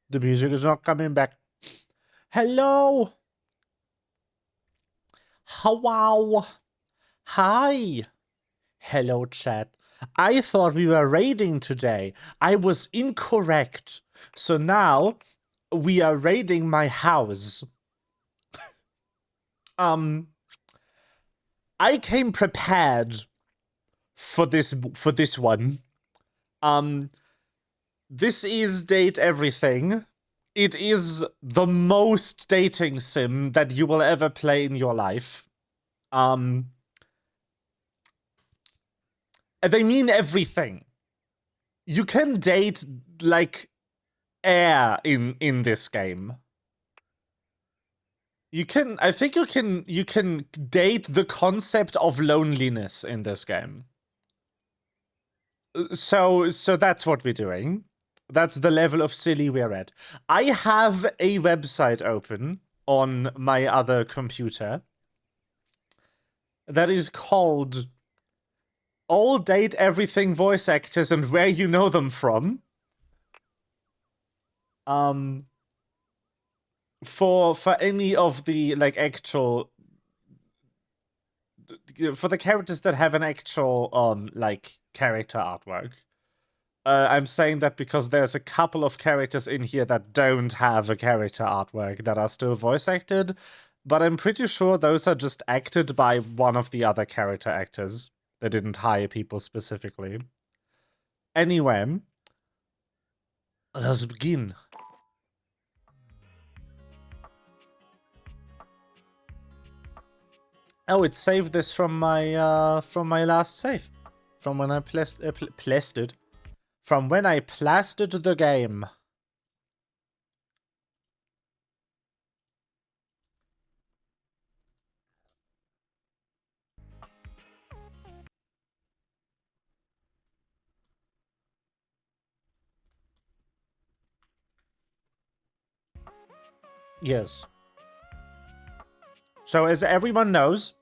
The music is not coming back. Hello. Wow. Hi. Hello, chat. I thought we were raiding today. I was incorrect. So now we are raiding my house. I came prepared for this one. This is Date Everything. It is the most dating sim that you will ever play in your life. They mean everything. You can date like air in this game. I think you can date the concept of loneliness in this game. So that's what we're doing. That's the level of silly we're at. I have a website open on my other computer that is called All Date Everything Voice Actors and Where You Know Them From. For any of the like actual for the characters that have an actual like character artwork. I'm saying that because there's a couple of characters in here that don't have a character artwork that are still voice acted, but I'm pretty sure those are just acted by one of the other character actors. They didn't hire people specifically. Anyway, let's begin. Oh, it saved this from my last save, from when I plastered. From when I plastered the game. Yes. So as everyone knows,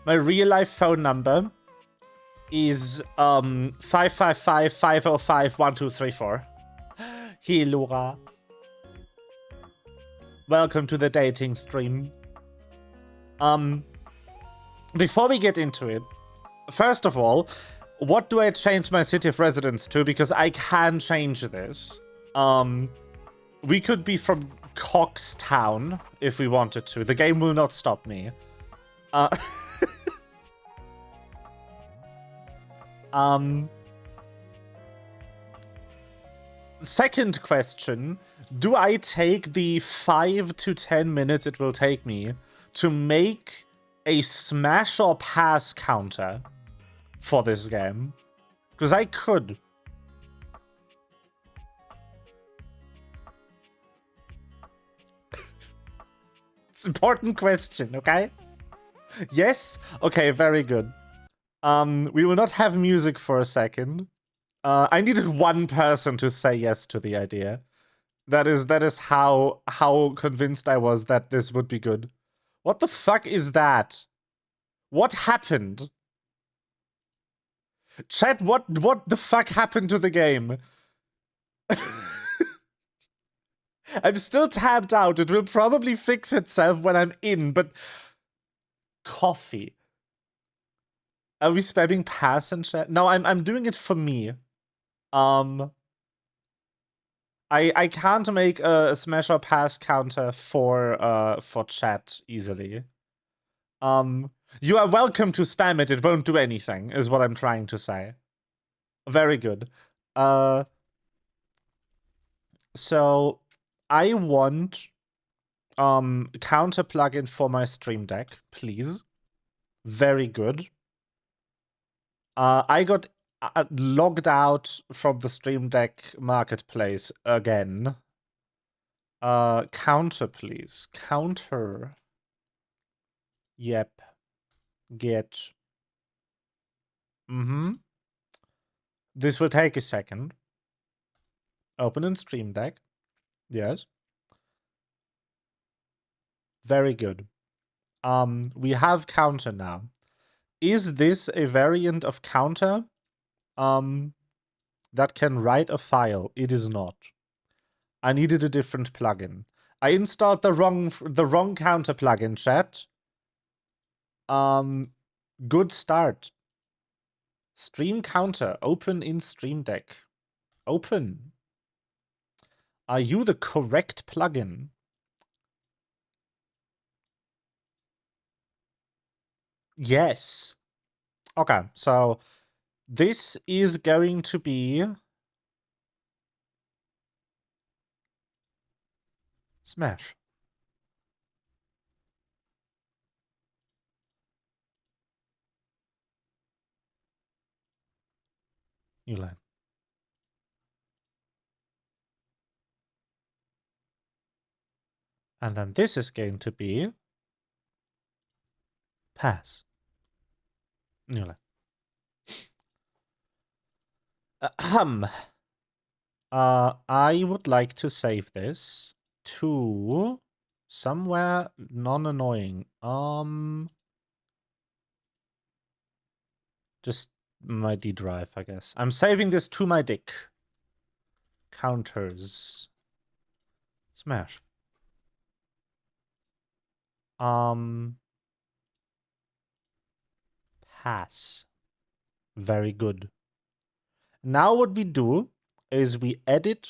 my real life phone number is 555-505-1234. Hey, Laura. Welcome to the dating stream. Before we get into it, first of all, what do I change my city of residence to? Because I can change this. We could be from Coxtown if we wanted to. The game will not stop me. Second question, do I take the 5 to 10 minutes it will take me to make a smash or pass counter for this game? Because I could. It's an important question, okay? Yes? Okay, very good. We will not have music for a second. I needed one person to say yes to the idea. That is how convinced I was that this would be good. What the fuck is that? What happened? Chat, what the fuck happened to the game? I'm still tabbed out. It will probably fix itself when I'm in, but coffee. Are we spamming pass in chat? No, I'm doing it for me. I can't make a smash or pass counter for chat easily. You are welcome to spam it. It won't do anything, is what I'm trying to say. Very good. So I want counter plugin for my Stream Deck, please. Very good. I got logged out from the Stream Deck marketplace again. Counter, please. Counter. Yep. Get. This will take a second. Open in Stream Deck. Yes. Very good. We have counter now. Is this a variant of counter that can write a file? It is not. I needed a different plugin. I installed the wrong counter plugin, chat. Good start. Stream counter, open in Stream Deck. Open. Are you the correct plugin? Yes. Okay, so this is going to be Smash. You learn. And then this is going to be pass. You learn. I would like to save this to somewhere non-annoying. Just my D drive, I guess. I'm saving this to my dick. Counters. Smash. Pass. Very good. Now what we do is we edit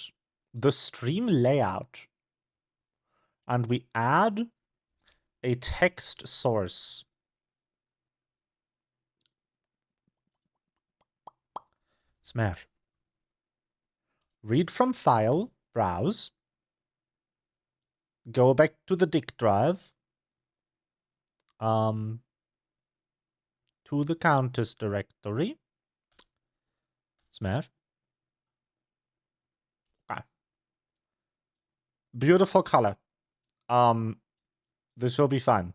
the stream layout and we add a text source. Smash. Read from file, browse, go back to the dick drive, to the counters directory, smash. Okay. Beautiful color. This will be fun.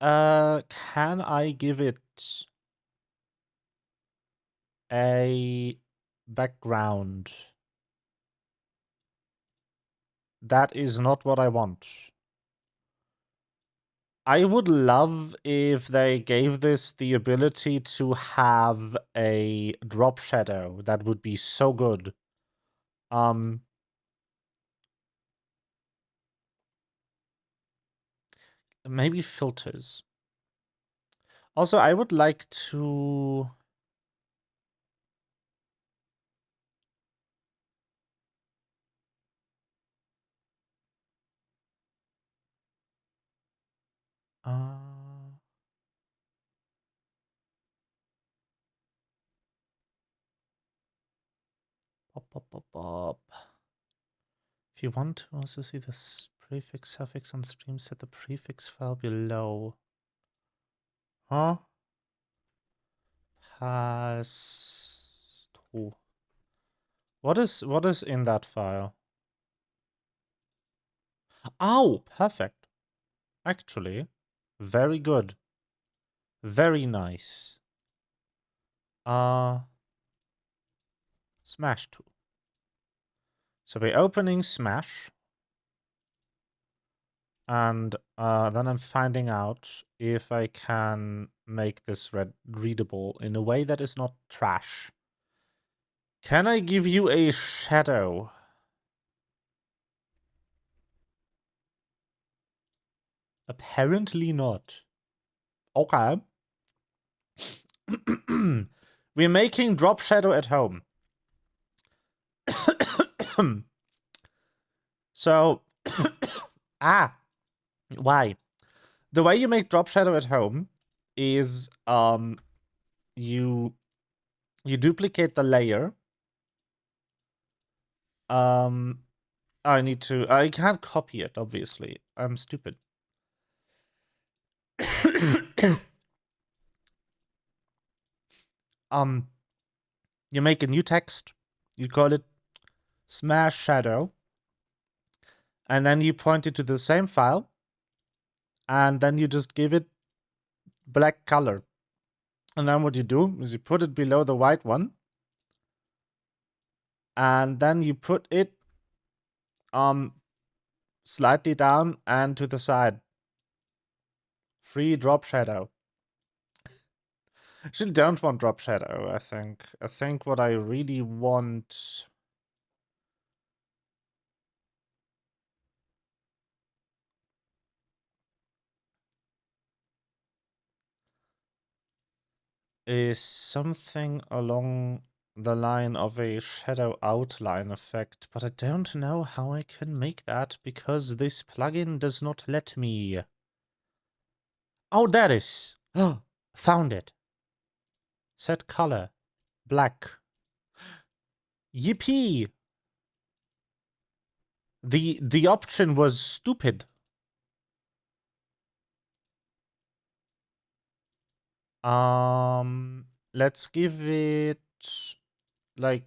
Can I give it a background? That is not what I want. I would love if they gave this the ability to have a drop shadow. That would be so good. Maybe filters. Also, I would like to... If you want to also see the prefix, suffix on stream, set the prefix file below. Huh? Pass to. What is in that file? Oh, perfect. Actually, very good. Very nice. Smash to. So we're opening Smash. And then I'm finding out if I can make this readable in a way that is not trash. Can I give you a shadow? Apparently not. Okay. We're making drop shadow at home. So, why? The way you make drop shadow at home is you duplicate the layer. I can't copy it, obviously. I'm stupid. You make a new text, you call it smash shadow, and then you point it to the same file, and then you just give it black color. And then what you do is you put it below the white one, and then you put it slightly down and to the side. Free drop shadow. Actually, don't want drop shadow, I think. I think what I really want... is something along the line of a shadow outline effect, but I don't know how I can make that because this plugin does not let me. Oh, there it is. Oh, found it. Set color. Black. Yippee! The option was stupid. Let's give it like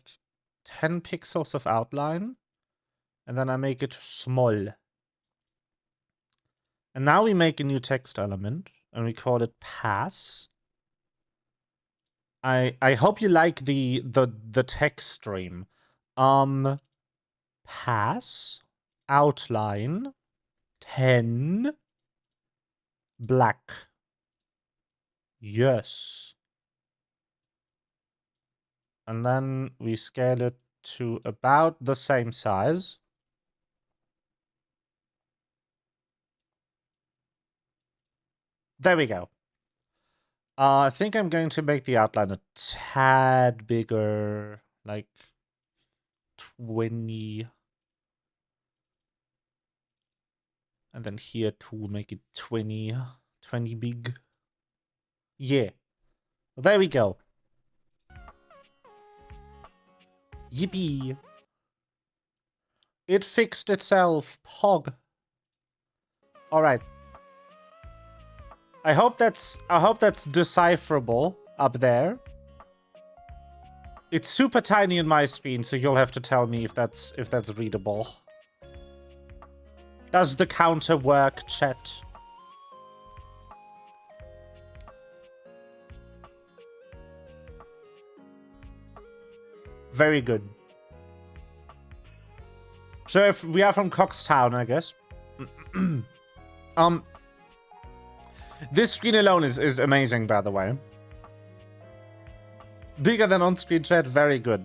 10 pixels of outline, and then I make it small. And now we make a new text element, and we call it pass. I hope you like the text stream. Pass outline 10 black. Yes. And then we scale it to about the same size. There we go. I think I'm going to make the outline a tad bigger, like 20. And then here too, make it 20 big. Yeah. There we go. Yippee. It fixed itself. Pog. Alright. I hope that's decipherable up there. It's super tiny in my screen, so you'll have to tell me if that's readable. Does the counter work, chat? Very good. So if we are from Coxtown, I guess. This screen alone is amazing, by the way. Bigger than on-screen chat, very good.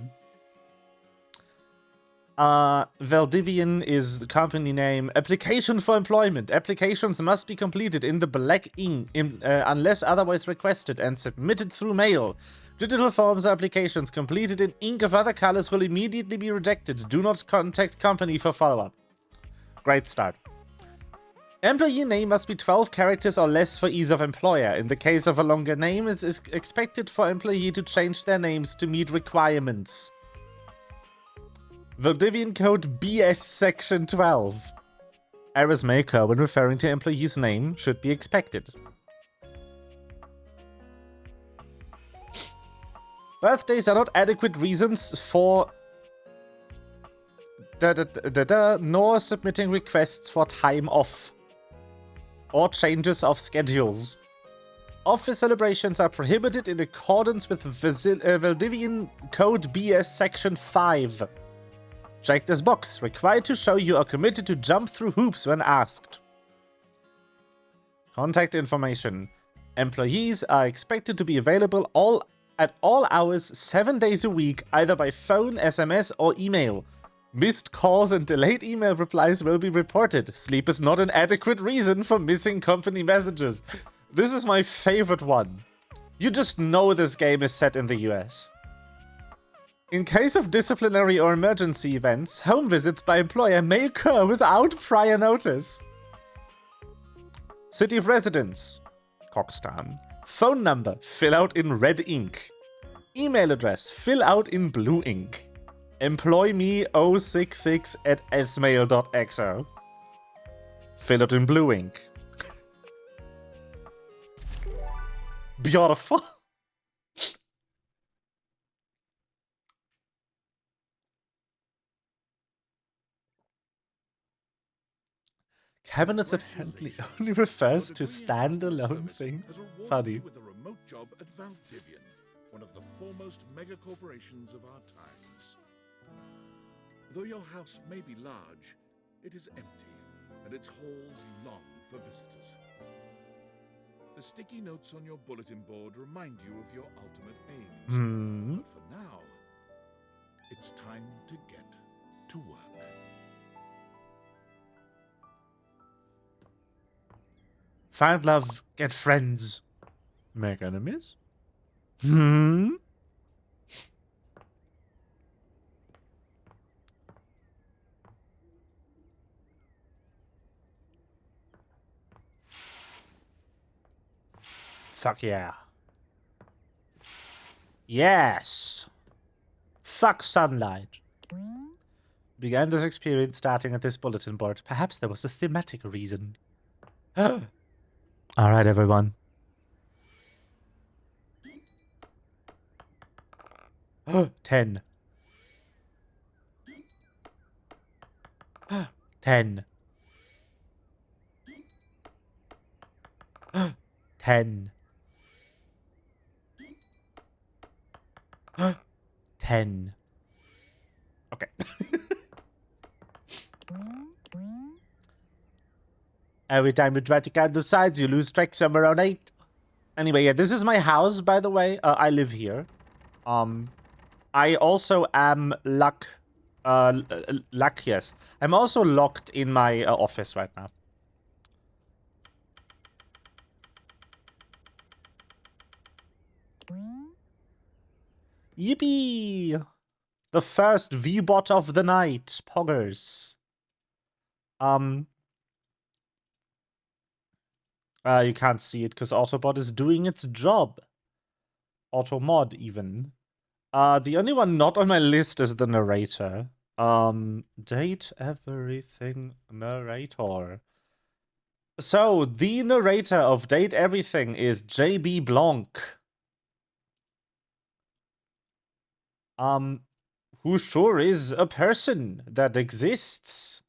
Valdivian is the company name. Application for employment. Applications must be completed in the black ink unless otherwise requested and submitted through mail. Digital forms or applications completed in ink of other colors will immediately be rejected. Do not contact company for follow-up. Great start. Employee name must be 12 characters or less for ease of employer. In the case of a longer name, it is expected for employee to change their names to meet requirements. Valdivian code BS section 12. Errors may occur when referring to employee's name should be expected. Birthdays are not adequate reasons for nor submitting requests for time off or changes of schedules. Office celebrations are prohibited in accordance with Valdivian Code BS Section 5. Check this box. Required to show you are committed to jump through hoops when asked. Contact information. Employees are expected to be available at all hours, 7 days a week, either by phone, SMS, or email. Missed calls and delayed email replies will be reported. Sleep is not an adequate reason for missing company messages. This is my favorite one. You just know this game is set in the US. In case of disciplinary or emergency events, home visits by employer may occur without prior notice. City of residence, Coxtown. Phone number, fill out in red ink. Email address, fill out in blue ink. employme066@smail.xo. Fill out in blue ink. Beautiful. Cabinets apparently only refers to standalone things. Funny. With a remote job at Valdivian, one of the foremost mega corporations of our times. Though your house may be large, it is empty, and its halls long for visitors. The sticky notes on your bulletin board remind you of your ultimate aims. Hmm. But for now, it's time to get to work. Find love, get friends, make enemies. Hmm. Fuck yeah. Yes. Fuck sunlight. Began this experience starting at this bulletin board. Perhaps there was a thematic reason. Alright, everyone. 10. 10. 10. 10. Okay. Every time you try to count the sides, you lose track somewhere around 8. Anyway, yeah, this is my house, by the way. I live here. I also am luck, yes. I'm also locked in my office right now. Yippee! The first VBot of the night. Poggers. You can't see it because Autobot is doing its job. Automod, even. The only one not on my list is the narrator. Date everything narrator. So, the narrator of Date Everything is JB Blanc. Who sure is a person that exists.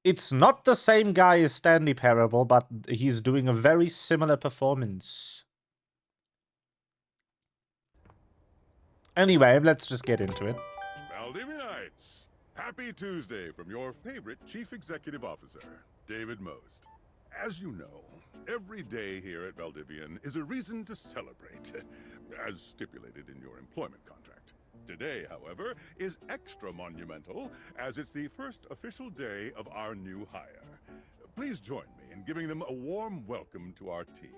It's not the same guy as Stanley Parable, but he's doing a very similar performance. Anyway, let's just get into it. Valdivianites, happy Tuesday from your favorite Chief Executive Officer, David Most. As you know, every day here at Valdivian is a reason to celebrate, as stipulated in your employment contract. Today, however, is extra monumental, as it's the first official day of our new hire. Please join me in giving them a warm welcome to our team.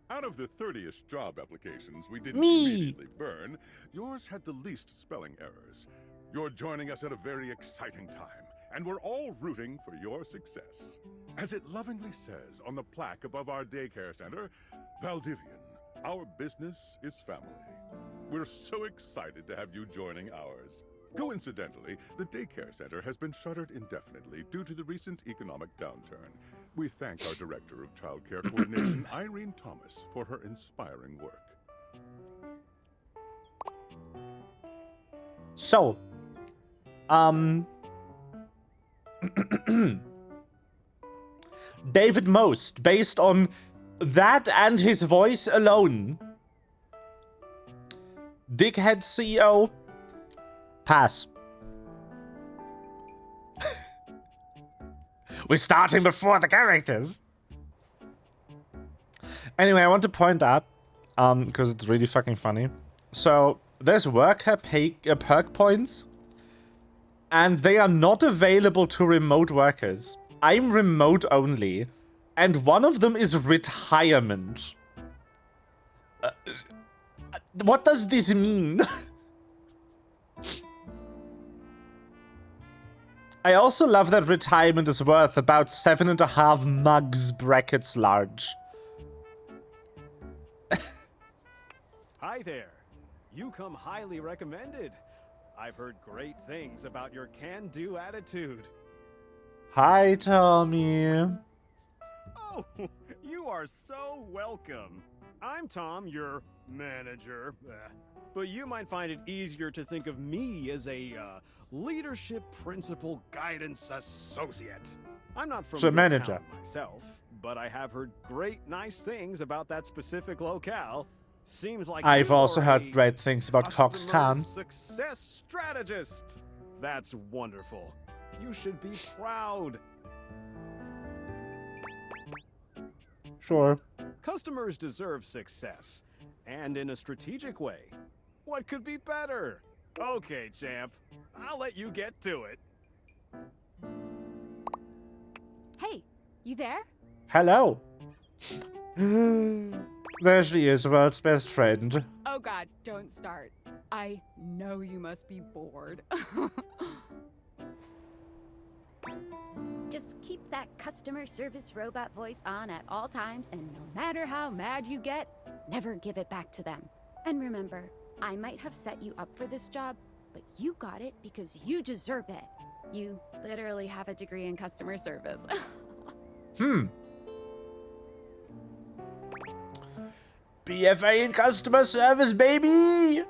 Out of the 30-ish job applications we didn't immediately burn, yours had the least spelling errors. You're joining us at a very exciting time, and we're all rooting for your success. As it lovingly says on the plaque above our daycare center, Valdivian, our business is family. We're so excited to have you joining ours. Coincidentally, the daycare center has been shuttered indefinitely due to the recent economic downturn. We thank our Director of Child Care Coordination, Irene Thomas, for her inspiring work. So, David Most, based on that and his voice alone. Dickhead CEO. Pass. We're starting before the characters. Anyway, I want to point out, because it's really fucking funny. So, there's worker perk points, and they are not available to remote workers. I'm remote only, and one of them is retirement. What does this mean? I also love that retirement is worth about 7.5 mugs brackets large. Hi there. You come highly recommended. I've heard great things about your can-do attitude. Hi, Tommy. Oh, you are so welcome. I'm Tom, your manager. But you might find it easier to think of me as a leadership principal guidance associate. I'm not from So your manager. town myself, but I have heard great nice things about that specific locale. Seems like I've you also are heard a great things about customer Coxtown. success strategist. That's wonderful. You should be proud. Sure. Customers deserve success, and in a strategic way. What could be better? Okay, champ. I'll let you get to it. Hey, you there? Hello. There she is, world's best friend. Oh god, don't start. I know you must be bored. Just keep that customer service robot voice on at all times, and no matter how mad you get, never give it back to them. And remember, I might have set you up for this job, but you got it because you deserve it. You literally have a degree in customer service. BFA in customer service, baby!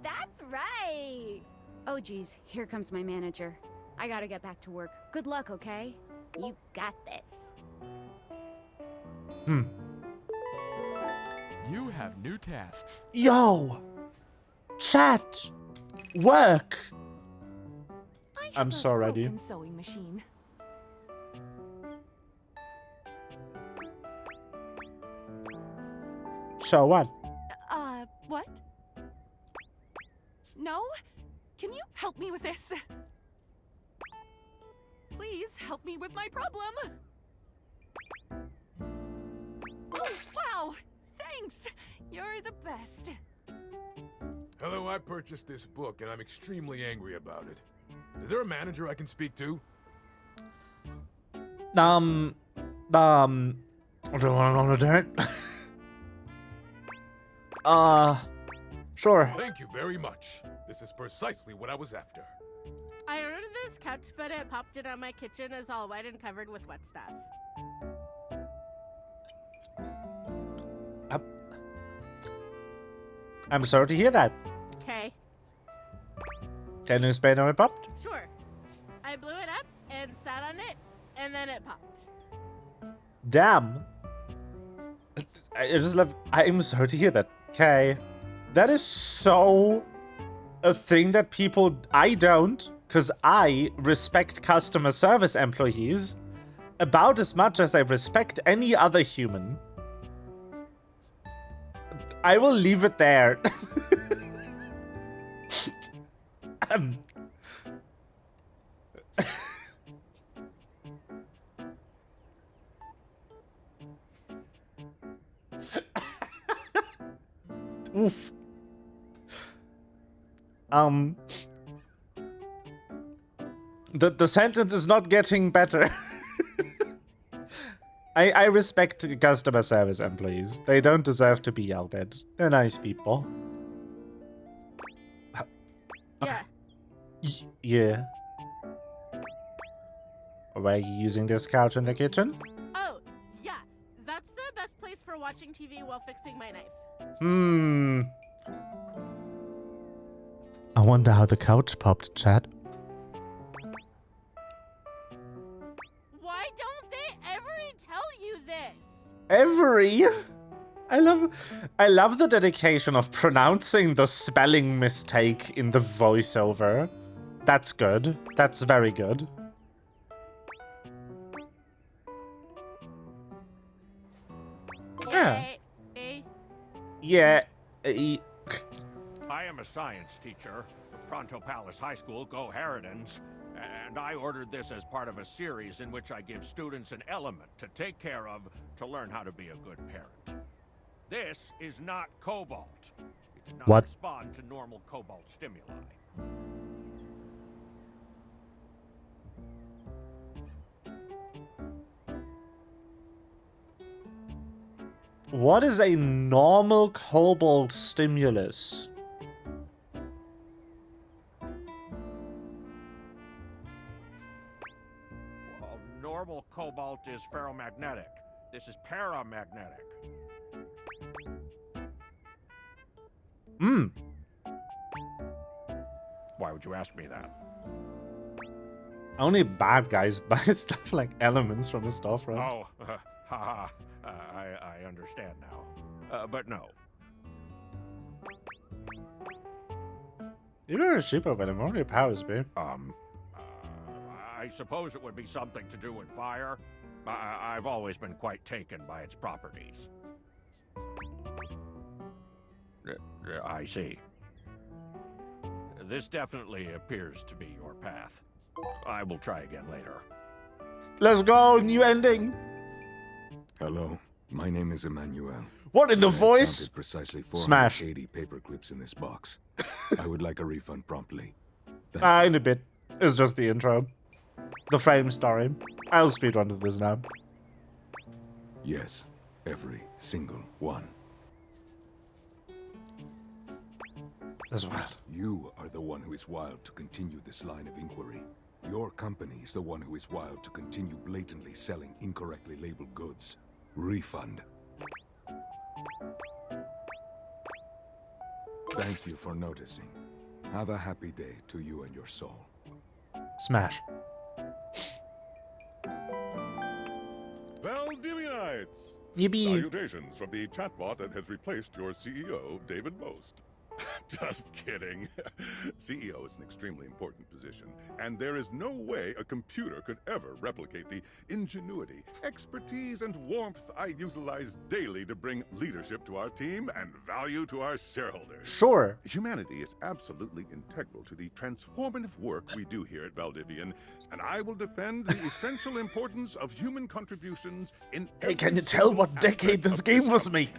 That's right! Oh geez, here comes my manager. I gotta get back to work. Good luck, okay? You got this. You have new tasks. Yo! Chat! Work! I'm so ready. Sewing machine. So what? What? No? Can you help me with this? Please help me with my problem. Oh, wow! Thanks! You're the best. Hello, I purchased this book and I'm extremely angry about it. Is there a manager I can speak to? Do you want to do it? Sure. Thank you very much. This is precisely what I was after. I ordered this couch, but it popped in on my kitchen is all wet and covered with wet stuff. I'm sorry to hear that. Okay. Can you explain how it popped? Sure. I blew it up and sat on it, and then it popped. Damn. I just love. I'm sorry to hear that. Okay. That is so a thing that people. I don't, because I respect customer service employees about as much as I respect any other human. I will leave it there. Oof. The sentence is not getting better. I respect customer service employees. They don't deserve to be yelled at. They're nice people. Yeah. Yeah. Were you using this couch in the kitchen? Oh, yeah. That's the best place for watching TV while fixing my knife. I wonder how the couch popped, chat. Why don't they ever tell you this? Every. I love the dedication of pronouncing the spelling mistake in the voiceover. That's good. That's very good. Yeah. Yeah. I am a science teacher, Pronto Palace High School, Go Harridans, and I ordered this as part of a series in which I give students an element to take care of to learn how to be a good parent. This is not cobalt. It did not What? respond to normal cobalt stimuli. What is a normal cobalt stimulus? Well, normal cobalt is ferromagnetic. This is paramagnetic. Why would you ask me that? Only bad guys buy stuff like elements from the storefront. Oh, haha. I understand now. But no. You're a cheaper, but more your powers, babe. I suppose it would be something to do with fire. I've always been quite taken by its properties. I see. This definitely appears to be your path. I will try again later. Let's go, new ending. Hello, my name is Emmanuel. What in the I have voice? counted precisely Smash. 480 paper clips in this box. I would like a refund promptly. Thank you. In a bit. It's just the intro. The frame story. I'll speedrun to this now. Yes, every single one. That's wild. You are the one who is wild to continue this line of inquiry. Your company is the one who is wild to continue blatantly selling incorrectly labeled goods. Refund. Thank you for noticing. Have a happy day to you and your soul. Smash. Valdivianites! Yippee. Salutations from the chatbot that has replaced your CEO, David Most. Just kidding. CEO is an extremely important position, and there is no way a computer could ever replicate the ingenuity, expertise, and warmth I utilize daily to bring leadership to our team and value to our shareholders. Sure. Humanity is absolutely integral to the transformative work we do here at Valdivian, and I will defend the essential importance of human contributions in Hey, every can you tell what single decade aspect this of game was made?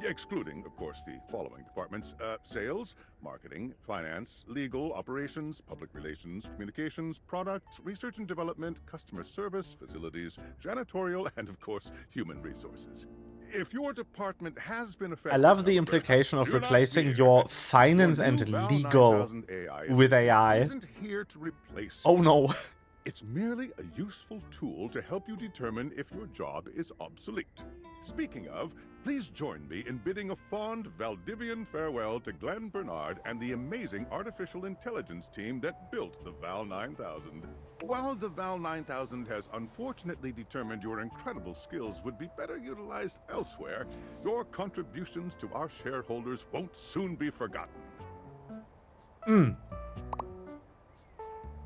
Excluding, of course, the following departments: sales, marketing, finance, legal, operations, public relations, communications, product, research and development, customer service, facilities, janitorial, and of course, human resources. If your department has been affected, I love the however, implication of do not replacing fear. your finance Your and new Val legal 9000 AI with assistant AI. isn't here to replace Oh you. no. It's merely a useful tool to help you determine if your job is obsolete. Speaking of, please join me in bidding a fond Valdivian farewell to Glenn Bernard and the amazing artificial intelligence team that built the Val 9000. While the Val 9000 has unfortunately determined your incredible skills would be better utilized elsewhere, your contributions to our shareholders won't soon be forgotten.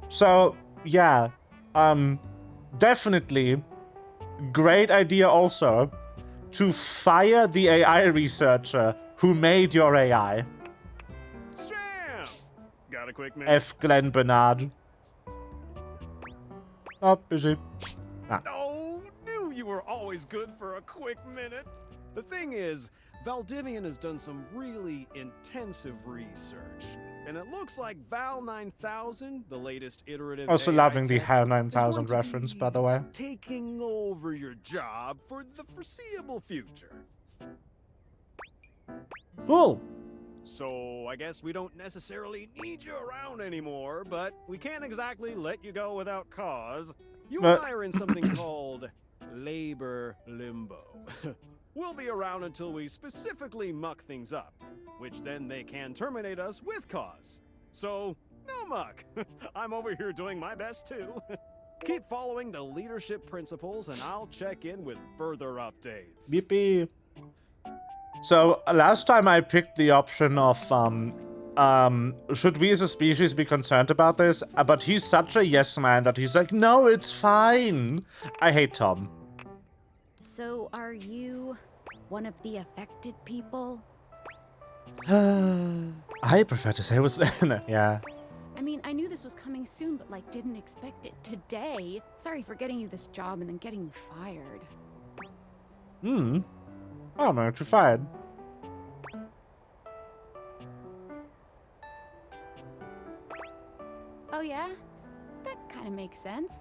So, yeah. Definitely. Great idea also to fire the AI researcher who made your AI. Sam! Got a quick minute? F. Glenn Bernard. Oh, busy. Oh, knew you were always good for a quick minute. The thing is, Valdivian has done some really intensive research. And it looks like Val 9000, the latest iterative Also AI loving the tech, HAL is going 9000 to reference, be by the way. taking over your job for the foreseeable future. Cool. So I guess we don't necessarily need you around anymore, but we can't exactly let you go without cause. You and I are in something called labor limbo. We'll be around until we specifically muck things up, which then they can terminate us with cause. So, no muck. I'm over here doing my best too. Keep following the leadership principles and I'll check in with further updates. Yippee. So, last time I picked the option of, should we as a species be concerned about this? But he's such a yes man that he's like, no, it's fine. I hate Tom. So, are you one of the affected people? I prefer to say it was... yeah. I mean, I knew this was coming soon, but like, didn't expect it today. Sorry for getting you this job and then getting you fired. Oh, man, you're fired. Oh yeah? That kind of makes sense.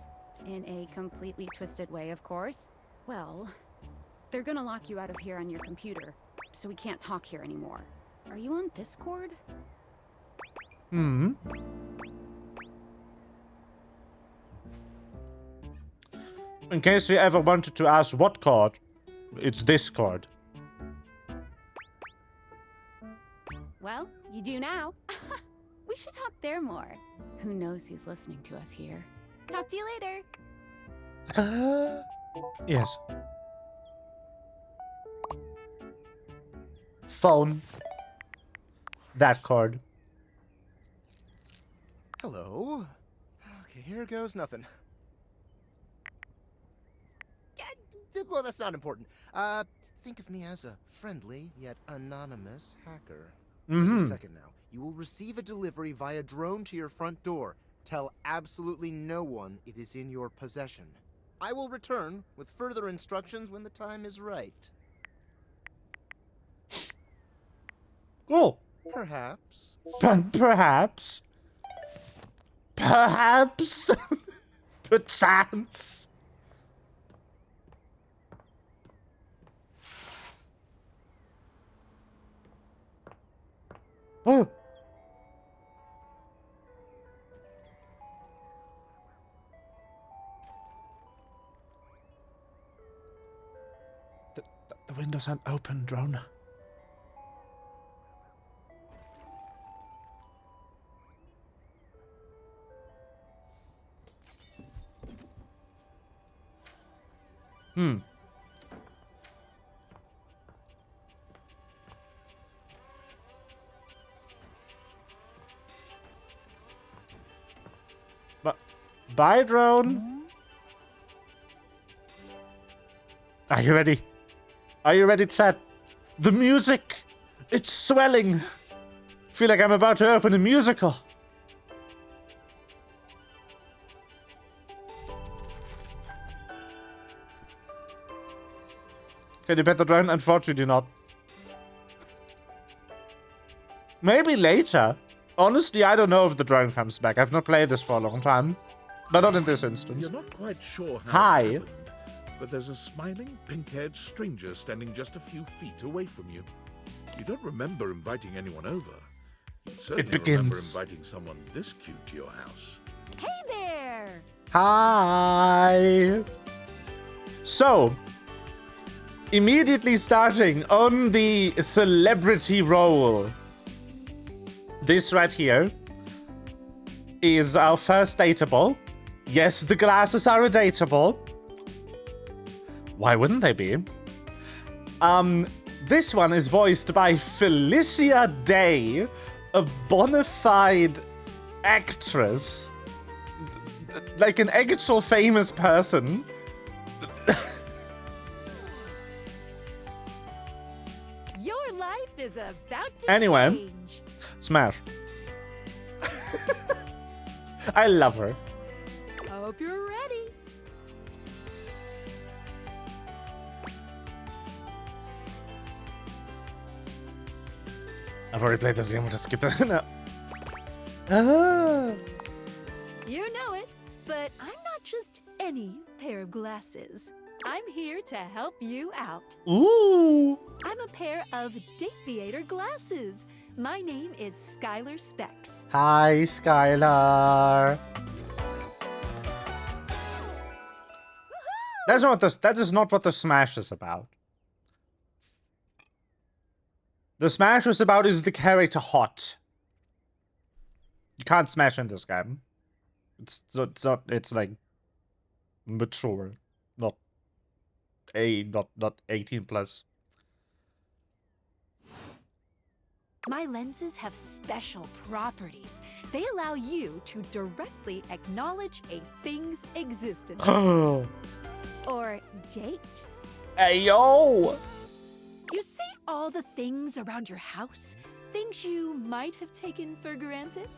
In a completely twisted way, of course. Well, they're gonna lock you out of here on your computer, so we can't talk here anymore. Are you on Discord? In case you ever wanted to ask what chord, it's this chord. Well, you do now. We should talk there more. Who knows who's listening to us here. Talk to you later. Yes. Phone. That chord. Hello. Okay, here goes nothing. well, that's not important. Think of me as a friendly yet anonymous hacker. Wait a second now. You will receive a delivery via drone to your front door. Tell absolutely no one it is in your possession. I will return with further instructions when the time is right. Cool. Perhaps. Perhaps. Perhaps. Perchance. Oh. The windows aren't open, drone. Bye, drone. Are you ready? Are you ready, chat? The music! It's swelling! Feel like I'm about to open a musical. Can you bet the drone? Unfortunately not. Maybe later. Honestly, I don't know if the drone comes back. I've not played this for a long time. But not in this instance. You're not quite sure how Hi. it happened, but there's a smiling, pink-haired stranger standing just a few feet away from you. You don't remember inviting anyone over. You'd certainly remember inviting someone this cute to your house. Hey there! Hi! So, immediately starting on the celebrity roll. This right here is our first dateable. Yes, the glasses are a dateable. Why wouldn't they be? This one is voiced by Felicia Day, a bona fide actress. Like an actual famous person. Your life is about to Anyway. change. Smash. I love her. Hope you're ready. I've already played this game, we'll just skip that. No. Ah. You know it, but I'm not just any pair of glasses. I'm here to help you out. Ooh. I'm a pair of Dateator glasses. My name is Skylar Specs. Hi, Skylar. That is not what the Smash is about. The Smash is about is the character hot. You can't smash in this game. It's like mature, not 18 plus. My lenses have special properties. They allow you to directly acknowledge a thing's existence. Or date. Ayo! You see all the things around your house? Things you might have taken for granted?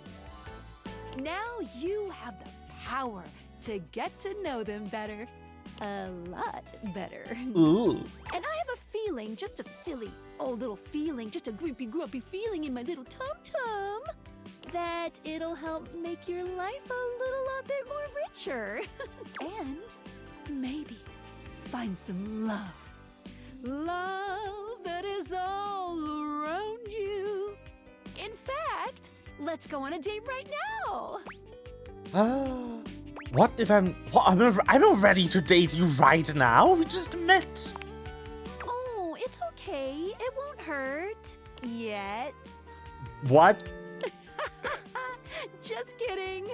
Now you have the power to get to know them better. A lot better. Ooh. And I have a feeling, just a silly old little feeling, just a grumpy feeling in my little tum-tum, that it'll help make your life a lot bit more richer. And maybe find some love. Love that is all around you. In fact, let's go on a date right now. What if I'm not ready to date you right now? We just met. Oh, it's okay. It won't hurt. Yet. What? Just kidding.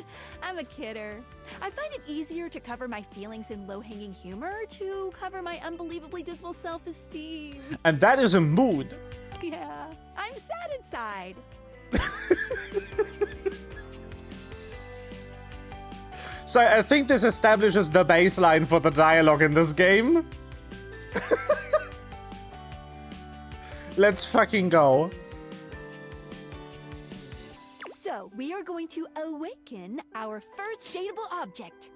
I'm a kidder. I find it easier to cover my feelings in low-hanging humor to cover my unbelievably dismal self-esteem. And that is a mood. Yeah, I'm sad inside. So I think this establishes the baseline for the dialogue in this game. Let's fucking go. So, we are going to awaken our first dateable object.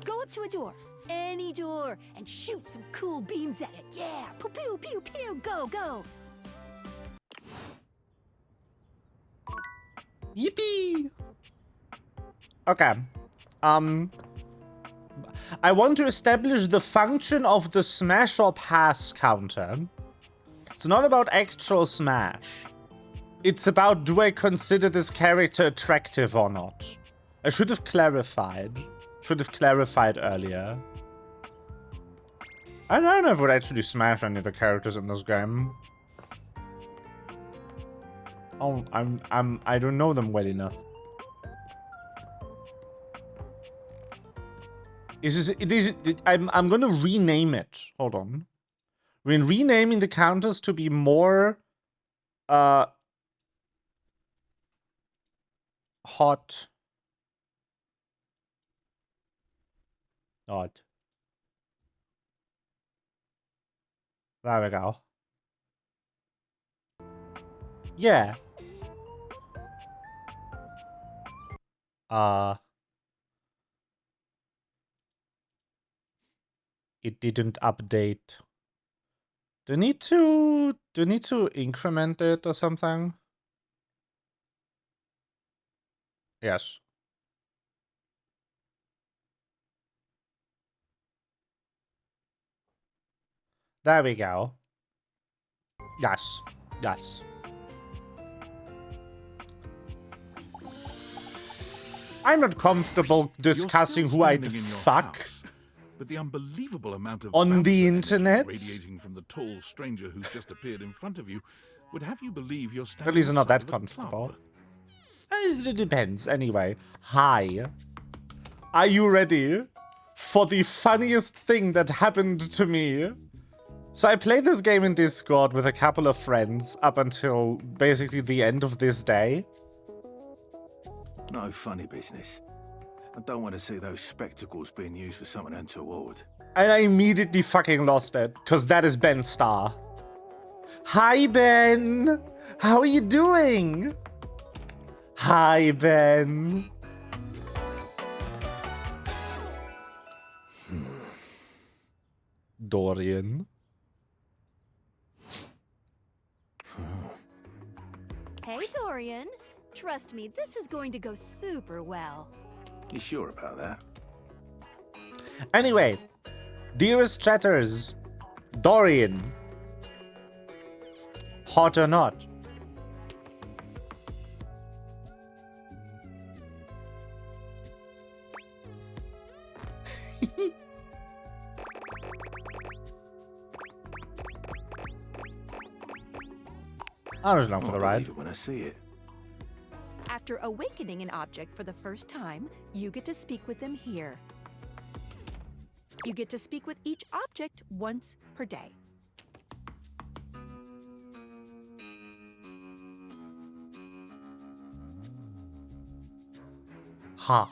Go up to a door, any door, and shoot some cool beams at it. Yeah, pew pew pew pew, go, go. Yippee! Okay. I want to establish the function of the smash or pass counter. It's not about actual smash. It's about, do I consider this character attractive or not? I should have clarified. Should have clarified earlier. I don't know if I would actually smash any of the characters in this game. Oh, I don't know them well enough. I'm gonna rename it. Hold on. We're renaming the counters to be more hot. Hot. There we go. Yeah. It didn't update. Do I need to increment it or something? Yes. There we go. Yes. Yes. I'm not comfortable discussing who I'd fuck house, but the unbelievable amount of on the bouncer internet. energy radiating from the tall stranger who's just appeared in front of you would have you believe you're standing At least not outside that of a comfortable. club. It depends. Anyway, hi. Are you ready for the funniest thing that happened to me? So I played this game in Discord with a couple of friends up until basically the end of this day. No funny business. I don't want to see those spectacles being used for something untoward. And I immediately fucking lost it, because that is Ben Starr. Hi, Ben! How are you doing? Hi, Ben. Dorian. Hey, Dorian. Trust me, this is going to go super well. You sure about that? Anyway, dearest chatters, Dorian. Hot or not? I was along for the ride. Believe it when I see it. After awakening an object for the first time, you get to speak with them here. You get to speak with each object once per day. Ha.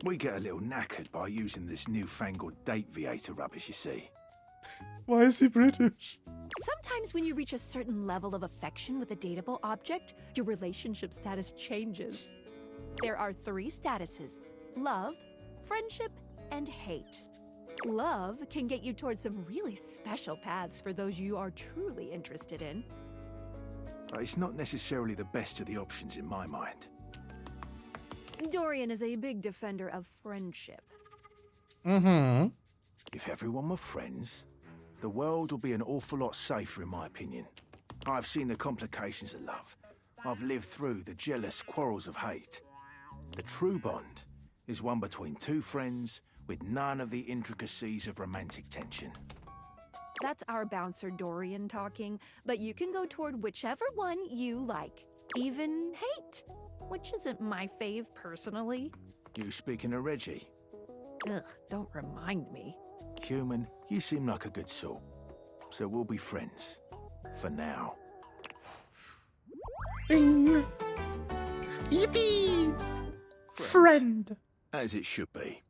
We get a little knackered by using this newfangled date viator rubbish, you see. Why is he British? Sometimes when you reach a certain level of affection with a dateable object, your relationship status changes. There are 3 statuses: love, friendship, and hate. Love can get you towards some really special paths for those you are truly interested in. But it's not necessarily the best of the options in my mind. Dorian is a big defender of friendship. Mm-hmm. If everyone were friends, the world would be an awful lot safer, in my opinion. I've seen the complications of love. I've lived through the jealous quarrels of hate. The true bond is one between 2 friends with none of the intricacies of romantic tension. That's our bouncer Dorian talking, but you can go toward whichever one you like. Even hate, which isn't my fave personally. You speaking of Reggie? Ugh, don't remind me. Human, you seem like a good sort. So we'll be friends. For now. Bing. Yippee! Friend. As it should be.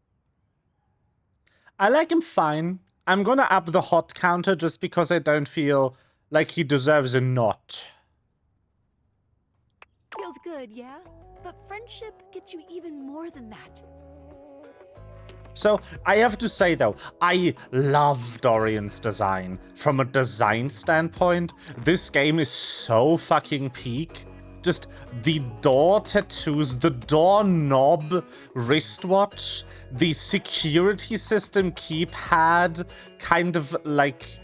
I like him fine. I'm gonna up the hot counter just because I don't feel like he deserves a not. Feels good, yeah? But friendship gets you even more than that. So, I have to say though, I love Dorian's design. From a design standpoint, this game is so fucking peak. Just the door tattoos, the door knob wristwatch, the security system keypad, kind of like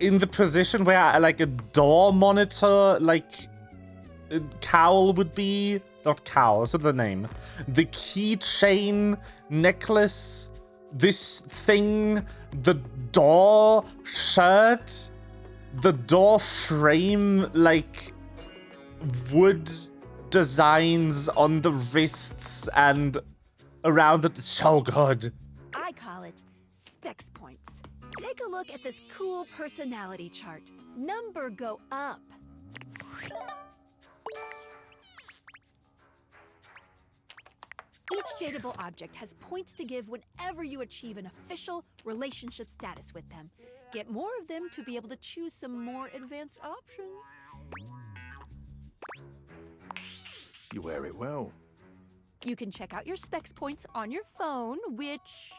in the position where like a door monitor, like cowl would be. Not cowl, what's the name? The keychain necklace, this thing, the door shirt, the door frame, like wood designs on the wrists and around it. So good. I call it specs points. Take a look at this cool personality chart. Number go up. Each dateable object has points to give whenever you achieve an official relationship status with them. Get more of them to be able to choose some more advanced options. You wear it well. You can check out your specs points on your phone, which...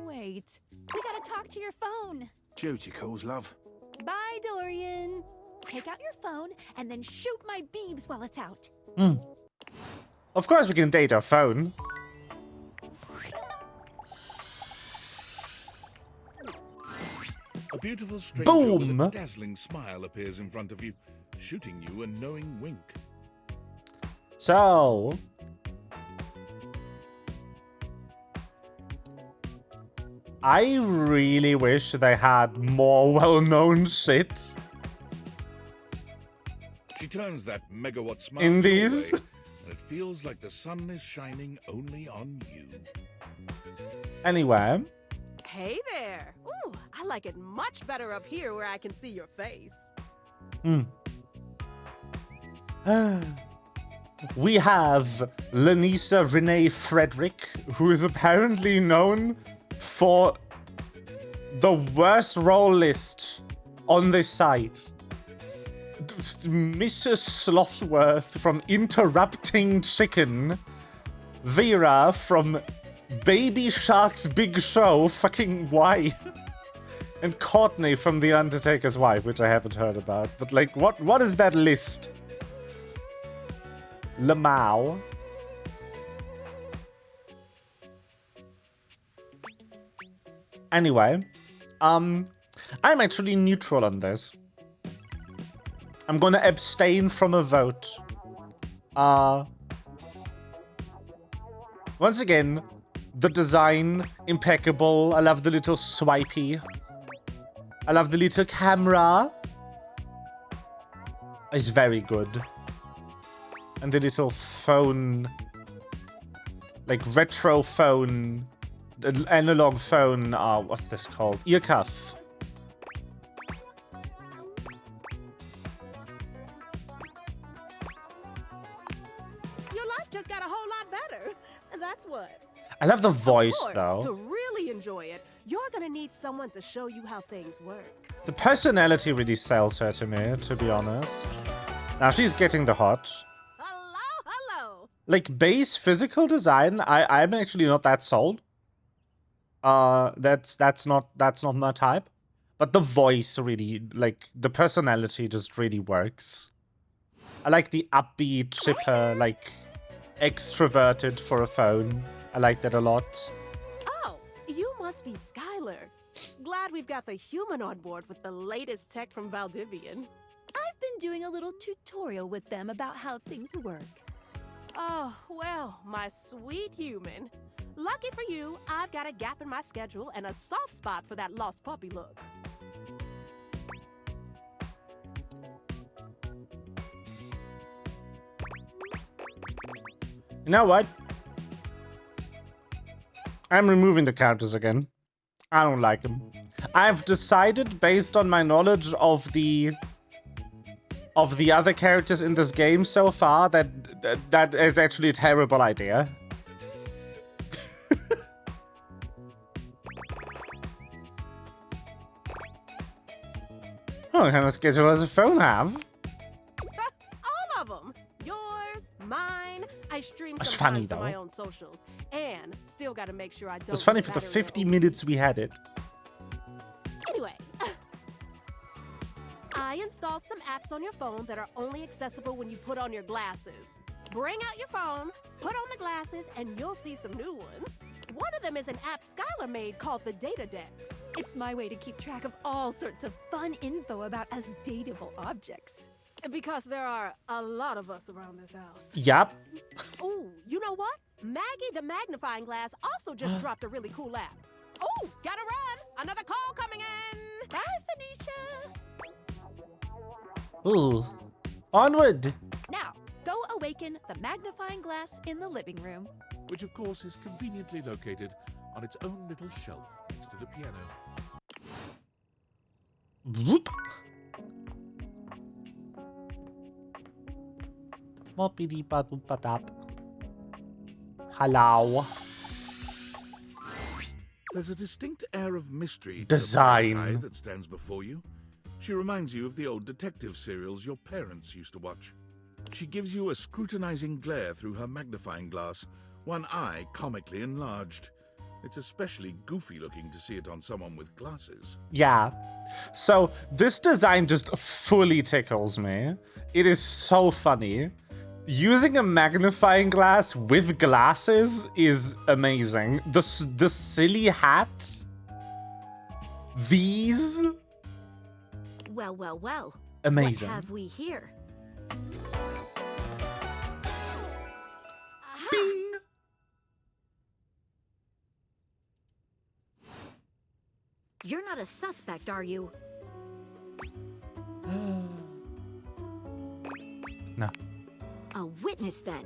Wait. We gotta talk to your phone. Duty calls, love. Bye, Dorian. Take out your phone and then shoot my beams while it's out. Of course we can date our phone. A beautiful stranger Boom! with a dazzling smile appears in front of you, shooting you a knowing wink. So... I really wish they had more well-known shit She turns that megawatt smile in your these. way, and it feels like the sun is shining only on you. Anyway, Hey there! Ooh, I like it much better up here where I can see your face. we have Lanisa Renee Frederick, who is apparently known for the worst role list on this site. Mrs. Slothworth from Interrupting Chicken, Vera from Baby Shark's Big Show, fucking why? And Courtney from The Undertaker's Wife, which I haven't heard about. But like, what is that list? Lamau. Anyway, I'm actually neutral on this. I'm gonna abstain from a vote. Once again, the design, impeccable. I love the little swipey. I love the little camera. It's very good. And the little phone, like retro phone, analog phone, what's this called? Ear cuff. Your life just got a whole lot better. And that's what. I love the voice, Of course, though. to really enjoy it, you're gonna need someone to show you how things work. The personality really sells her to me, to be honest. Now she's getting the hot. Hello! Like, base physical design, I'm actually not that sold. That's not my type. But the voice really, like, the personality just really works. I like the upbeat, chipper, like, extroverted for a phone. I like that a lot. Oh, you must be Skylar. Glad we've got the human on board with the latest tech from Valdivian. I've been doing a little tutorial with them about how things work. Oh, well, my sweet human. Lucky for you, I've got a gap in my schedule and a soft spot for that lost puppy look. You know what? I'm removing the characters again. I don't like them. I've decided, based on my knowledge of the other characters in this game so far, that is actually a terrible idea. Oh, how much schedule does a phone have? All of them. Yours, mine. I stream That's sometimes funny, for my though. own socials. And still gotta make sure I don't. It was funny lose for the battery 50 over- minutes we had it. Anyway. I installed some apps on your phone that are only accessible when you put on your glasses. Bring out your phone, put on the glasses, and you'll see some new ones. One of them is an app Skylar made called the Data Dex. It's my way to keep track of all sorts of fun info about us dateable objects. Because there are a lot of us around this house. Yup. Oh, you know what? Maggie the magnifying glass also just dropped a really cool app. Oh, gotta run! Another call coming in! Bye, Phoenicia! Ooh. Onward. Now, go awaken the magnifying glass in the living room. Which, of course, is conveniently located on its own little shelf next to the piano. Whoop. Moppity-ba-doop-ba-dap. Hello. There's a distinct air of mystery to Design. the black tie that stands before you. She reminds you of the old detective serials your parents used to watch. She gives you a scrutinizing glare through her magnifying glass, one eye comically enlarged. It's especially goofy looking to see it on someone with glasses. Yeah. So this design just fully tickles me. It is so funny. Using a magnifying glass with glasses is amazing. The silly hat. These. Well, well, well. Amazing. What have we here? Bing. You're not a suspect, are you? No. A witness, then.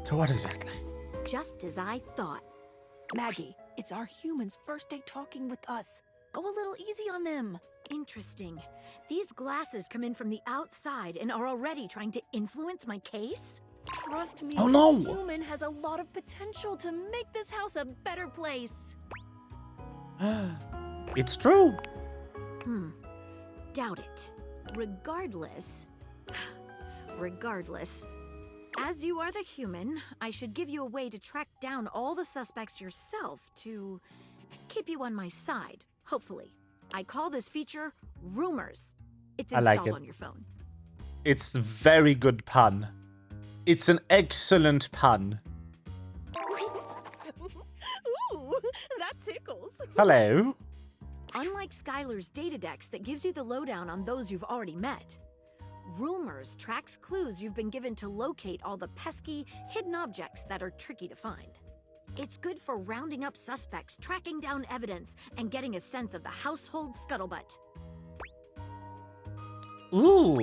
To what exactly? Just as I thought. Maggie, it's our humans' first day talking with us. Go a little easy on them. Interesting. These glasses come in from the outside and are already trying to influence my case? Trust me, Oh, this no. human has a lot of potential to make this house a better place. It's true. Doubt it. Regardless, as you are the human, I should give you a way to track down all the suspects yourself to keep you on my side, hopefully. I call this feature Rumors. It's I like installed it. on your phone. It's a very good pun. It's an excellent pun. Ooh, that tickles. Hello. Unlike Skylar's data dex that gives you the lowdown on those you've already met, Rumors tracks clues you've been given to locate all the pesky, hidden objects that are tricky to find. It's good for rounding up suspects, tracking down evidence, and getting a sense of the household scuttlebutt. Ooh.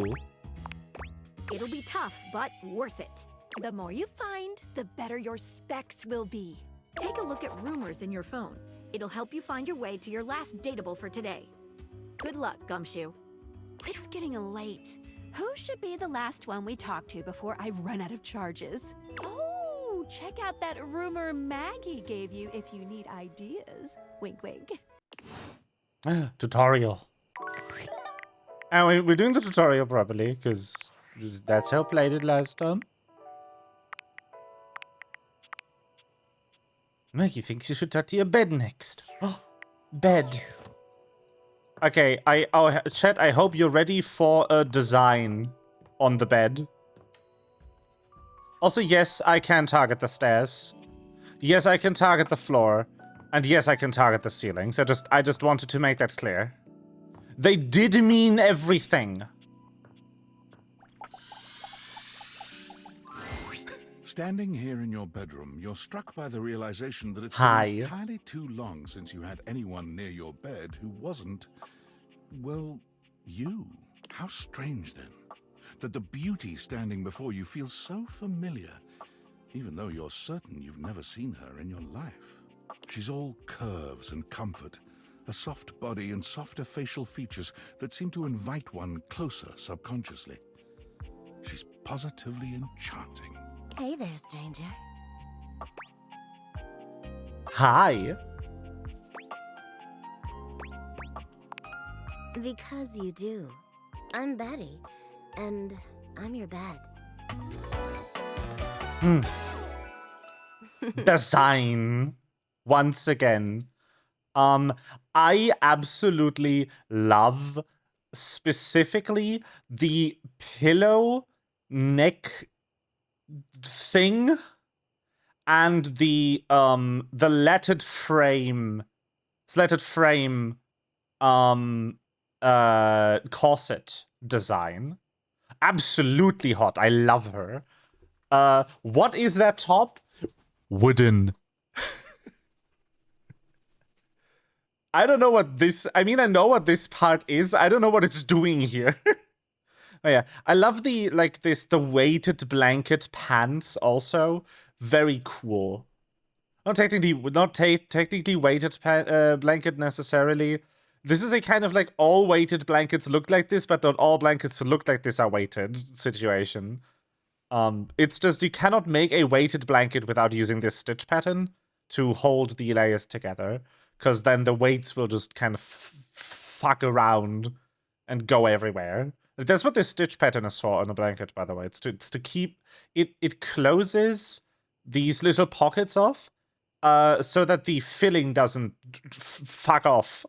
It'll be tough, but worth it. The more you find, the better your specs will be. Take a look at Rumors in your phone. It'll help you find your way to your last dateable for today. Good luck, Gumshoe. It's getting late. Who should be the last one we talk to before I run out of charges? Oh, check out that rumor Maggie gave you if you need ideas. Wink, wink. Tutorial. And we're doing the tutorial properly, because that's how I played it last time. Maggie thinks you should talk to your bed next. Bed. Okay, chat, I hope you're ready for a design on the bed. Also, yes, I can target the stairs. Yes, I can target the floor. And yes, I can target the ceilings. I just wanted to make that clear. They did mean everything. Standing here in your bedroom, you're struck by the realization that it's Hi. been entirely too long since you had anyone near your bed who wasn't, well, you. How strange, then, that the beauty standing before you feels so familiar, even though you're certain you've never seen her in your life. She's all curves and comfort, a soft body and softer facial features that seem to invite one closer subconsciously. She's positively enchanting. Hey there, stranger. Hi. Because you do. I'm Betty, and I'm your bed. Design. Once again. I absolutely love specifically the pillow neck thing and the slatted frame corset design. Absolutely hot. I love her. What is that top? Wooden. I don't know what this... I mean, I know what this part is. I don't know what it's doing here. Oh yeah, I love the, like, the weighted blanket pants also. Very cool. Not technically weighted blanket necessarily. This is a kind of like all weighted blankets look like this, but not all blankets look like this are weighted situation. It's just you cannot make a weighted blanket without using this stitch pattern to hold the layers together, because then the weights will just kind of fuck around and go everywhere. That's what this stitch pattern is for on a blanket, by the way. It's to keep it closes these little pockets off, so that the filling doesn't fuck off.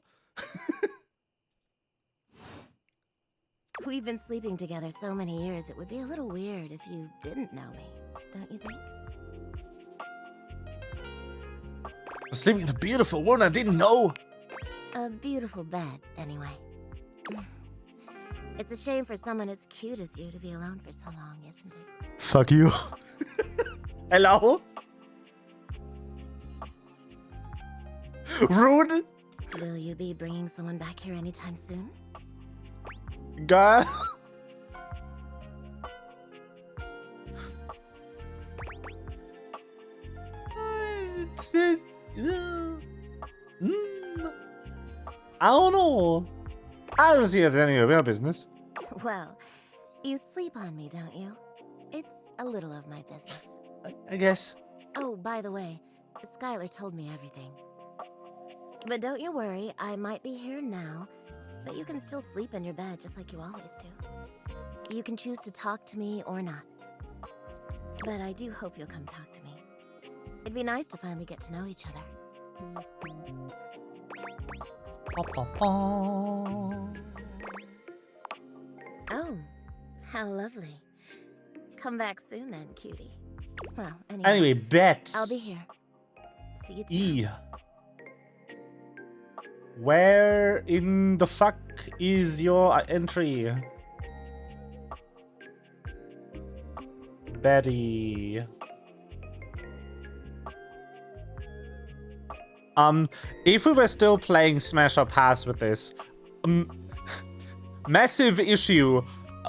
We've been sleeping together so many years, it would be a little weird if you didn't know me, don't you think? I'm sleeping with a beautiful woman I didn't know. A beautiful bed, anyway. It's a shame for someone as cute as you to be alone for so long, isn't it? Fuck you. Hello? Rude? Will you be bringing someone back here anytime soon? Girl. I don't know. I don't see it as any of your business. Well, you sleep on me, don't you? It's a little of my business. I guess. Oh, by the way, Skylar told me everything. But don't you worry, I might be here now, but you can still sleep in your bed just like you always do. You can choose to talk to me or not. But I do hope you'll come talk to me. It'd be nice to finally get to know each other. Oh, how lovely. Come back soon then, cutie. Well, anyway, bet. I'll be here. See you tomorrow. Where in the fuck is your entry? Betty. If we were still playing Smash or Pass with this, massive issue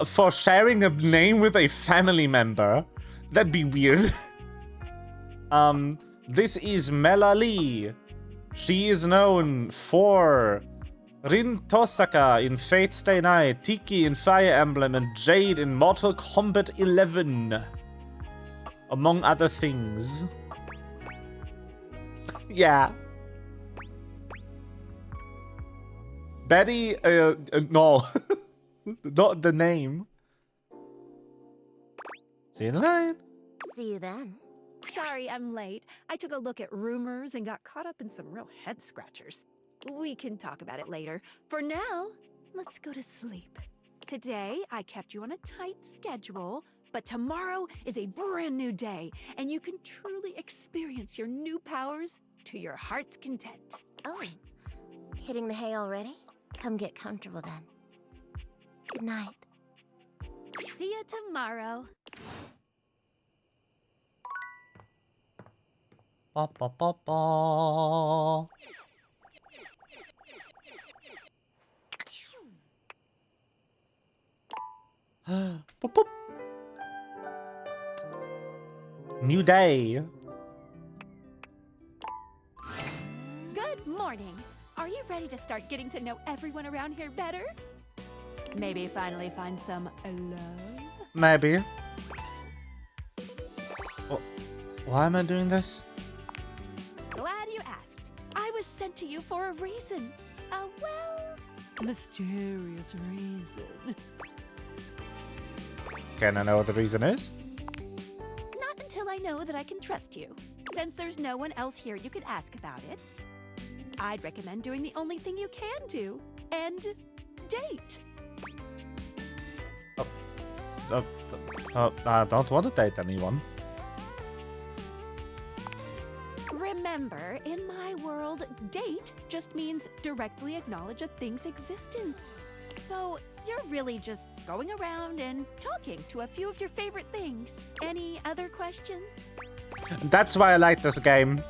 for sharing a name with a family member. That'd be weird. This is Mela Lee. She is known for Rin Tosaka in Fate Stay Night, Tiki in Fire Emblem, and Jade in Mortal Kombat 11. Among other things. Yeah. Betty, no. Not the name. See you in the line. See you then. Sorry I'm late. I took a look at rumors and got caught up in some real head scratchers. We can talk about it later. For now, let's go to sleep. Today, I kept you on a tight schedule, but tomorrow is a brand new day, and you can truly experience your new powers to your heart's content. Oh, hitting the hay already? Come get comfortable then. Good night. See you tomorrow. Ba, ba, ba, ba. Boop, boop. New day. Good morning. Are you ready to start getting to know everyone around here better? Maybe finally find some love? Maybe. Why am I doing this? Glad you asked. I was sent to you for a reason. Well, mysterious reason. Can I know what the reason is? Not until I know that I can trust you. Since there's no one else here you can ask about it, I'd recommend doing the only thing you can do, and date. I don't want to date anyone. Remember, in my world, date just means directly acknowledge a thing's existence. So you're really just going around and talking to a few of your favorite things. Any other questions? That's why I like this game.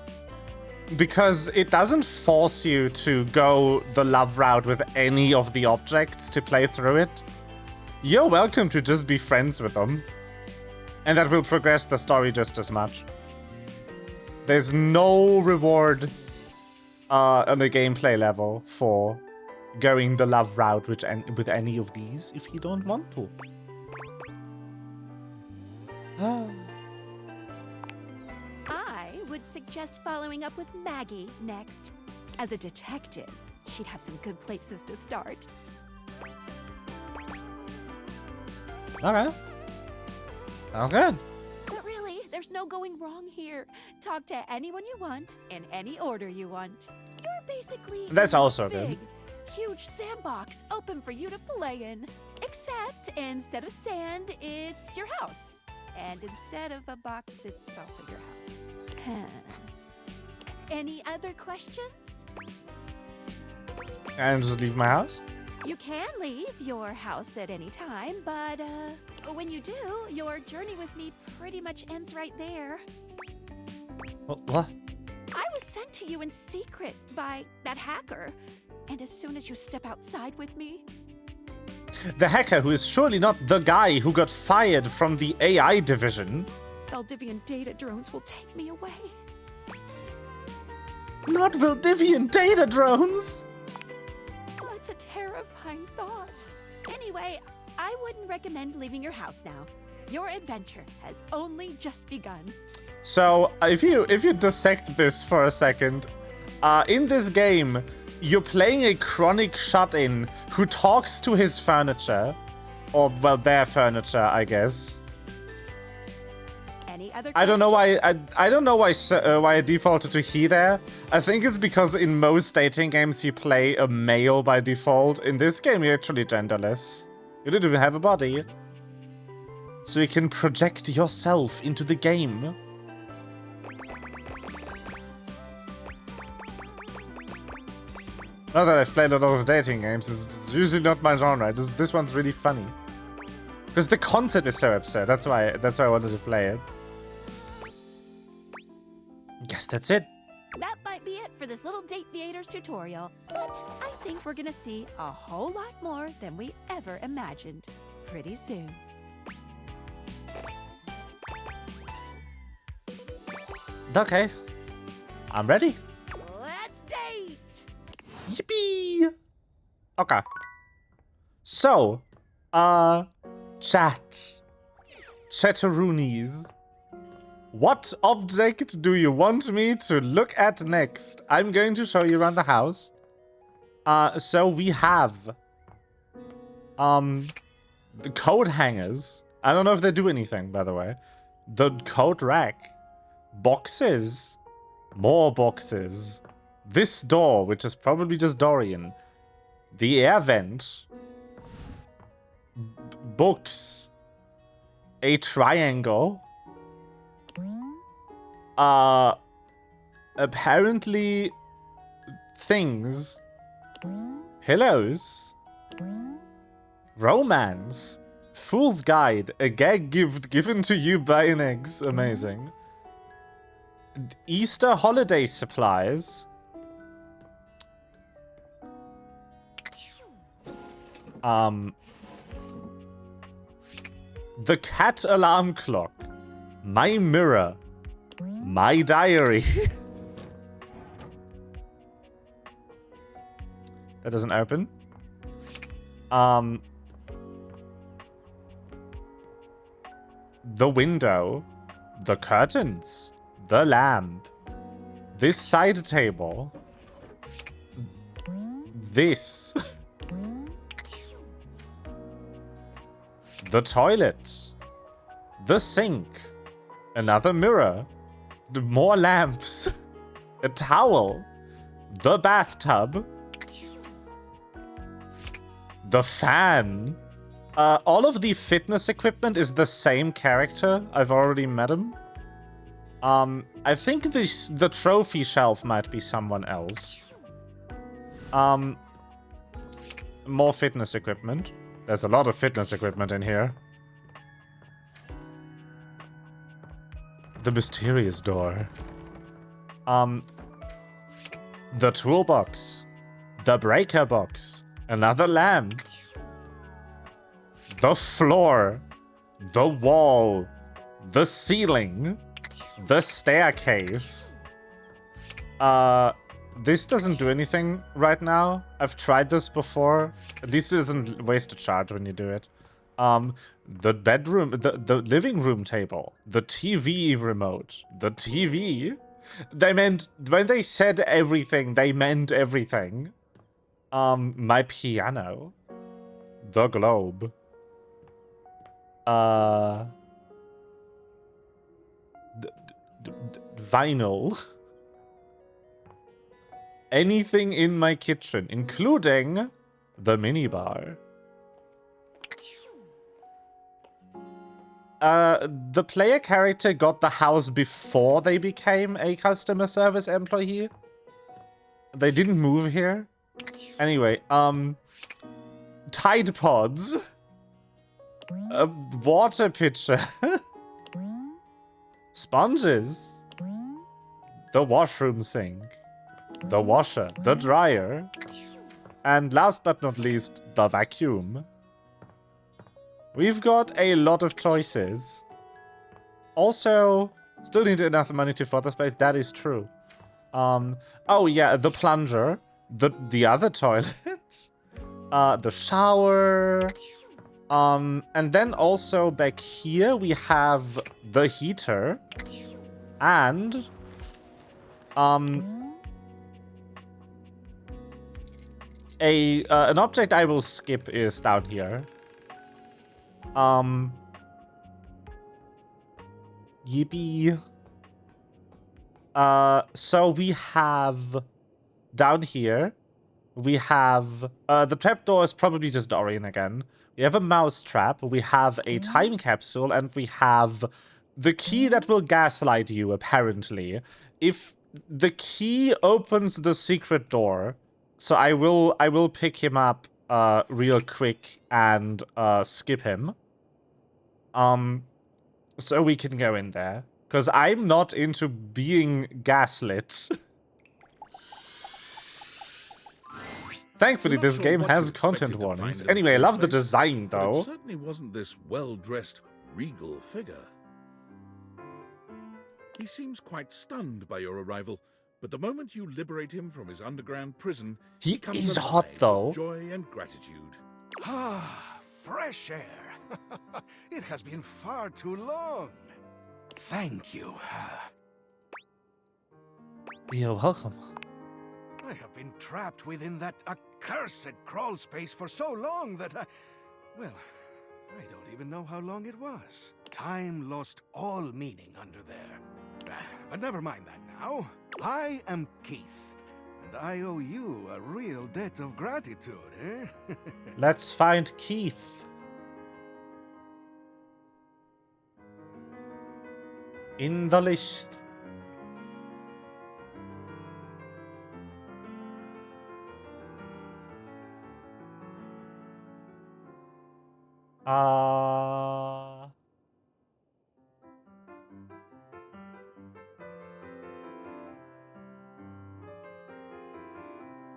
Because it doesn't force you to go the love route with any of the objects to play through it. You're welcome to just be friends with them. And that will progress the story just as much. There's no reward on the gameplay level for going the love route with any of these if you don't want to. I would suggest following up with Maggie next. As a detective, she'd have some good places to start. Okay. Sounds good. But really, there's no going wrong here. Talk to anyone you want, in any order you want. You're basically That's also big, good. huge sandbox open for you to play in. Except instead of sand, it's your house. And instead of a box, it's also your house. Any other questions? And just leave my house? You can leave your house at any time, but when you do, your journey with me pretty much ends right there. What? I was sent to you in secret by that hacker, and as soon as you step outside with me... The hacker who is surely not the guy who got fired from the AI division. Valdivian data drones will take me away. Not Valdivian data drones! Oh, it's a terrifying thought. Anyway, I wouldn't recommend leaving your house now. Your adventure has only just begun. So, if you dissect this for a second, in this game, you're playing a chronic shut-in who talks to his furniture. Or, well, their furniture, I guess. Any other questions? I don't know why I don't know why I defaulted to he there. I think it's because in most dating games you play a male by default. In this game you're actually genderless. You don't even have a body. So you can project yourself into the game. Not that I've played a lot of dating games, it's usually not my genre. This one's really funny. Because the concept is so absurd, that's why I wanted to play it. Guess that's it. That might be it for this little Date Theaters tutorial, but I think we're gonna see a whole lot more than we ever imagined pretty soon. Okay. I'm ready. Let's date! Yippee! Okay. So, Chatteroonies. What object do you want me to look at next? I'm going to show you around the house. So we have the coat hangers. I don't know if they do anything, by the way. The coat rack. Boxes. More boxes. This door, which is probably just Dorian. The air vent. Books. A triangle. Apparently things. Pillows. Romance. Fool's Guide. A gag gift given to you by an ex. Amazing. Easter holiday supplies. The cat alarm clock. My mirror. My diary. That doesn't open. The window. The curtains. The lamp. This side table. This. the toilet, the sink, another mirror, more lamps, a towel, the bathtub, the fan. All of the fitness equipment is the same character. I've already met him. I think the trophy shelf might be someone else. More fitness equipment. There's a lot of fitness equipment in here. The mysterious door. The toolbox. The breaker box. Another lamp. The floor. The wall. The ceiling. The staircase. This doesn't do anything right now. I've tried this before. At least it doesn't waste a charge when you do it. The bedroom, the living room table, the TV remote, the TV. They meant, when they said everything, they meant everything. My piano. The globe. Vinyl. Anything in my kitchen, including the minibar. The player character got the house before they became a customer service employee. They didn't move here. Anyway, Tide Pods. A water pitcher. Sponges. The washroom sink. The washer, the dryer, and last but not least, the vacuum. We've got a lot of choices. Also, still need enough money to afford the space, that is true. Oh yeah, the plunger, the other toilet, the shower, and then also back here we have the heater, and, an object I will skip is down here. Yippee. So we have down here, we have the trapdoor is probably just Dorian again. We have a mouse trap, we have a time capsule, and we have the key that will gaslight you, apparently. If the key opens the secret door, so I will pick him up real quick and skip him. So we can go in there. Because I'm not into being gaslit. Thankfully, this game has content warnings. Anyway, I love the design, though. It certainly wasn't this well-dressed, regal figure. He seems quite stunned by your arrival, but the moment you liberate him from his underground prison, he comes is alive hot, though. with joy and gratitude. Ah, fresh air. It has been far too long. Thank you. You're welcome. I have been trapped within that accursed crawl space for so long that well, I don't even know how long it was. Time lost all meaning under there. But never mind that now. I am Keith, and I owe you a real debt of gratitude, eh? Let's find Keith. In the list.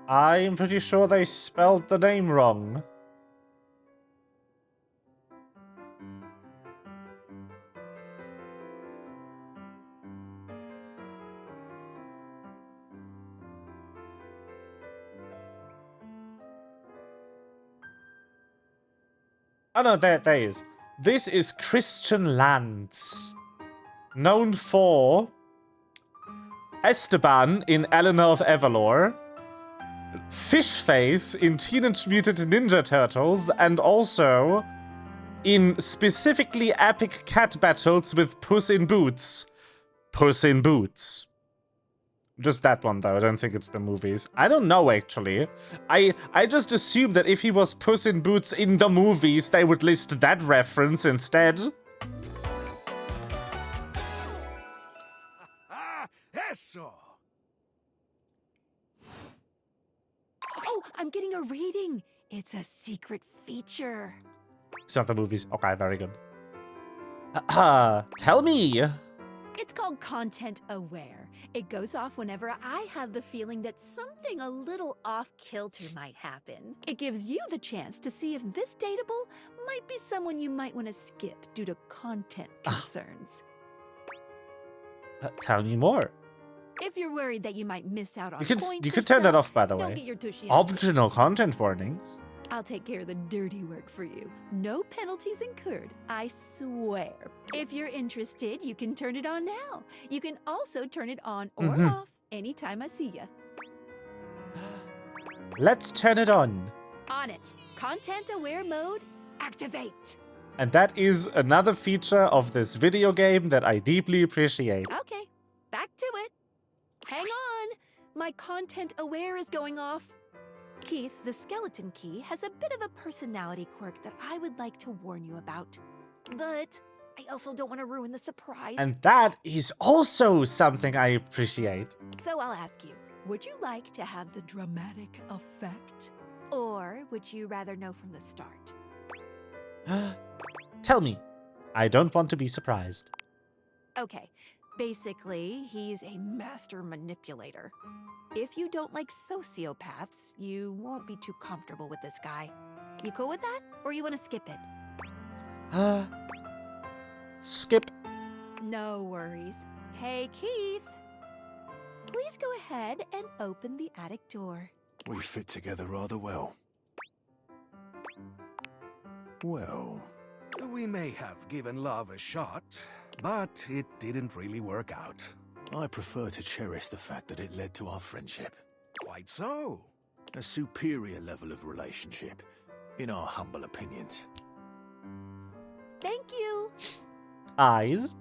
I'm pretty sure they spelled the name wrong. Oh no, there he is. This is Christian Lantz, known for Esteban in Eleanor of Everlore, Fishface in Teenage Mutant Ninja Turtles, and also in specifically epic cat battles with Puss in Boots. Puss in Boots. Just that one, though. I don't think it's the movies. I don't know, actually. I just assume that if he was Puss in Boots in the movies, they would list that reference instead. Eso! Oh, I'm getting a reading. It's a secret feature. It's not the movies. Okay, very good. Tell me. It's called Content Aware. It goes off whenever I have the feeling that something a little off-kilter might happen. It gives you the chance to see if this dateable might be someone you might want to skip due to content concerns. Tell me more. If you're worried that you might miss out on You points could or turn that stuff, off, by the don't way. get your tushy Optional content warnings. I'll take care of the dirty work for you. No penalties incurred, I swear. If you're interested, you can turn it on now. You can also turn it on or off anytime I see ya. Let's turn it on. On it. Content aware mode, activate. And that is another feature of this video game that I deeply appreciate. Okay, back to it. Hang on. My content aware is going off. Keith, the skeleton key, has a bit of a personality quirk that I would like to warn you about. But I also don't want to ruin the surprise. And that is also something I appreciate. So I'll ask you, would you like to have the dramatic effect? Or would you rather know from the start? Tell me. I don't want to be surprised. Okay, basically, he's a master manipulator. If you don't like sociopaths, you won't be too comfortable with this guy. You cool with that? Or you want to skip it? Skip. No worries. Hey, Keith. Please go ahead and open the attic door. We fit together rather well. Well... We may have given love a shot, but it didn't really work out. I prefer to cherish the fact that it led to our friendship. Quite so. A superior level of relationship, in our humble opinions. Thank you. Eyes.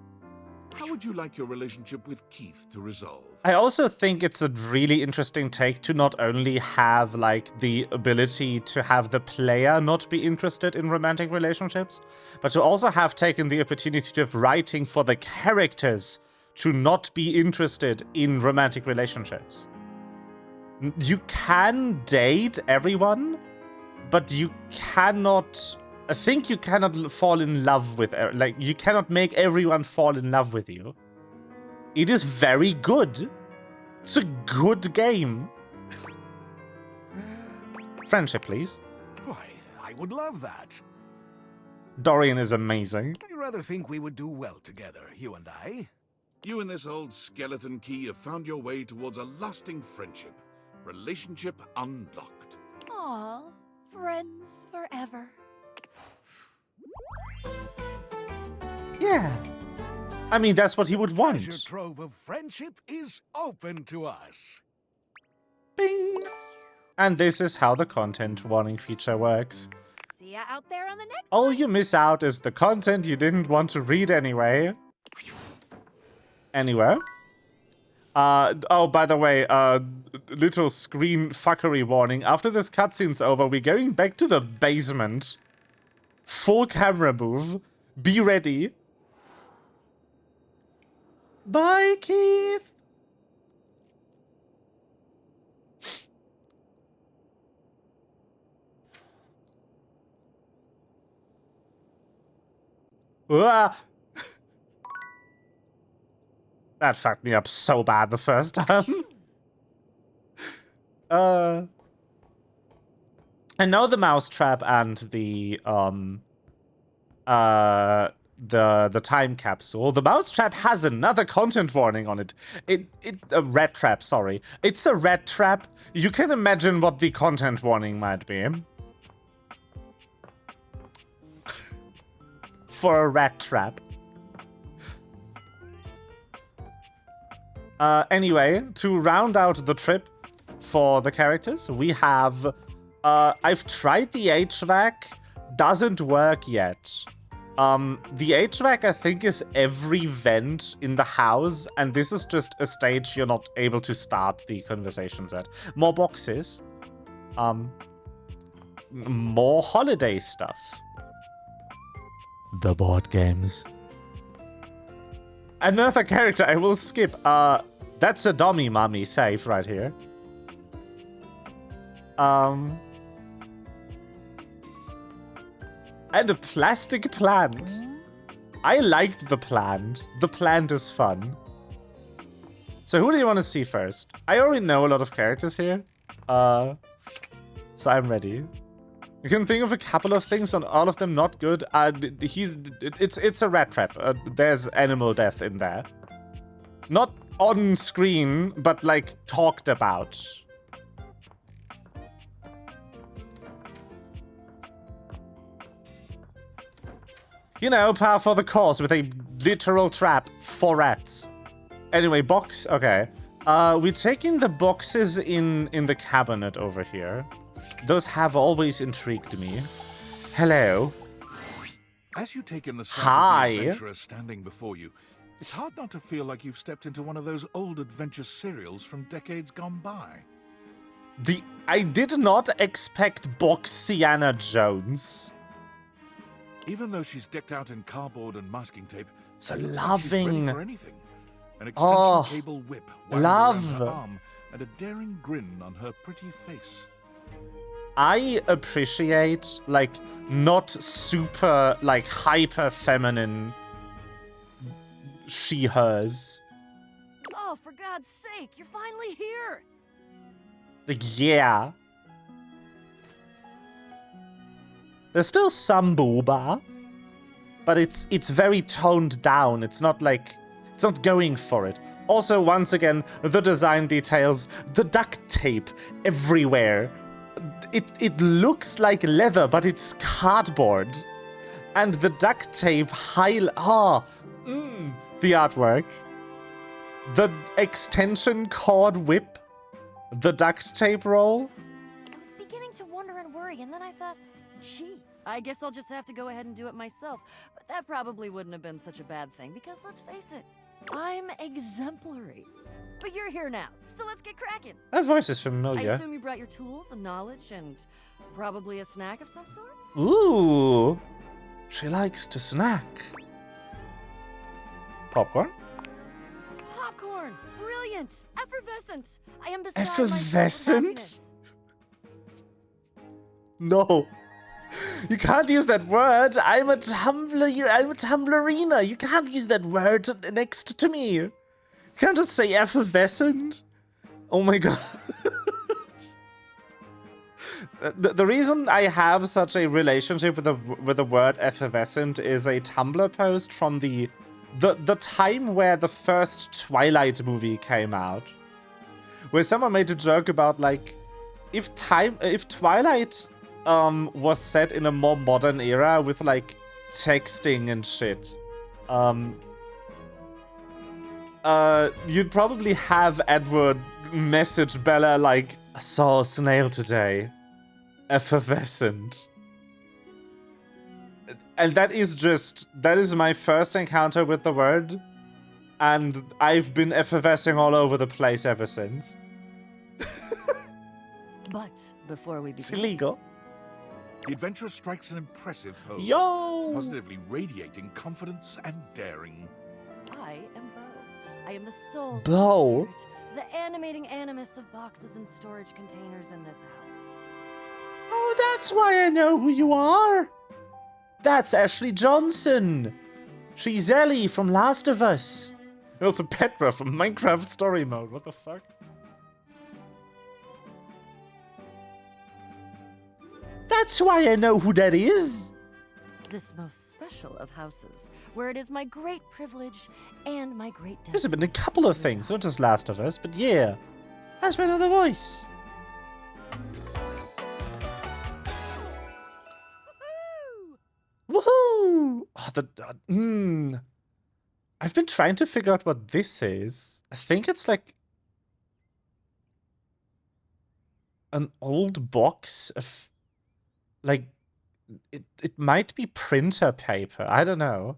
How would you like your relationship with Keith to resolve? I also think it's a really interesting take to not only have, like, the ability to have the player not be interested in romantic relationships, but to also have taken the opportunity to have writing for the characters to not be interested in romantic relationships. You can date everyone, but you cannot... I think you cannot fall in love with... Like, you cannot make everyone fall in love with you. It is very good. It's a good game. Friendship, please. Why, I would love that. Dorian is amazing. I rather think we would do well together, you and I. You and this old skeleton key have found your way towards a lasting friendship. Relationship unlocked. Aw, friends forever. Yeah. I mean, that's what he would want. The treasure trove of friendship is open to us. Bing. And this is how the content warning feature works. See ya out there on the next All one. you miss out is the content you didn't want to read anyway. Anyway. Oh, by the way, little screen fuckery warning. After this cutscene's over, we're going back to the basement. Full camera move. Be ready. Bye, Keith. Ah. That fucked me up so bad the first time. I know the mousetrap and the time capsule. The mousetrap has another content warning on it. A rat trap, sorry. It's a rat trap. You can imagine what the content warning might be. For a rat trap. Anyway, to round out the trip for the characters, we have... I've tried the HVAC. Doesn't work yet. The HVAC, I think, is every vent in the house, and this is just a stage you're not able to start the conversations at. More boxes. More holiday stuff. The board games. Another character I will skip. That's a dummy mummy safe right here. And a plastic plant. I liked the plant. The plant is fun. So who do you want to see first? I already know a lot of characters here. So I'm ready. You can think of a couple of things, and all of them not good. It's a rat trap. There's animal death in there. Not on screen, but like talked about. You know, par for the course with a literal trap for rats. Anyway, box. Okay. We're taking the boxes in the cabinet over here. Those have always intrigued me. Hello. As you take in the sight Hi. of the adventurer standing before you, it's hard not to feel like you've stepped into one of those old adventure serials from decades gone by. I did not expect Boxiana Jones. Even though she's decked out in cardboard and masking tape, So it looks like she's loving. ready for anything. An extension cable whip wound love. around her arm, and a daring grin on her pretty face. I appreciate, like, not super, like, hyper feminine she-hers. Oh, for God's sake, you're finally here! Like, yeah. There's still some booba, but it's very toned down. It's not like, it's not going for it. Also, once again, the design details, the duct tape everywhere. It looks like leather, but it's cardboard. And the duct tape the artwork. The extension cord whip. The duct tape roll. I was beginning to wonder and worry, and then I thought, gee, I guess I'll just have to go ahead and do it myself. But that probably wouldn't have been such a bad thing, because let's face it, I'm exemplary. But you're here now, so let's get cracking. That voice is I familiar. assume you brought your tools and knowledge and probably a snack of some sort? Ooh. She likes to snack. Popcorn? Popcorn! Brilliant! Effervescent! I am beside myself with Effervescent? happiness. No. You can't use that word. I'm a tumblerina. You can't use that word next to me. You can't just say effervescent. Oh my god. The reason I have such a relationship with the word effervescent is a Tumblr post from the time where the first Twilight movie came out, where someone made a joke about, like, if Twilight was set in a more modern era with, like, texting and shit, you'd probably have Edward message Bella like, I saw a snail today. Effervescent. And that is my first encounter with the word, and I've been effervescing all over the place ever since. But before we begin, It's illegal. The adventurer strikes an impressive pose, Yo! positively radiating confidence and daring. I am Bo. I am the soul, Bo? the spirit, the animating animus of boxes and storage containers in this house. Oh, that's why I know who you are. That's Ashley Johnson. She's Ellie from Last of Us. And also Petra from Minecraft Story Mode. What the fuck? That's why I know who that is. This most special of houses, where it is my great privilege and my great destiny. There's been a couple of things, not just Last of Us, but yeah. That's my other voice. Woohoo! Oh, I've been trying to figure out what this is. I think it's like an old box of, like, It might be printer paper. I don't know.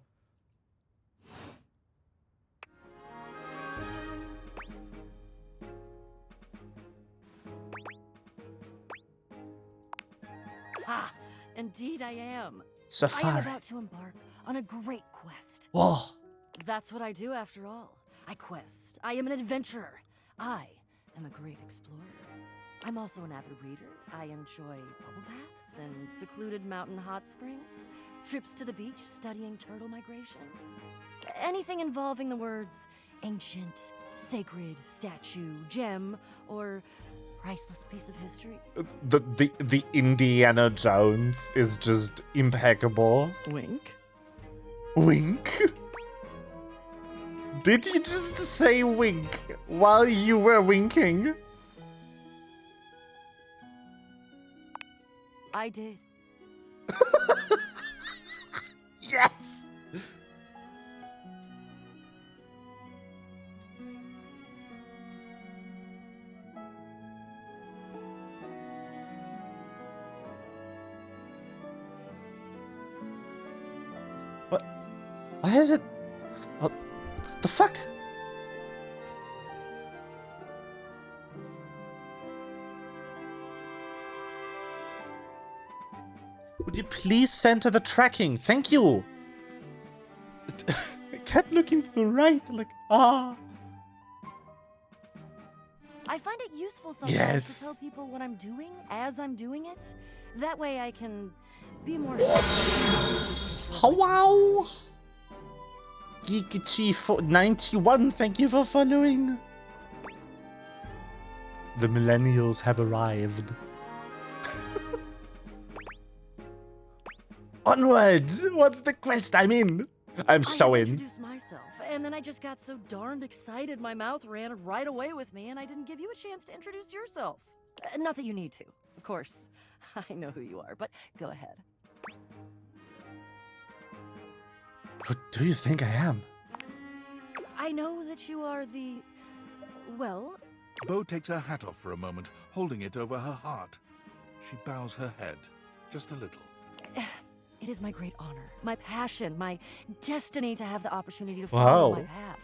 Ha! Indeed I am. Safari. I am about to embark on a great quest. Whoa. That's what I do after all. I quest. I am an adventurer. I am a great explorer. I'm also an avid reader. I enjoy bubble baths and secluded mountain hot springs, trips to the beach, studying turtle migration. Anything involving the words ancient, sacred, statue, gem, or priceless piece of history. The Indiana Jones is just impeccable. Wink. Wink? Did you just say wink while you were winking? I did. Yes! What? Why is it? What the fuck? Would you please center the tracking? Thank you! I kept looking to the right, like, ah. I find it useful sometimes to tell people what I'm doing as I'm doing it. That way I can be more... Wow! Geekichi91, thank you for following. The millennials have arrived. Onward! What's the quest I'm in? I'm so in. I introduced myself, and then I just got so darned excited my mouth ran right away with me, and I didn't give you a chance to introduce yourself. Not that you need to, of course. I know who you are, but go ahead. Who do you think I am? I know that you are the... well... Bo takes her hat off for a moment, holding it over her heart. She bows her head, just a little. It is my great honor, my passion, my destiny to have the opportunity to follow my path,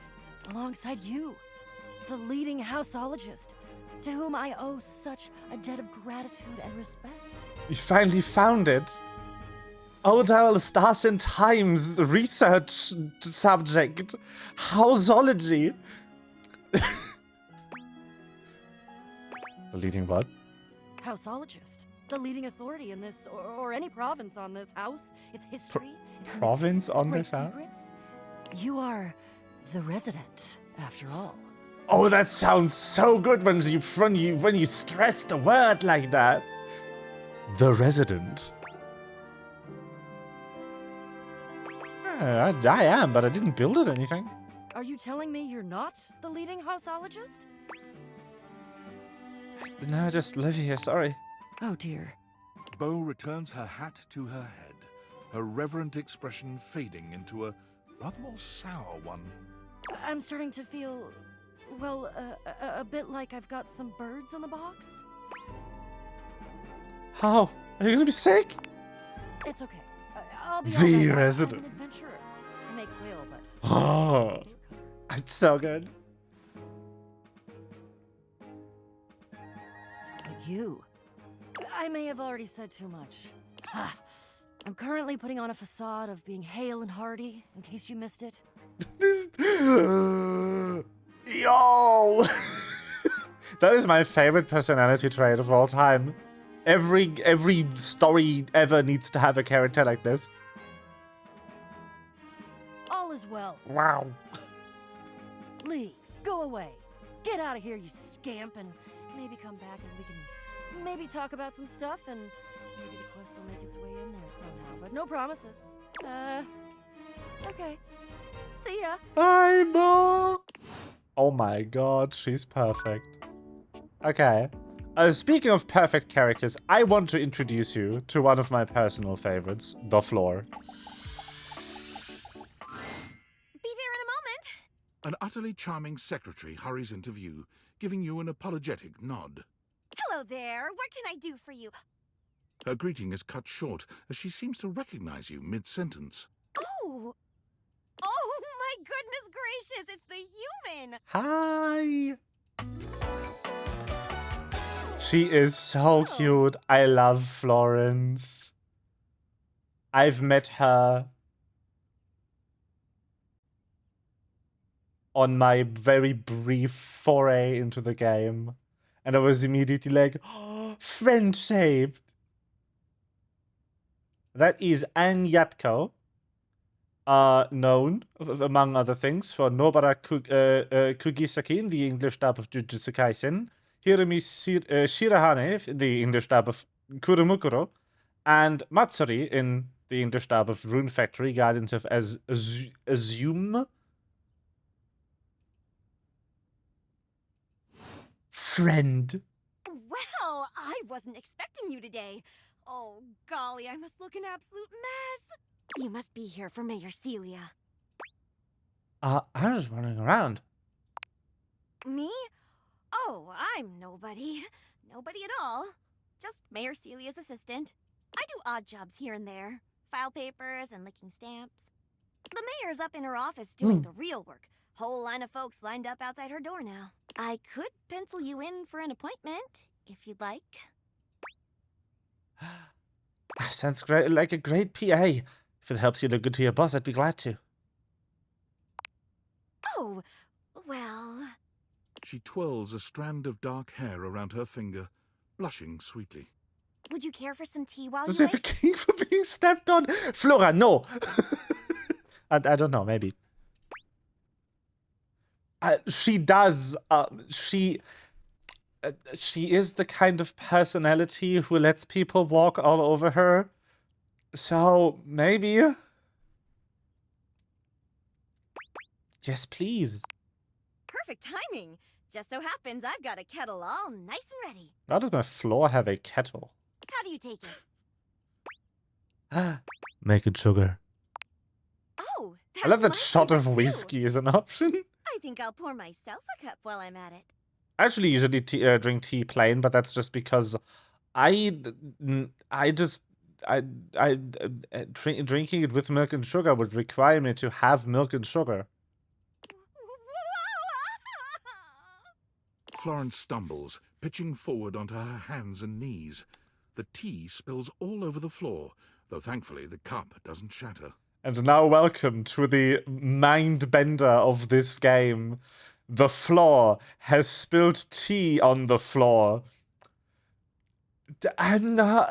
alongside you, the leading houseologist, to whom I owe such a debt of gratitude and respect. You finally found it. Odal Stars and Times research subject, houseology. The leading what? Houseologist. The leading authority in this, or any province on this house, its history, its province mystery, on its this great house? secrets. You are the resident, after all. Oh, that sounds so good when you stress the word like that. The resident. I am, but I didn't build it anything. Are you telling me you're not the leading houseologist? No, just live here, sorry. Oh dear. Bo returns her hat to her head, her reverent expression fading into a rather more sour one. I'm starting to feel, well, a bit like I've got some birds in the box. How? Are you gonna be sick? It's okay. I'll be The all right. resident. I'm an adventurer. I make quail, but... Oh, it's so good. But you... I may have already said too much. I'm currently putting on a facade of being hale and hearty, in case you missed it. Yo! That is my favorite personality trait of all time. Every story ever needs to have a character like this. All is well. Wow. Leave. Go away. Get out of here, you scamp, and maybe come back and we can maybe talk about some stuff, and maybe the quest will make its way in there somehow, but no promises. Okay. See ya. Bye, Bo. Oh my god, she's perfect. Okay. Speaking of perfect characters, I want to introduce you to one of my personal favorites, the Floor. Be there in a moment. An utterly charming secretary hurries into view, giving you an apologetic nod. Hello there. What can I do for you? Her greeting is cut short as she seems to recognize you mid-sentence. Oh! Oh my goodness gracious, it's the human! Hi! She is so cute. I love Florence. I've met her on my very brief foray into the game. And I was immediately like, oh, friend-shaped. That is Ann Yatko. Known, among other things, for Nobara Kugisaki in the English dub of Jujutsu Kaisen, Hirumi Shirahane in the English dub of Kurumukuro, and Matsuri in the English dub of Rune Factory, Guardians of Azum. Friend. Well, I wasn't expecting you today. Oh, golly, I must look an absolute mess. You must be here for Mayor Celia. I was running around. Me? Oh, I'm nobody. Nobody at all. Just Mayor Celia's assistant. I do odd jobs here and there. File papers and licking stamps. The mayor's up in her office doing the real work. Whole line of folks lined up outside her door now. I could pencil you in for an appointment, if you'd like. Sounds great, like a great PA. If it helps you look good to your boss, I'd be glad to. Oh, well... She twirls a strand of dark hair around her finger, blushing sweetly. Would you care for some tea while Does you he have a king for being stepped on? Flora, no! I don't know, maybe. She does. She is the kind of personality who lets people walk all over her. So, maybe. Yes, please. Perfect timing. Just so happens I've got a kettle all nice and ready. Why does my floor have a kettle? How do you take it? Making sugar. Oh, I love that that's my shot of favorite, too. whiskey as an option. I think I'll pour myself a cup while I'm at it. I actually usually drink tea plain, but that's just because drinking it with milk and sugar would require me to have milk and sugar. Florence stumbles, pitching forward onto her hands and knees. The tea spills all over the floor, though thankfully the cup doesn't shatter. And now welcome to the mind bender of this game. The floor has spilled tea on the floor. I'm not...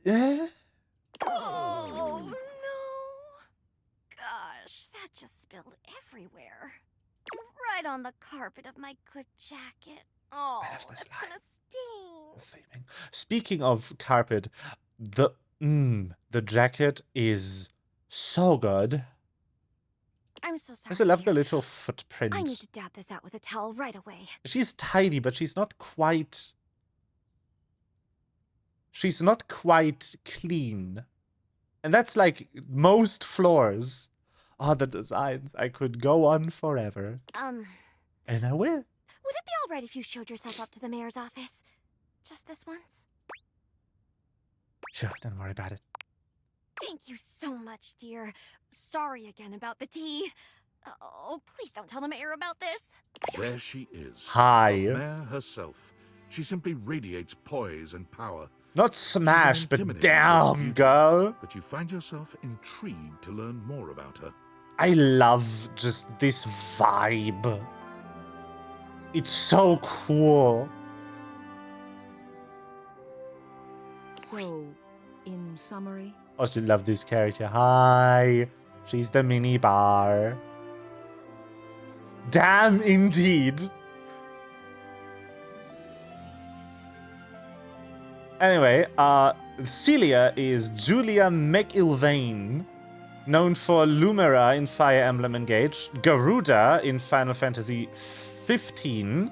yeah? Oh, no. Gosh, that just spilled everywhere. Right on the carpet of my good jacket. Oh, it's gonna sting. Speaking of carpet, the jacket is so good. I'm so sorry. I just love the dear. little footprint. I need to dab this out with a towel right away. She's tidy, but she's not quite... She's not quite clean. And that's like most floors. Oh, the designs. I could go on forever. And I will. Would it be all right if you showed yourself up to the mayor's office? Just this once? Sure, don't worry about it. Thank you so much, dear. Sorry again about the tea. Oh, please don't tell the mayor about this. There she is. Hi. The mayor herself. She simply radiates poise and power. Not smash, but intimidating damn, sort of beauty, girl. But you find yourself intrigued to learn more about her. I love just this vibe. It's so cool. So, in summary? I also love this character. Hi. She's the mini bar. Damn, indeed. Anyway, Celia is Julia McIlvaine, known for Lumera in Fire Emblem Engage, Garuda in Final Fantasy XV,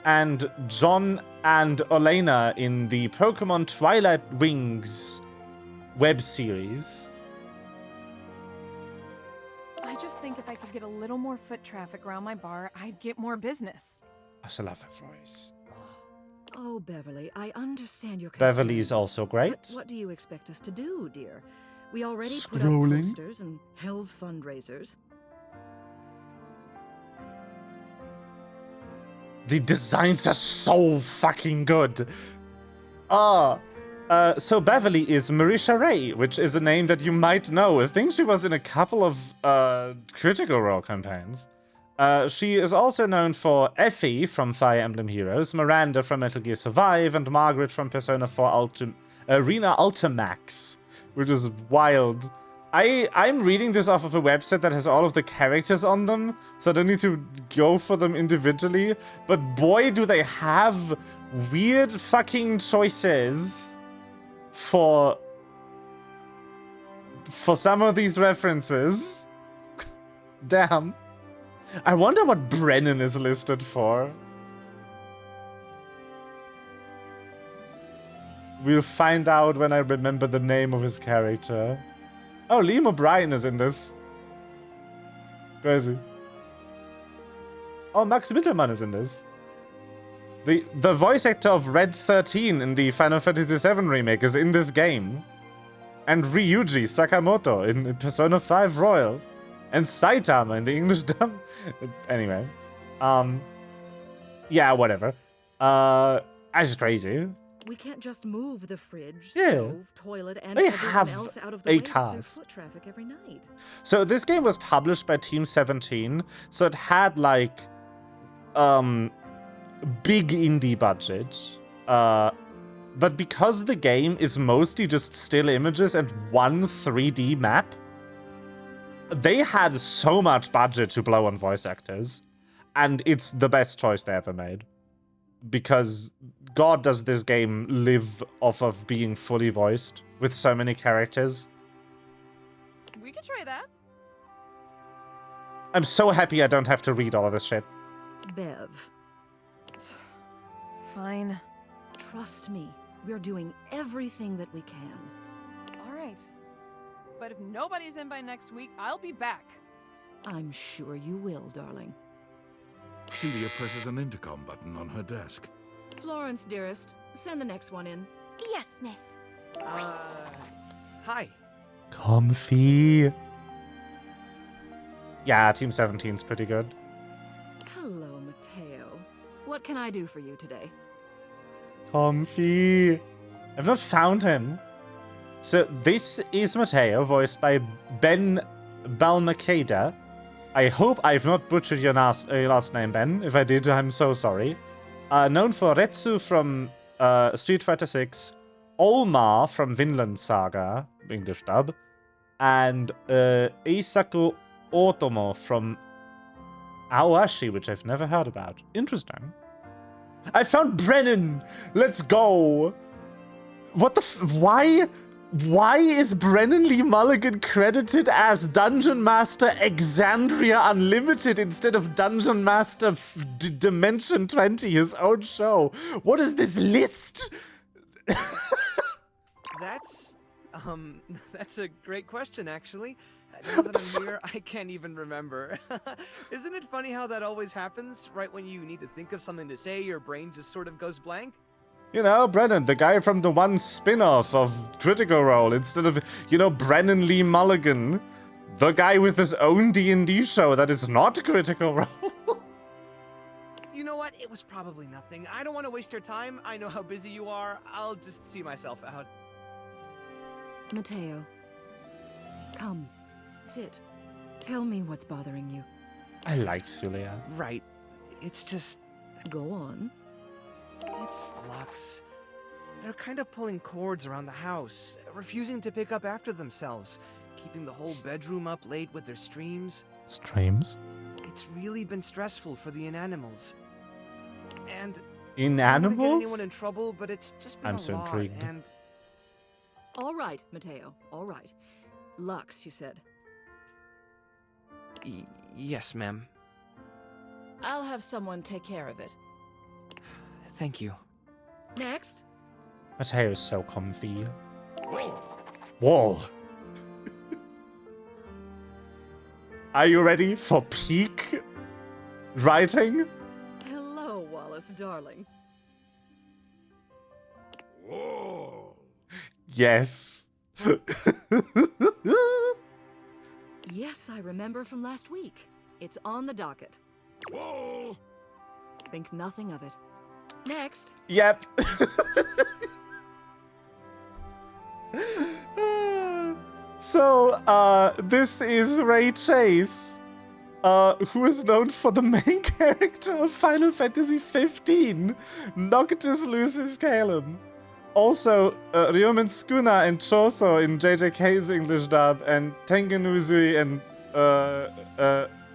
and John and Olena in the Pokemon Twilight Wings web series. I just think if I could get a little more foot traffic around my bar, I'd get more business. I still love her voice. Oh, Beverly, I understand your concerns. Beverly's also great. But what do you expect us to do, dear? We already put Scrolling. up posters and held fundraisers. The designs are so fucking good. So Beverly is Marisha Ray, which is a name that you might know. I think she was in a couple of Critical Role campaigns. She is also known for Effie from Fire Emblem Heroes, Miranda from Metal Gear Survive, and Margaret from Persona 4 Arena Ultimax, which is wild. I'm reading this off of a website that has all of the characters on them, so I don't need to go for them individually. But boy, do they have weird fucking choices for some of these references. Damn. I wonder what Brennan is listed for. We'll find out when I remember the name of his character. Oh, Liam O'Brien is in this. Crazy. Oh, Max Mittelmann is in this. The voice actor of Red 13 in the Final Fantasy VII remake is in this game. And Ryuji Sakamoto in Persona 5 Royal. And Saitama in the English dub. Anyway. Yeah, whatever. That's crazy. We can't just move the fridge, Yeah. stove, toilet, and They everything have else out of the a way to clear cast. foot traffic every night. So this game was published by Team 17, so it had like big indie budget. But because the game is mostly just still images and one 3D map, they had so much budget to blow on voice actors, and it's the best choice they ever made. Because God, does this game live off of being fully voiced with so many characters. We could try that. I'm so happy I don't have to read all of this shit. Bev, Fine. trust me. We're doing everything that we can. All right. But if nobody's in by next week, I'll be back. I'm sure you will, darling. Celia presses an intercom button on her desk. Florence, dearest, send the next one in. Yes, miss. Hi. Comfy. Yeah, Team 17's pretty good. Hello, Mateo. What can I do for you today? Comfy. I've not found him. So this is Mateo, voiced by Ben Balmaceda. I hope I've not butchered your last name, Ben. If I did, I'm so sorry. Known for Retsu from Street Fighter 6, Olmar from Vinland Saga, English dub, and Eisaku Otomo from Aoashi, which I've never heard about. Interesting. I found Brennan! Let's go! What the Why is Brennan Lee Mulligan credited as Dungeon Master Exandria Unlimited instead of Dungeon Master Dimension 20, his own show? What is this list? That's a great question, actually. Now that I'm here, I can't even remember. Isn't it funny how that always happens? Right when you need to think of something to say, your brain just sort of goes blank? You know, Brennan, the guy from the one spin-off of Critical Role, instead of, Brennan Lee Mulligan, the guy with his own D&D show that is not Critical Role. You know what? It was probably nothing. I don't want to waste your time. I know how busy you are. I'll just see myself out. Mateo, come, sit. Tell me what's bothering you. I like Celia. Right. It's just... Go on. It's Lux. They're kind of pulling cords around the house, refusing to pick up after themselves, keeping the whole bedroom up late with their streams. Streams? It's really been stressful for the inanimals. And In I don't wanna get animals? anyone in trouble, but it's just been I'm a so lot, intrigued. and All right, Mateo, all right. Lux, you said. yes, ma'am. I'll have someone take care of it. Thank you. Next. Mateo's so comfy. Whoa. Are you ready for peak writing? Hello, Wallace, darling. Yes. Yes, I remember from last week. It's on the docket. Whoa! Think nothing of it. Next. Yep. So, this is Ray Chase, who is known for the main character of Final Fantasy XV, Noctis Lucis Calum. Also, Ryomen Skuna and Choso in JJK's English dub, and Tengen Uzui and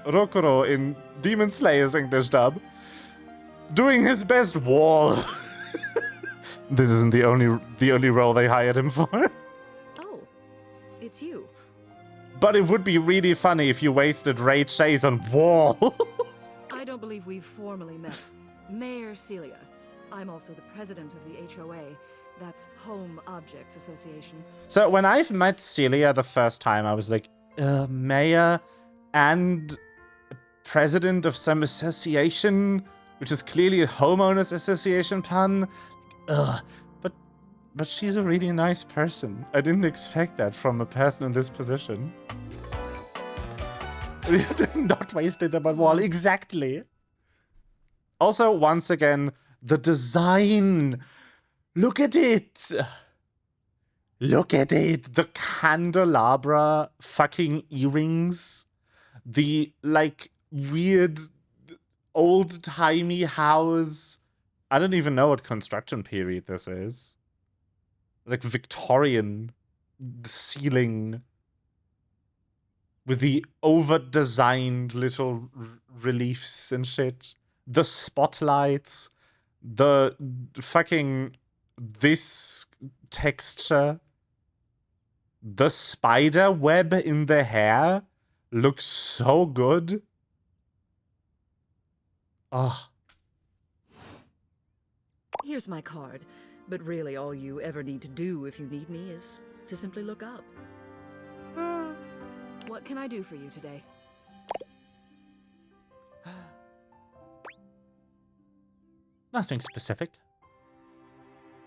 Rokuro in Demon Slayer's English dub. Doing his best wall. This isn't the only role they hired him for. Oh, it's you. But it would be really funny if you wasted Ray Chase on wall. I don't believe we've formally met. Mayor Celia. I'm also the president of the HOA. That's Home Objects Association. So when I've met Celia the first time, I was like, mayor and president of some association, which is clearly a homeowners association pun. But she's a really nice person. I didn't expect that from a person in this position. Not wasted them on wall, exactly. Also, once again, the design. Look at it. Look at it. The candelabra fucking earrings. The, like, weird old-timey house. I don't even know what construction period this is. Like Victorian ceiling. With the over-designed little reliefs and shit. The spotlights. The fucking... this texture. The spider web in the hair looks so good. Ugh. Here's my card, but really all you ever need to do if you need me is to simply look up. What can I do for you today? Nothing specific.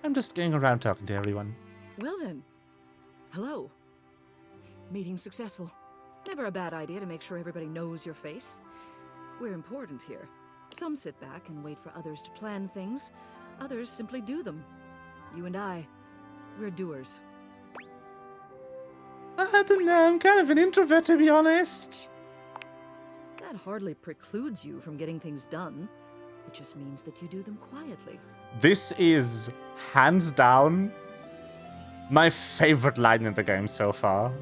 I'm just getting around talking to everyone. Well then, hello. Meeting successful. Never a bad idea to make sure everybody knows your face. We're important here. Some sit back and wait for others to plan things. Others simply do them. You and I, we're doers. I don't know, I'm kind of an introvert, to be honest. That hardly precludes you from getting things done. It just means that you do them quietly. This is, hands down, my favorite line in the game so far.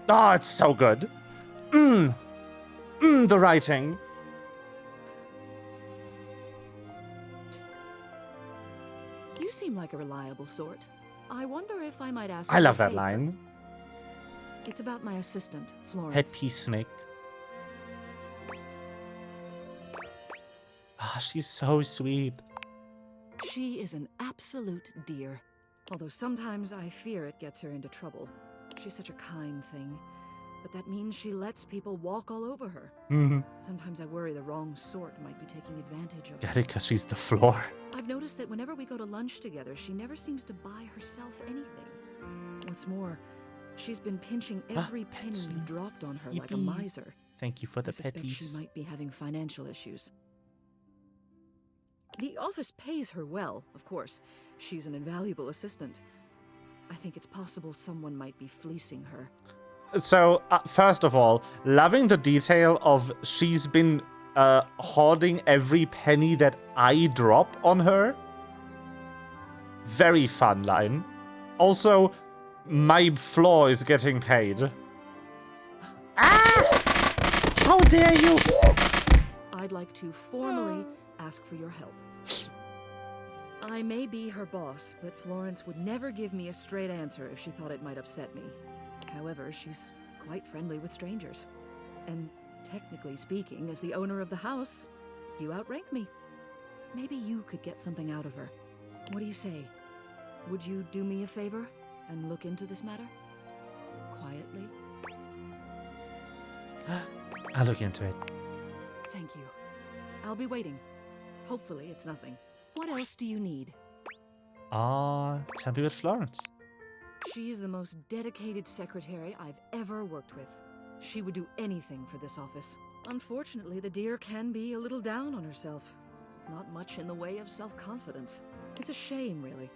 Oh, it's so good. The writing. You seem like a reliable sort. I wonder if I might ask I you love a that favor. line. It's about my assistant, Florence. Happy Snake. Ah, she's so sweet. She is an absolute dear. Although sometimes I fear it gets her into trouble. She's such a kind thing. But that means she lets people walk all over her. Sometimes I worry the wrong sort might be taking advantage of her. Get it, because she's the floor. I've noticed that whenever we go to lunch together, she never seems to buy herself anything. What's more, she's been pinching every penny you dropped on her like a Yippee. miser. Thank you for the I suspect petties. she might be having financial issues. The office pays her well, of course. She's an invaluable assistant. I think it's possible someone might be fleecing her. So, first of all, loving the detail of she's been hoarding every penny that I drop on her. Very fun line. Also, my floor is getting paid. Ah! How dare you! I'd like to formally ask for your help. I may be her boss, but Florence would never give me a straight answer if she thought it might upset me. However, she's quite friendly with strangers. And technically speaking, as the owner of the house, you outrank me. Maybe you could get something out of her. What do you say? Would you do me a favor and look into this matter? Quietly? I'll look into it. Thank you. I'll be waiting. Hopefully it's nothing. What else do you need? Tell me with Florence. She's the most dedicated secretary I've ever worked with. She would do anything for this office. Unfortunately, the dear can be a little down on herself. Not much in the way of self-confidence. It's a shame, really.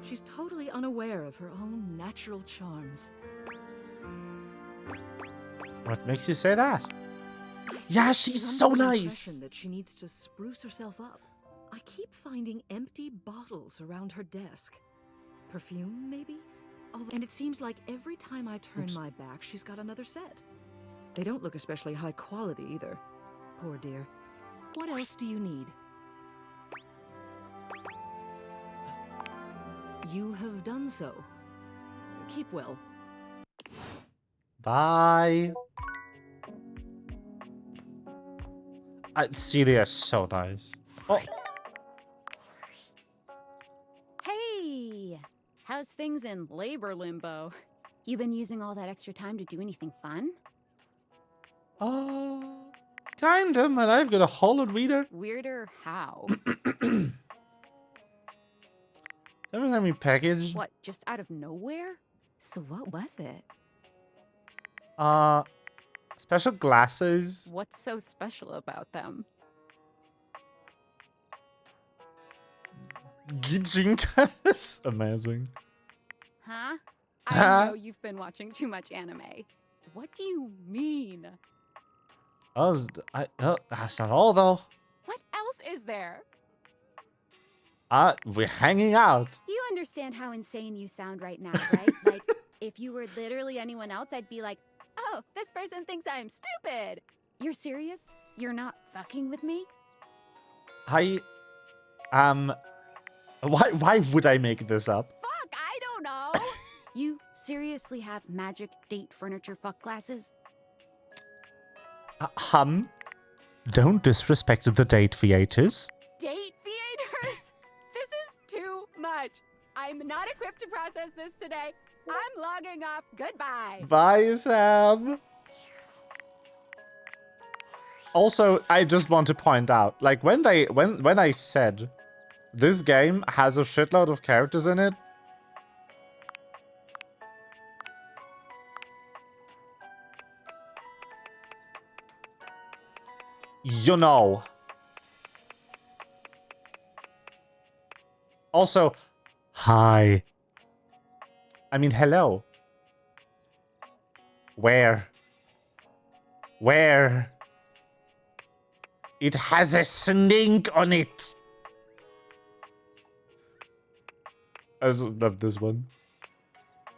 She's totally unaware of her own natural charms. What makes you say that? Yeah, she's so nice. That she needs to spruce herself up. I keep finding empty bottles around her desk. Perfume, maybe? And it seems like every time I turn my back, she's got another set. They don't look especially high quality either. Poor dear. What else do you need? You have done so. Keep well. Bye. Celia is so nice. Oh. Hey! How's things in labor limbo? You been using all that extra time to do anything fun? Kinda. My life got a whole lot weirder. Weirder how? Every time we package. What, just out of nowhere? So what was it? Special glasses. What's so special about them? Gijinkas. Amazing. Huh? I know you've been watching too much anime. What do you mean? That's not all though. What else is there? We're hanging out. You understand how insane you sound right now, right? Like, if you were literally anyone else, I'd be like, oh, this person thinks I'm stupid. You're serious? You're not fucking with me? Why would I make this up? Fuck, I don't know. You seriously have magic date furniture fuck glasses? Don't disrespect the date theaters. Date theaters? This is too much. I'm not equipped to process this today. I'm logging off. Goodbye. Bye, Sam. Also, I just want to point out, like when I said this game has a shitload of characters in it, you know. Also, hi. I mean, hello. Where? It has a snake on it. I just love this one.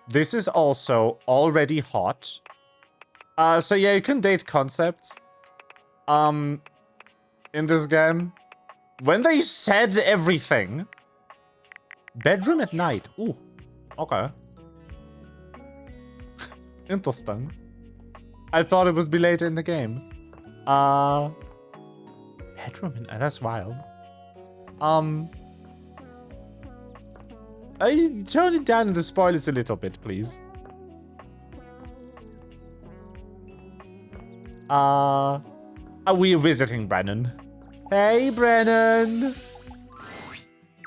This is also already hot. So yeah, you can date concepts. In this game. When they said everything. Bedroom at night. Ooh. Okay. Interesting. I thought it would be later in the game. Bedroom at night. That's wild. Turn it down in the spoilers a little bit, please. We're visiting Brennan. Hey, Brennan!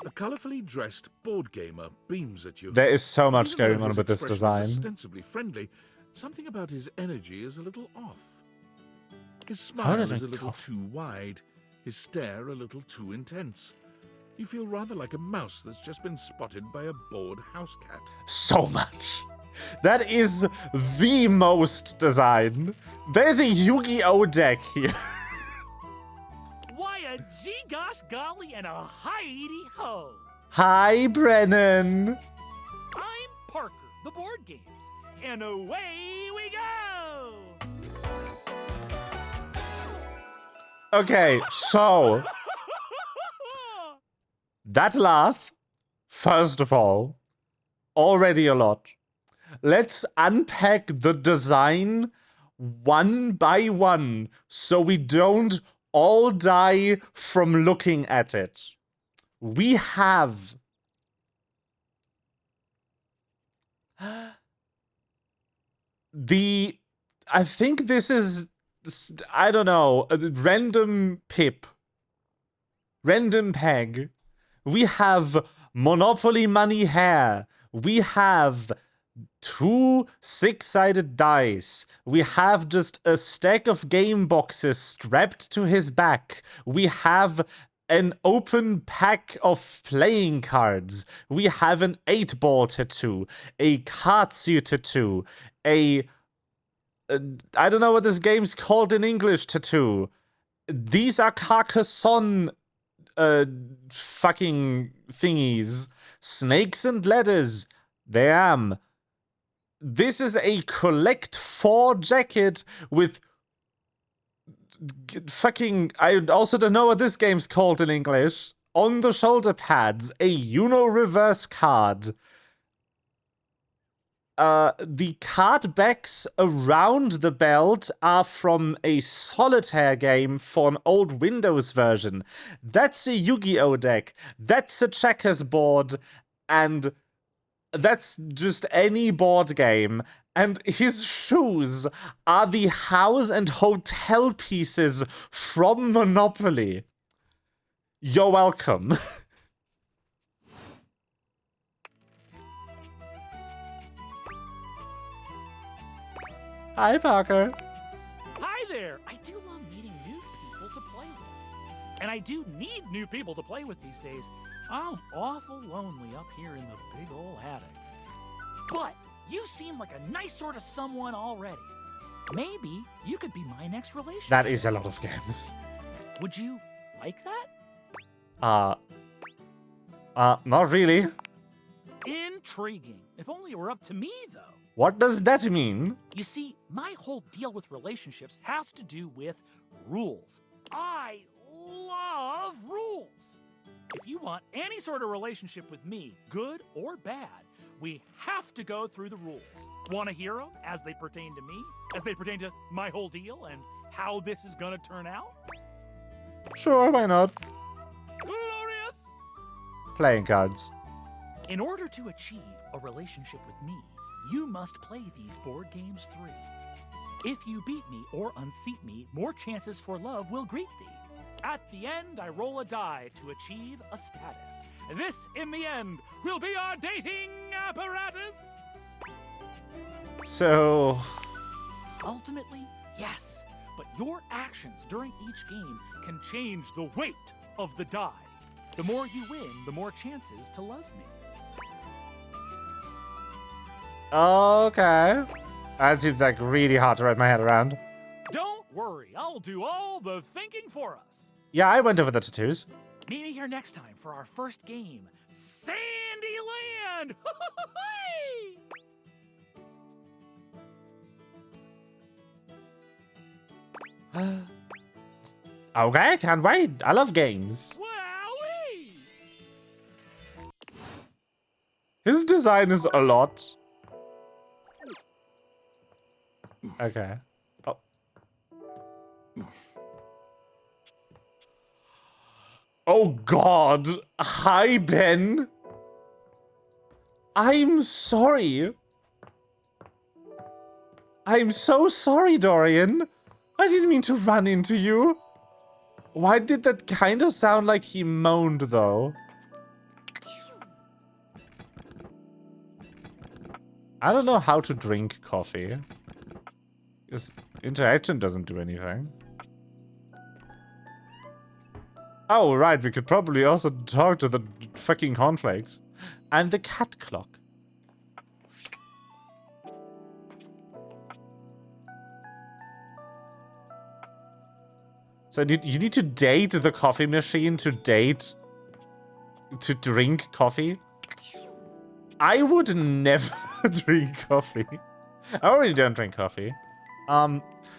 A colorfully dressed board gamer beams at you. There is so much Even though going on his with this expression is design. ostensibly friendly, something about his energy is a little off. His How smile did is I a little cough? too wide, his stare a little too intense. You feel rather like a mouse that's just been spotted by a bored house cat. So much. That is the most design. There's a Yu-Gi-Oh deck here. Why a gee gosh golly and a hi-de ho. Hi, Brennan. I'm Parker, the board games, and away we go. Okay, so that laugh, first of all, already a lot. Let's unpack the design one by one so we don't all die from looking at it. We have I think this is, I don't know, a random pip. Random peg We have Monopoly Money Hair. We have 2 6-sided dice. We have just a stack of game boxes strapped to his back. We have an open pack of playing cards. We have an 8-ball tattoo, a Katsu tattoo, I don't know what this game's called in English tattoo. These are Carcassonne fucking thingies. Snakes and ladders. Damn. This is a Collect 4 jacket with fucking... I also don't know what this game's called in English. On the shoulder pads, a Uno reverse card. The card backs around the belt are from a solitaire game for an old Windows version. That's a Yu-Gi-Oh deck. That's a checkers board. And that's just any board game. And his shoes are the house and hotel pieces from Monopoly. You're welcome. Hi, Parker. Hi there. I do love meeting new people to play with. And I do need new people to play with these days. I'm awful lonely up here in the big old attic. But you seem like a nice sort of someone already. Maybe you could be my next relationship. That is a lot of games. Would you like that? Not really. Intriguing. If only it were up to me, though. What does that mean? You see, my whole deal with relationships has to do with rules. I love rules. If you want any sort of relationship with me, good or bad, we have to go through the rules. Want to hear them as they pertain to me, as they pertain to my whole deal and how this is going to turn out? Sure, why not? Glorious! Playing cards. In order to achieve a relationship with me, you must play these board games 3. If you beat me or unseat me, more chances for love will greet thee. At the end, I roll a die to achieve a status. This, in the end, will be our dating apparatus. So... Ultimately, yes. But your actions during each game can change the weight of the die. The more you win, the more chances to love me. Okay. That seems like really hard to wrap my head around. Don't worry, I'll do all the thinking for us. Yeah, I went over the tattoos. Meet me here next time for our first game, Sandyland! Okay, can't wait. I love games. Wowee! His design is a lot. Okay. Oh. Oh God. Hi, Ben. I'm sorry. I'm so sorry, Dorian. I didn't mean to run into you. Why did that kind of sound like he moaned, though? I don't know how to drink coffee. Because interaction doesn't do anything. Oh, right, we could probably also talk to the fucking cornflakes. And the cat clock. So you need to date the coffee machine to drink coffee? I would never drink coffee. I already don't drink coffee.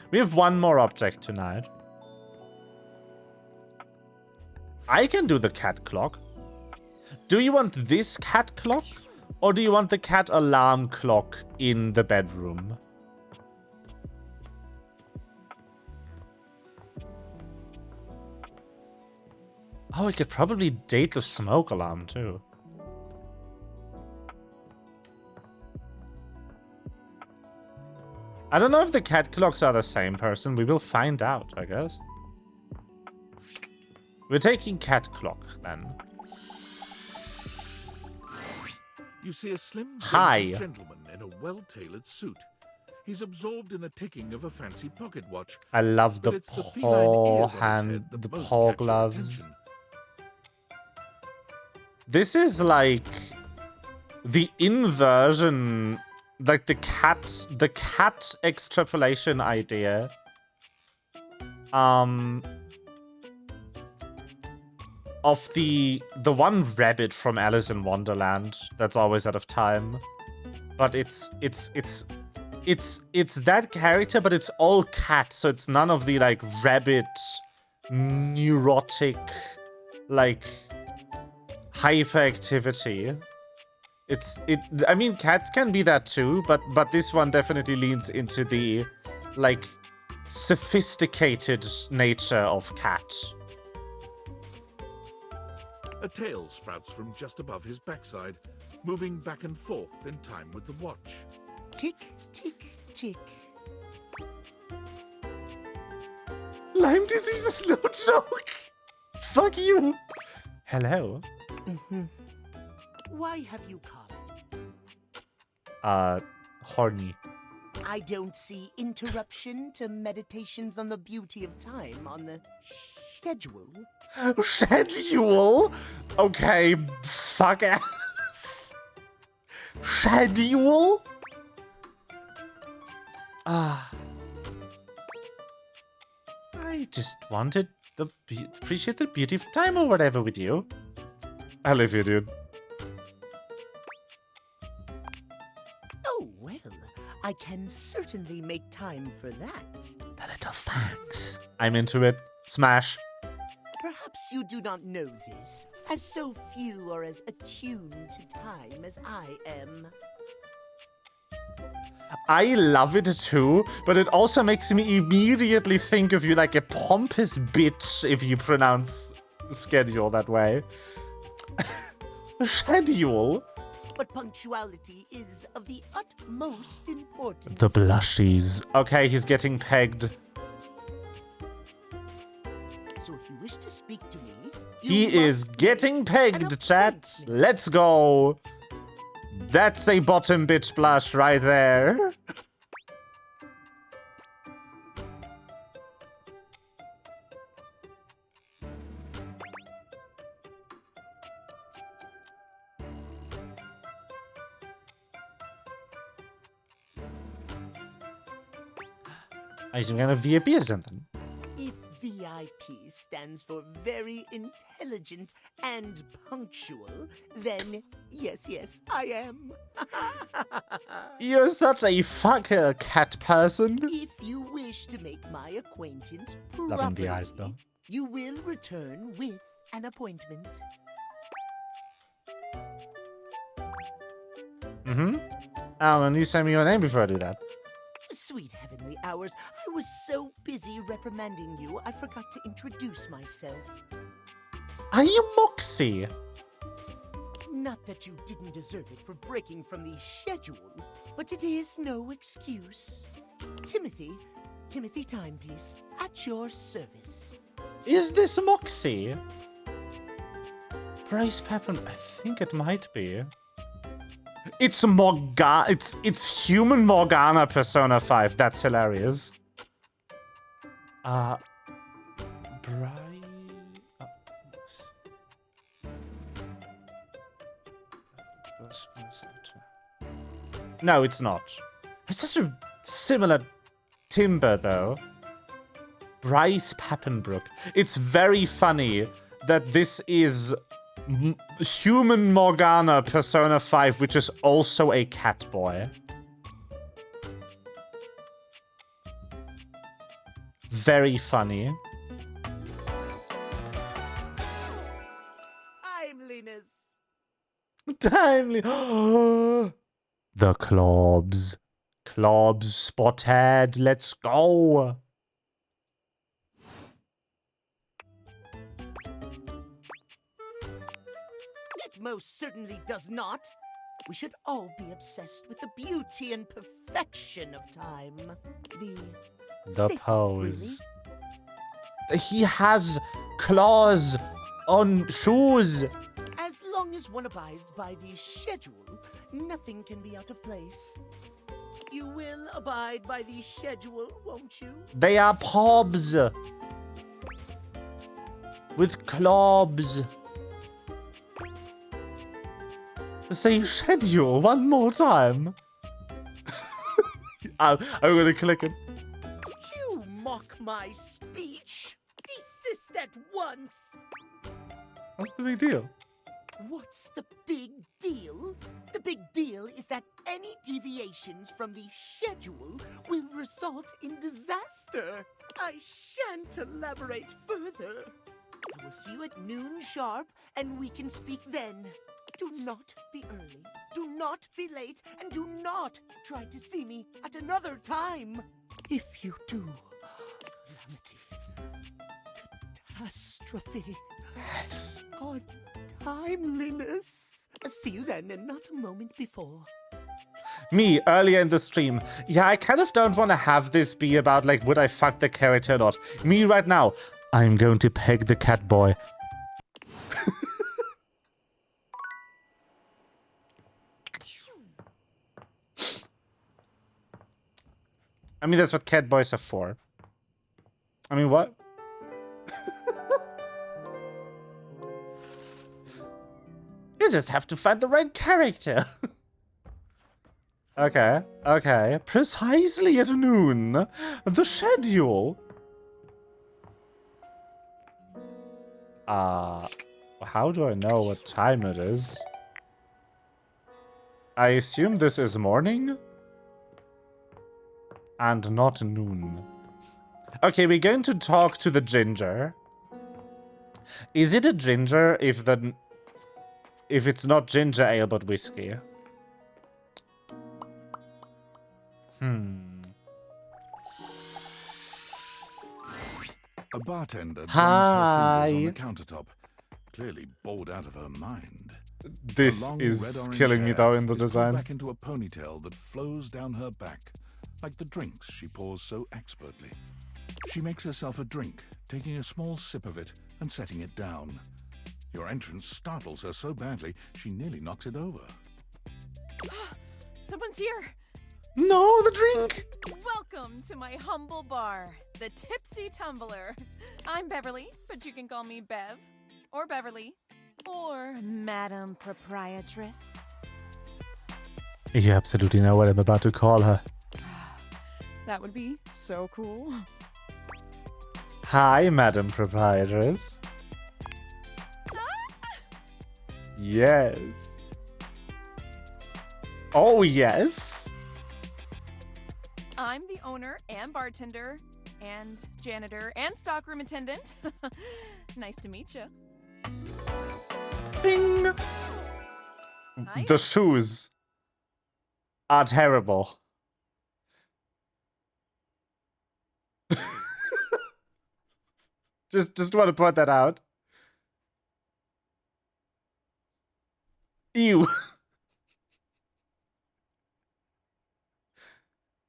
We have one more object tonight. I can do the cat clock. Do you want this cat clock? Or do you want the cat alarm clock in the bedroom? Oh, I could probably date the smoke alarm too. I don't know if the cat clocks are the same person. We will find out, I guess. We're taking cat clock then. You see a slim, Hi. dainty gentleman in a well-tailored suit. He's absorbed in the ticking of a fancy pocket watch. I love the but it's the feline paw ears on his hand, head that the most paw catch your gloves. attention. This is like the inversion, like the cat extrapolation idea. Of the one rabbit from Alice in Wonderland that's always out of time. But it's that character, but it's all cat, so it's none of the like rabbit neurotic like hyperactivity. I mean, cats can be that too, but this one definitely leans into the like sophisticated nature of cat. A tail sprouts from just above his backside, moving back and forth in time with the watch. Tick, tick, tick. Lyme disease is no joke. Fuck you. Hello. Why have you come? Horny. I don't see interruption to meditations on the beauty of time on the schedule. Schedule? Okay, fuck ass. Schedule? I just wanted to appreciate the beauty of time or whatever with you. I love you, dude. Oh, well, I can certainly make time for that. The little thanks. I'm into it. Smash. Perhaps you do not know this, as so few are as attuned to time as I am. I love it too, but it also makes me immediately think of you like a pompous bitch if you pronounce schedule that way. Schedule? But punctuality is of the utmost importance. The blushies. Okay, he's getting pegged. So if you wish to speak to me, He is getting pegged, chat. Let's go. That's a bottom bitch blush right there. Are you gonna VIP or something? If VIP stands for very intelligent and punctual, then yes, I am. You're such a fucker, cat person. If you wish to make my acquaintance Loving the eyes, though. you will return with an appointment. Alan, you send me your name before I do that. Sweet heavenly hours, I was so busy reprimanding you, I forgot to introduce myself. Are you Moxie? Not that you didn't deserve it for breaking from the schedule, but it is no excuse. Timothy Timepiece, at your service. Is this Moxie? Bryce Pappen, I think it might be. It's Morgana. It's human Morgana Persona 5. That's hilarious. No, it's not. It's such a similar timbre, though. Bryce Pappenbrook. It's very funny that this is human Morgana Persona 5, which is also a cat boy. Very funny. Timely. The Clobs. Clobs spotted. Let's go. It most certainly does not. We should all be obsessed with the beauty and perfection of time. The pose. Really? He has claws on shoes. As As long as one abides by the schedule, nothing can be out of place. You will abide by the schedule, won't you? They are pobs. With clubs. Say schedule one more time. I'm gonna click it. You mock my speech. Desist at once. What's the big deal? What's the big deal? The big deal is that any deviations from the schedule will result in disaster. I shan't elaborate further. I will see you at noon sharp, and we can speak then. Do not be early, do not be late, and do not try to see me at another time. If you do, calamity, catastrophe, yes, untimeliness. See you then, and not a moment before. Me, earlier in the stream. Yeah, I kind of don't want to have this be about, like, would I fuck the character or not. Me right now, I'm going to peg the cat boy. I mean, that's what cat boys are for. I mean, what? You just have to find the right character. Okay, okay. Precisely at noon. The schedule. How do I know what time it is? I assume this is morning? And not noon. Okay, we're going to talk to the ginger. Is it a ginger if it's not ginger ale but whiskey? A bartender drums Hi. her fingers on the countertop, clearly bored out of her mind. This Her long is red-orange killing me hair though in the is pulled design. back into a ponytail that flows down her back, like the drinks she pours so expertly. She makes herself a drink, taking a small sip of it and setting it down. Your entrance startles her so badly, she nearly knocks it over. Someone's here. No, the drink! Welcome to my humble bar, the Tipsy Tumbler. I'm Beverly, but you can call me Bev, or Beverly, or Madam Proprietress. You absolutely know what I'm about to call her. That would be so cool. Hi, Madam Proprietress. Yes. Oh, yes. I'm the owner and bartender and janitor and stockroom attendant. Nice to meet you. Bing! Hi. The shoes are terrible. Just want to point that out. Ew.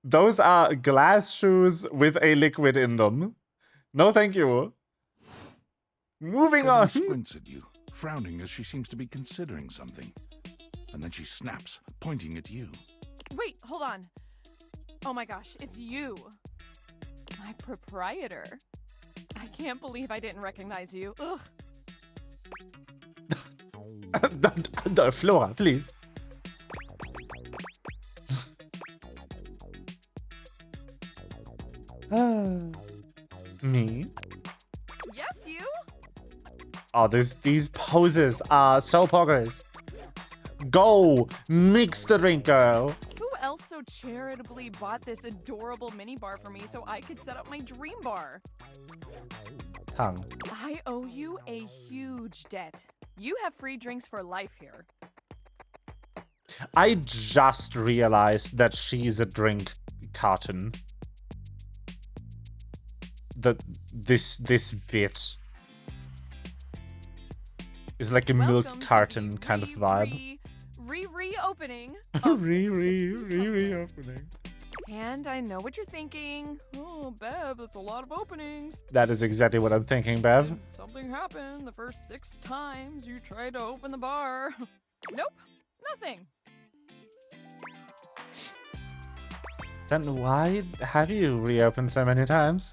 Those are glass shoes with a liquid in them. No, thank you. Moving Bevan on. squints at you, frowning as she seems to be considering something. And then she snaps, pointing at you. Wait, hold on. Oh my gosh, it's you. My proprietor. I can't believe I didn't recognize you. Ugh. Flora, please. Me? Yes, you? Oh, these poses are so poggers. Go, mix the drink, girl. Who else so charitably bought this adorable mini bar for me so I could set up my dream bar? Tongue. I owe you a huge debt. You have free drinks for life here. I just realized that she's a drink carton. This bit is like a milk carton kind of vibe. Reopening. Reopening. And I know what you're thinking. Oh, Bev, that's a lot of openings. That is exactly what I'm thinking, Bev. Something happened the first 6 times you tried to open the bar. Nope, nothing. Then why have you reopened so many times?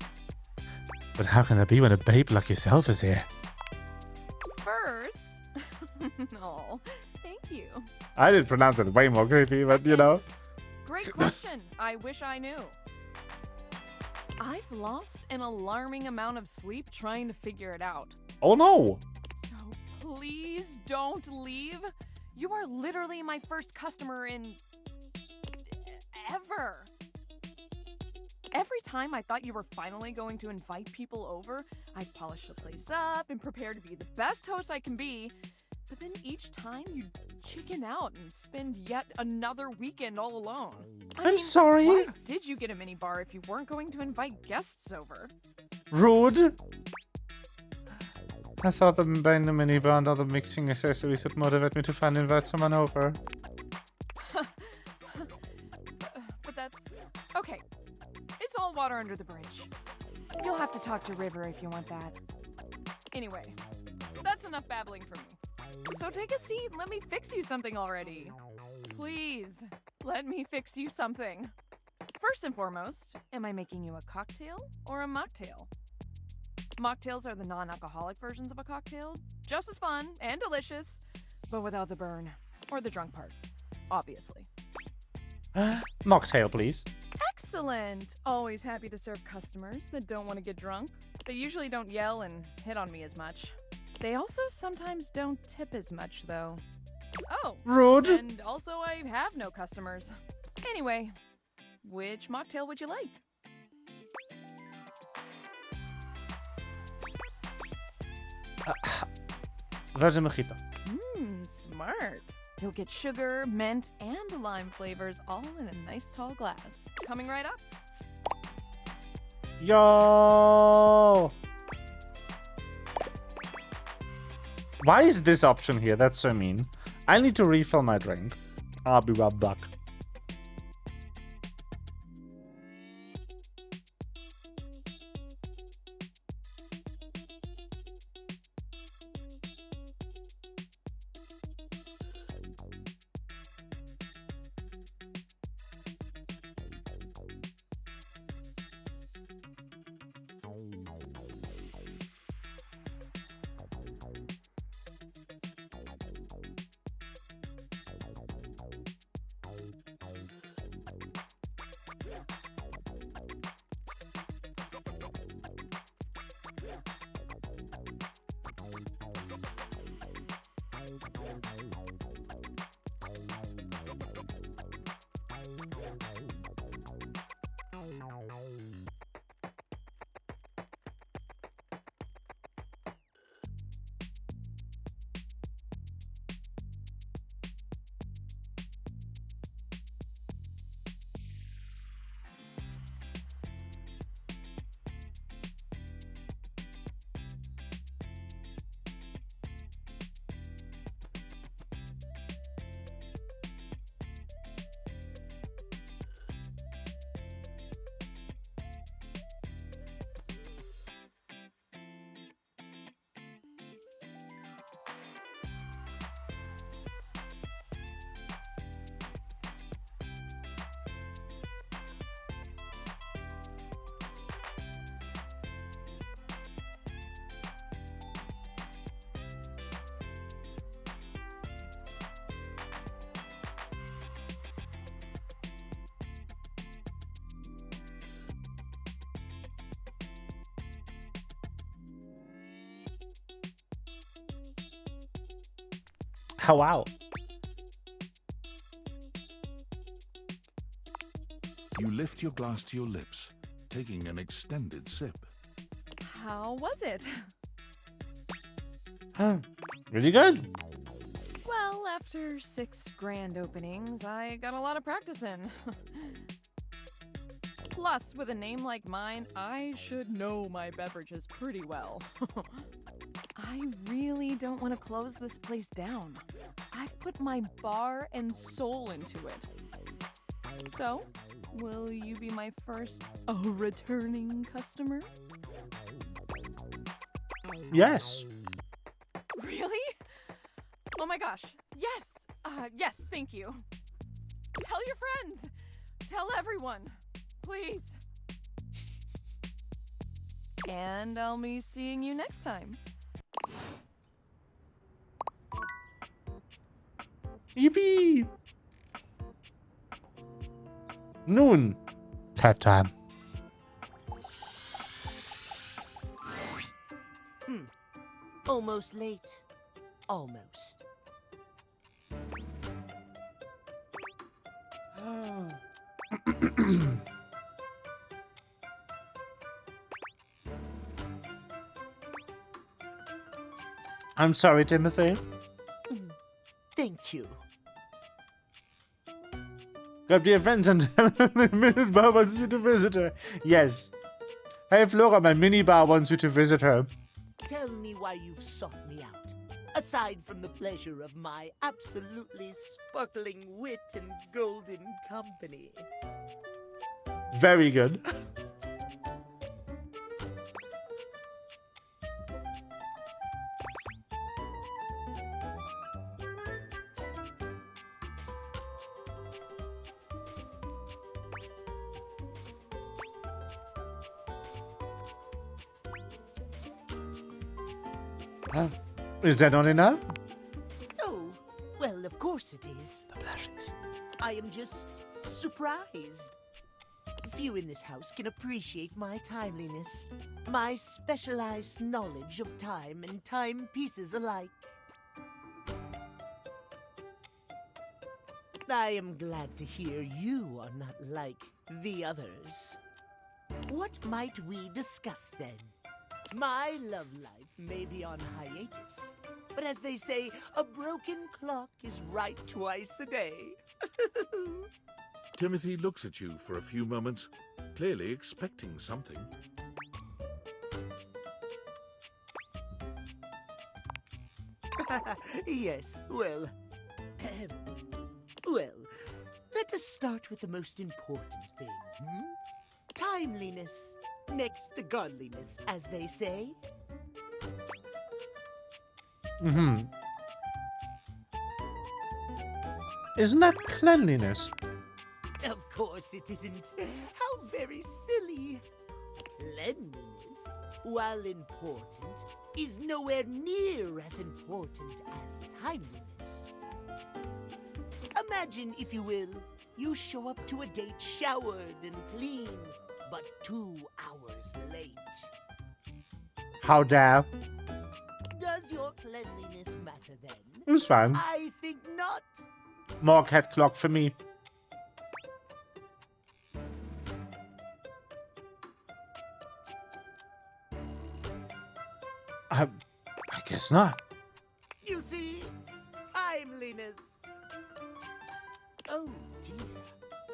But how can that be when a babe like yourself is here? First... Oh, thank you. I did pronounce it way more creepy, but you know. Great question. I wish I knew. I've lost an alarming amount of sleep trying to figure it out. Oh no! So please don't leave. You are literally my first customer in... ever. Every time I thought you were finally going to invite people over, I'd polish the place up and prepare to be the best host I can be. But then each time you'd chicken out and spend yet another weekend all alone. I mean, sorry. Why did you get a minibar if you weren't going to invite guests over? Rude! I thought that buying the minibar and other mixing accessories would motivate me to finally invite someone over. But that's... okay. It's all water under the bridge. You'll have to talk to River if you want that. Anyway, that's enough babbling for me. So take a seat and let me fix you something already. Please, let me fix you something. First and foremost, am I making you a cocktail or a mocktail? Mocktails are the non-alcoholic versions of a cocktail. Just as fun and delicious, but without the burn. Or the drunk part, obviously. Mocktail, please. Excellent! Always happy to serve customers that don't want to get drunk. They usually don't yell and hit on me as much. They also sometimes don't tip as much, though. Oh! Rude! And also I have no customers. Anyway, which mocktail would you like? Virgin Mojito. Smart. You'll get sugar, mint, and lime flavors all in a nice tall glass. Coming right up. Yo! Why is this option here? That's so mean. I need to refill my drink. I'll be right back. Oh, wow. You lift your glass to your lips, taking an extended sip. How was it? Really good. Well, after 6 grand openings, I got a lot of practice in. Plus, with a name like mine, I should know my beverages pretty well. I really don't want to close this place down. I've put my bar and soul into it. So, Will you be my first returning customer? Yes. Really? Oh my gosh. Yes. Yes, thank you. Tell your friends. Tell everyone. Please. And I'll be seeing you next time. Yippee! Nun, cat time. Almost late. Almost. I'm sorry, Timothy. Thank you. Grab dear friends and tell them the mini bar wants you to visit her. Yes. Hey Flora, my mini bar wants you to visit her. Tell me why you've sought me out. Aside from the pleasure of my absolutely sparkling wit and golden company. Very good. Is that not enough? Oh, well, of course it is. The blushes. I am just surprised. Few in this house can appreciate my timeliness, my specialized knowledge of time and timepieces alike. I am glad to hear you are not like the others. What might we discuss then? My love life may be on hiatus, but as they say, a broken clock is right twice a day. Timothy looks at you for a few moments, clearly expecting something. Yes, well... well, let us start with the most important thing, Timeliness. Next to godliness, as they say. Isn't that cleanliness? Of course it isn't. How very silly. Cleanliness, while important, is nowhere near as important as timeliness. Imagine, if you will, you show up to a date showered and clean, but 2 hours late. How dare? Does your cleanliness matter then? It was fine. I think not. More cat clock for me. I guess not. You see? Timeliness. Oh dear,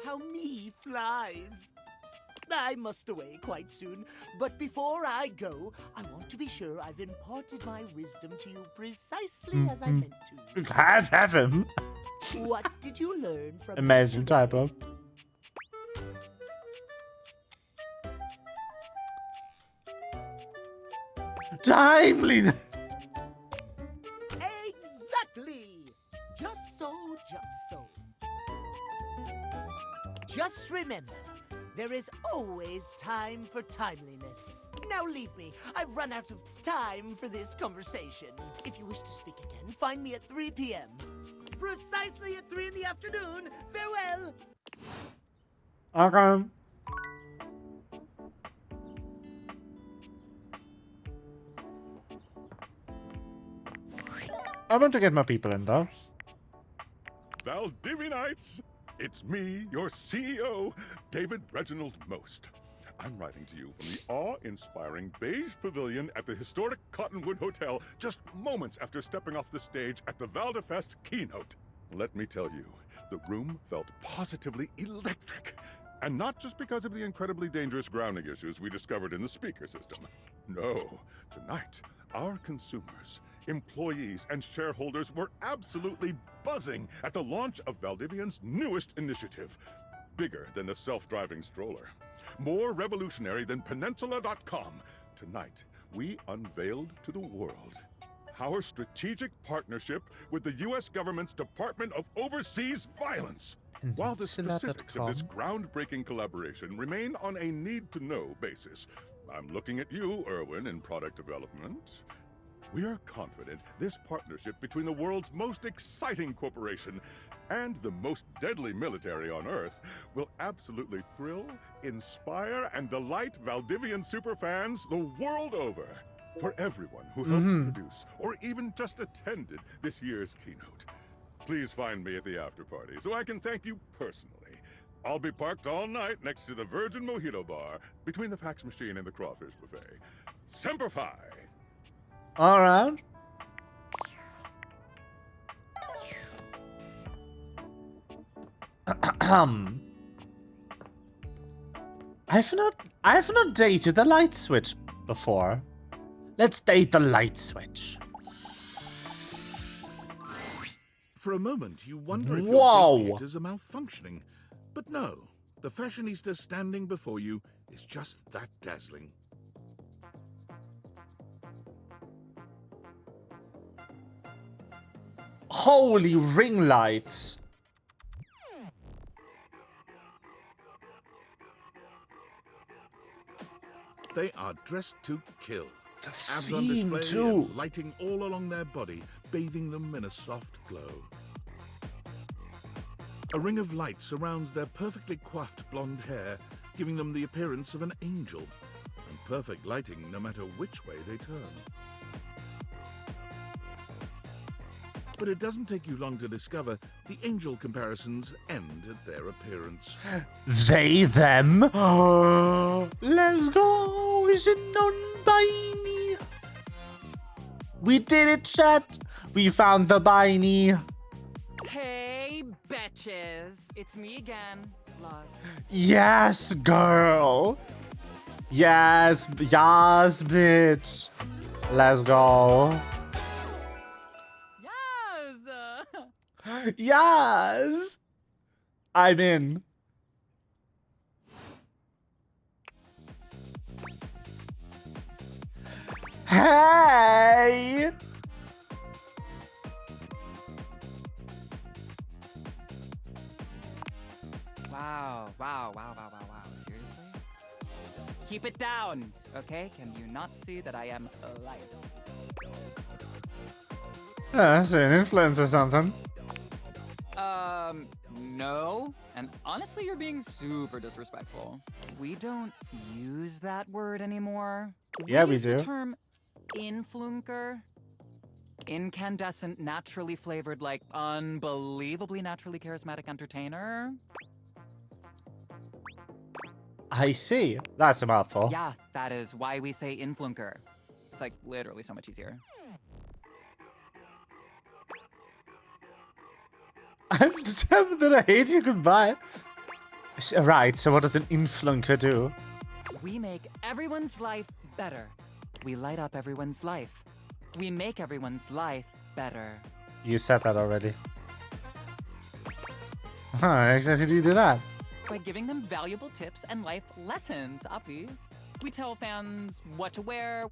how me flies. I must away quite soon, but before I go, I want to be sure I've imparted my wisdom to you precisely as I meant to. You can't have him. What did you learn from Amazing typo. Timeliness. Exactly. Just so. Just remember, there is always time for timeliness. Now leave me. I've run out of time for this conversation. If you wish to speak again, find me at 3 p.m. Precisely at 3 in the afternoon. Farewell. Okay. I want to get my people in though. Valdivianites! It's me, your CEO, David Reginald Most. I'm writing to you from the awe-inspiring beige pavilion at the historic Cottonwood Hotel just moments after stepping off the stage at the Valdefest keynote. Let me tell you, the room felt positively electric. And not just because of the incredibly dangerous grounding issues we discovered in the speaker system. No, tonight, our consumers, employees, and shareholders were absolutely buzzing at the launch of Valdivian's newest initiative, bigger than the self-driving stroller, more revolutionary than Peninsula.com. Tonight, we unveiled to the world our strategic partnership with the U.S. government's Department of Overseas Violence. While the specifics of this groundbreaking collaboration remain on a need-to-know basis, I'm looking at you, Erwin, in product development. We are confident this partnership between the world's most exciting corporation and the most deadly military on Earth will absolutely thrill, inspire, and delight Valdivian superfans the world over. For everyone who helped produce or even just attended this year's keynote, please find me at the after party so I can thank you personally. I'll be parked all night next to the Virgin Mojito Bar between the fax machine and the crawfish buffet. Semper Fi! All right. I've not dated the light switch before. Let's date the light switch. For a moment, you wonder if Whoa. your dictators are malfunctioning. But no, the fashionista standing before you is just that dazzling. Holy ring lights. They are dressed to kill. Abs on theme display, too. and lighting all along their body, bathing them in a soft glow. A ring of light surrounds their perfectly coiffed blonde hair, giving them the appearance of an angel, and perfect lighting no matter which way they turn. But it doesn't take you long to discover the angel comparisons end at their appearance. They, them. Let's go. Is it non-binary? We did it, chat. We found the binary. Hey, betches. It's me again, Lux. Yes, girl. Yes, yes, bitch. Let's go. Yes. I'm in. Hey. Wow. Seriously? Keep it down, okay? Can you not see that I am alive? Yeah, so an influence or something. No. And honestly, you're being super disrespectful. We don't use that word anymore. Yeah, we use do. The term influnker. Incandescent, naturally flavored, like unbelievably naturally charismatic entertainer. I see. That's a mouthful. Yeah, that is why we say influnker. It's like literally so much easier. I've determined that I hate you goodbye. Right, so what does an influnker do? We make everyone's life better. We light up everyone's life. We make everyone's life better. You said that already. How exactly do you do that? By giving them valuable tips and life lessons, Api. We tell fans what to wear.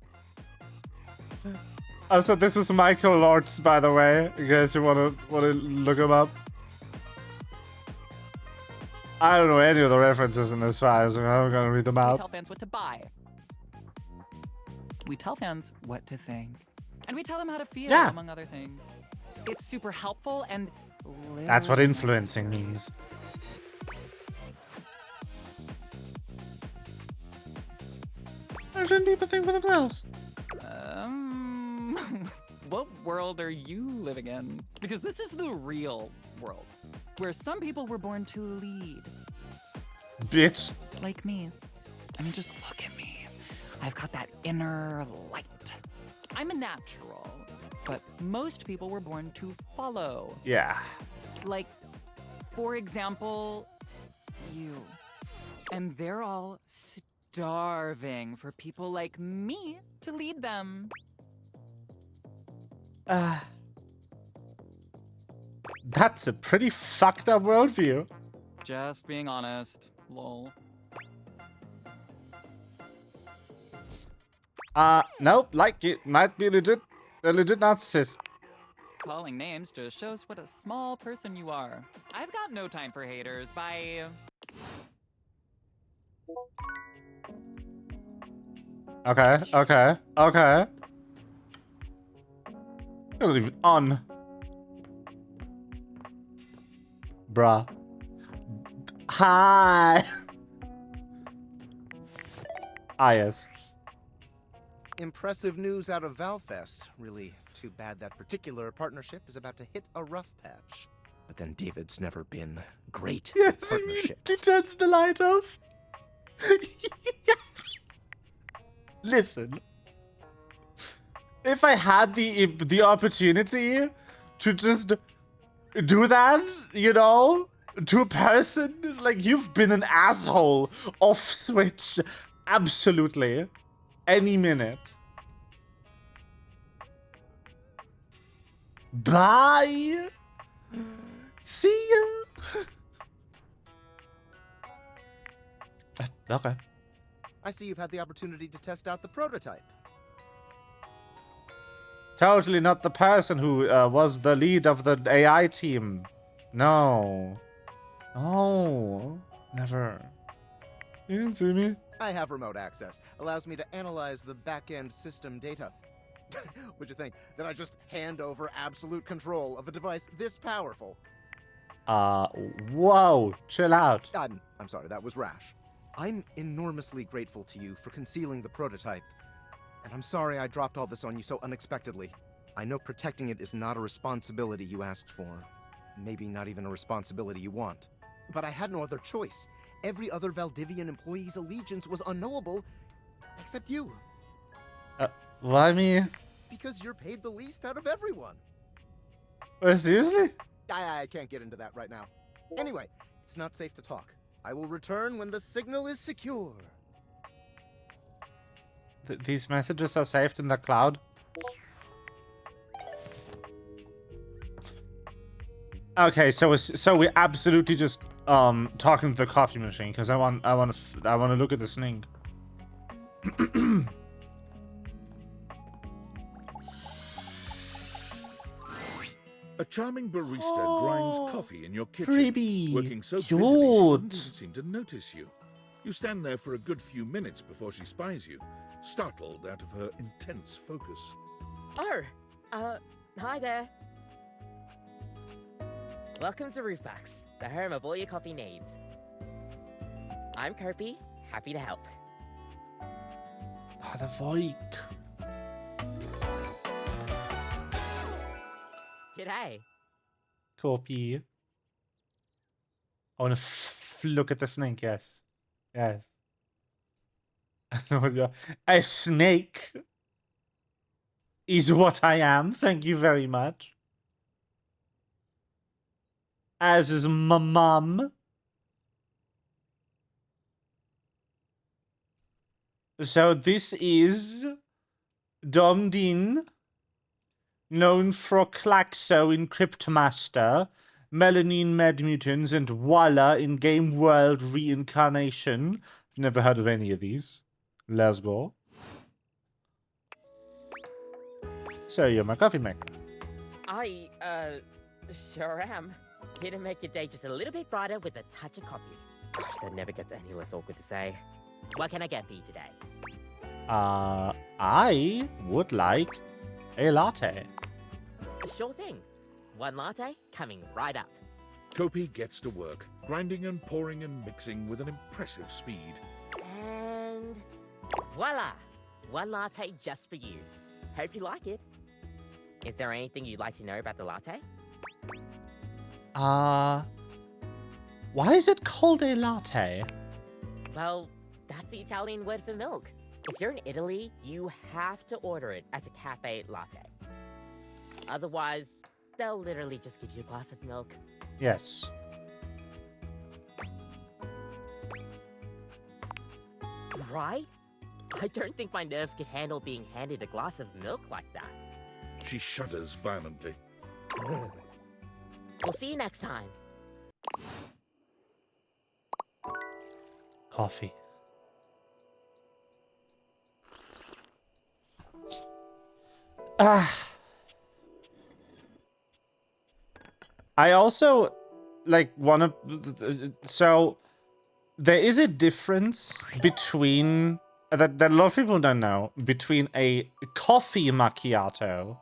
Also, this is Michael Lords, by the way, in case you wanna look him up. I don't know any of the references in this file, so I'm gonna read them We out. tell fans what to buy. We tell fans what to think. And we tell them how to feel, Yeah. among other things. It's super helpful and That's what influencing means. I shouldn't keep a thing for themselves. What world are you living in? Because this is the real world, where some people were born to lead. Bitch. Like me. I mean, just look at me. I've got that inner light. I'm a natural, but most people were born to follow. Yeah. Like, for example, you. And they're all starving for people like me to lead them. That's a pretty fucked up worldview. Just being honest. Lol. Nope, like it might be a legit narcissist. Calling names just shows what a small person you are. I've got no time for haters. Bye. Okay. You're not even on. Bruh. Hi. Yes. Impressive news out of Valfest. Really too bad that particular partnership is about to hit a rough patch. But then David's never been great at partnerships. He turns the light off. Listen. If I had the opportunity to just do that, you know, to a person, it's like, you've been an asshole. Off switch. Absolutely. Any minute. Bye. See ya. Okay. I see you've had the opportunity to test out the prototype. Totally not the person who was the lead of the AI team. No. Oh. Never. You didn't see me? I have remote access. Allows me to analyze the back-end system data. What'd you think? That I just hand over absolute control of a device this powerful? Whoa. Chill out. I'm sorry, that was rash. I'm enormously grateful to you for concealing the prototype. And I'm sorry I dropped all this on you so unexpectedly. I know protecting it is not a responsibility you asked for. Maybe not even a responsibility you want. But I had no other choice. Every other Valdivian employee's allegiance was unknowable, except you. Why me? Because you're paid the least out of everyone. Seriously? I can't get into that right now. Anyway, it's not safe to talk. I will return when the signal is secure. These messages are saved in the cloud? Okay, so we absolutely just talking to the coffee machine because I want to look at this link. A charming barista grinds coffee in your kitchen, Creepy. working so Cute. busily she doesn't even seem to notice you. You stand there for a good few minutes before she spies you, startled out of her intense focus. Oh, hi there. Welcome to Roofbox, the home of all your coffee needs. I'm Kirby, happy to help. Oh, the Voik. G'day. Copy. I want to look at the snake, yes. Yes. A snake is what I am, thank you very much. As is my mum. So this is Domdin, known for Klaxo in Cryptmaster, Melanine Med Mutants, and Walla in Game World Reincarnation. I've never heard of any of these. Let's go. So you're my coffee maker. I, sure am. Here to make your day just a little bit brighter with a touch of coffee. Gosh, that never gets any less awkward to say. What can I get for you today? I would like a latte. Sure thing. One latte coming right up. Kopi gets to work, grinding and pouring and mixing with an impressive speed. And voila! One latte just for you. Hope you like it. Is there anything you'd like to know about the latte? Why is it called a latte? Well, that's the Italian word for milk. If you're in Italy, you have to order it as a cafe latte. Otherwise, they'll literally just give you a glass of milk. Yes. Right? I don't think my nerves could handle being handed a glass of milk like that. She shudders violently. We'll see you next time. Coffee. I also like want to. So there is a difference between that a lot of people don't know between a coffee macchiato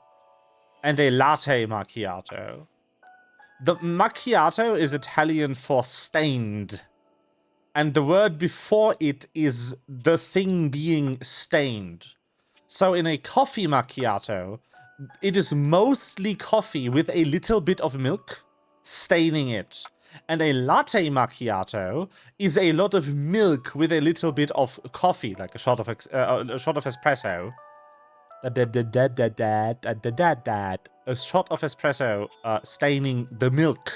and a latte macchiato. The macchiato is Italian for stained, and the word before it is the thing being stained. So in a coffee macchiato, it is mostly coffee with a little bit of milk staining it. And a latte macchiato is a lot of milk with a little bit of coffee, like a shot of espresso. A shot of espresso staining the milk.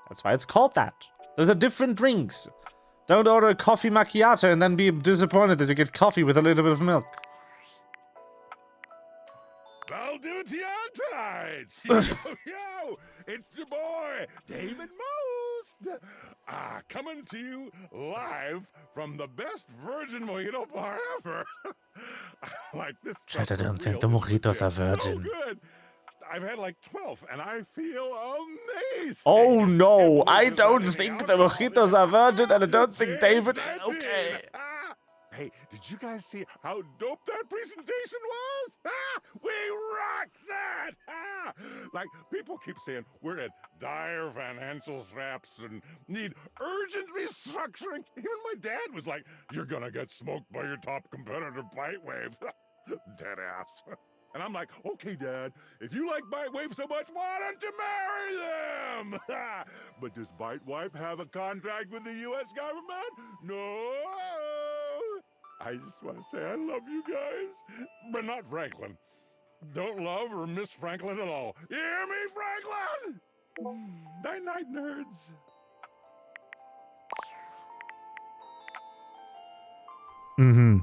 That's why it's called that. Those are different drinks. Don't order a coffee macchiato and then be disappointed that you get coffee with a little bit of milk. Valdivia-tides! Yo! It's your boy, David Most! Coming to you live from the best virgin mojito bar ever. Like this Chat, I don't think the mojitos are virgin. So good. I've had like 12 and I feel amazing. Oh no, I don't think the mojitos are virgin and I don't think David is okay. Hey, did you guys see how dope that presentation was? We rocked that! Like, people keep saying we're at dire financial straps and need urgent restructuring. Even my dad was like, you're gonna get smoked by your top competitor, Bitewave. Dead ass. And I'm like, okay, Dad, if you like Bitewave so much, why don't you marry them? But does Bitewave have a contract with the U.S. government? No. I just want to say I love you guys, but not Franklin. Don't love or miss Franklin at all. You hear me, Franklin? Night-night, nerds. Mm-hmm.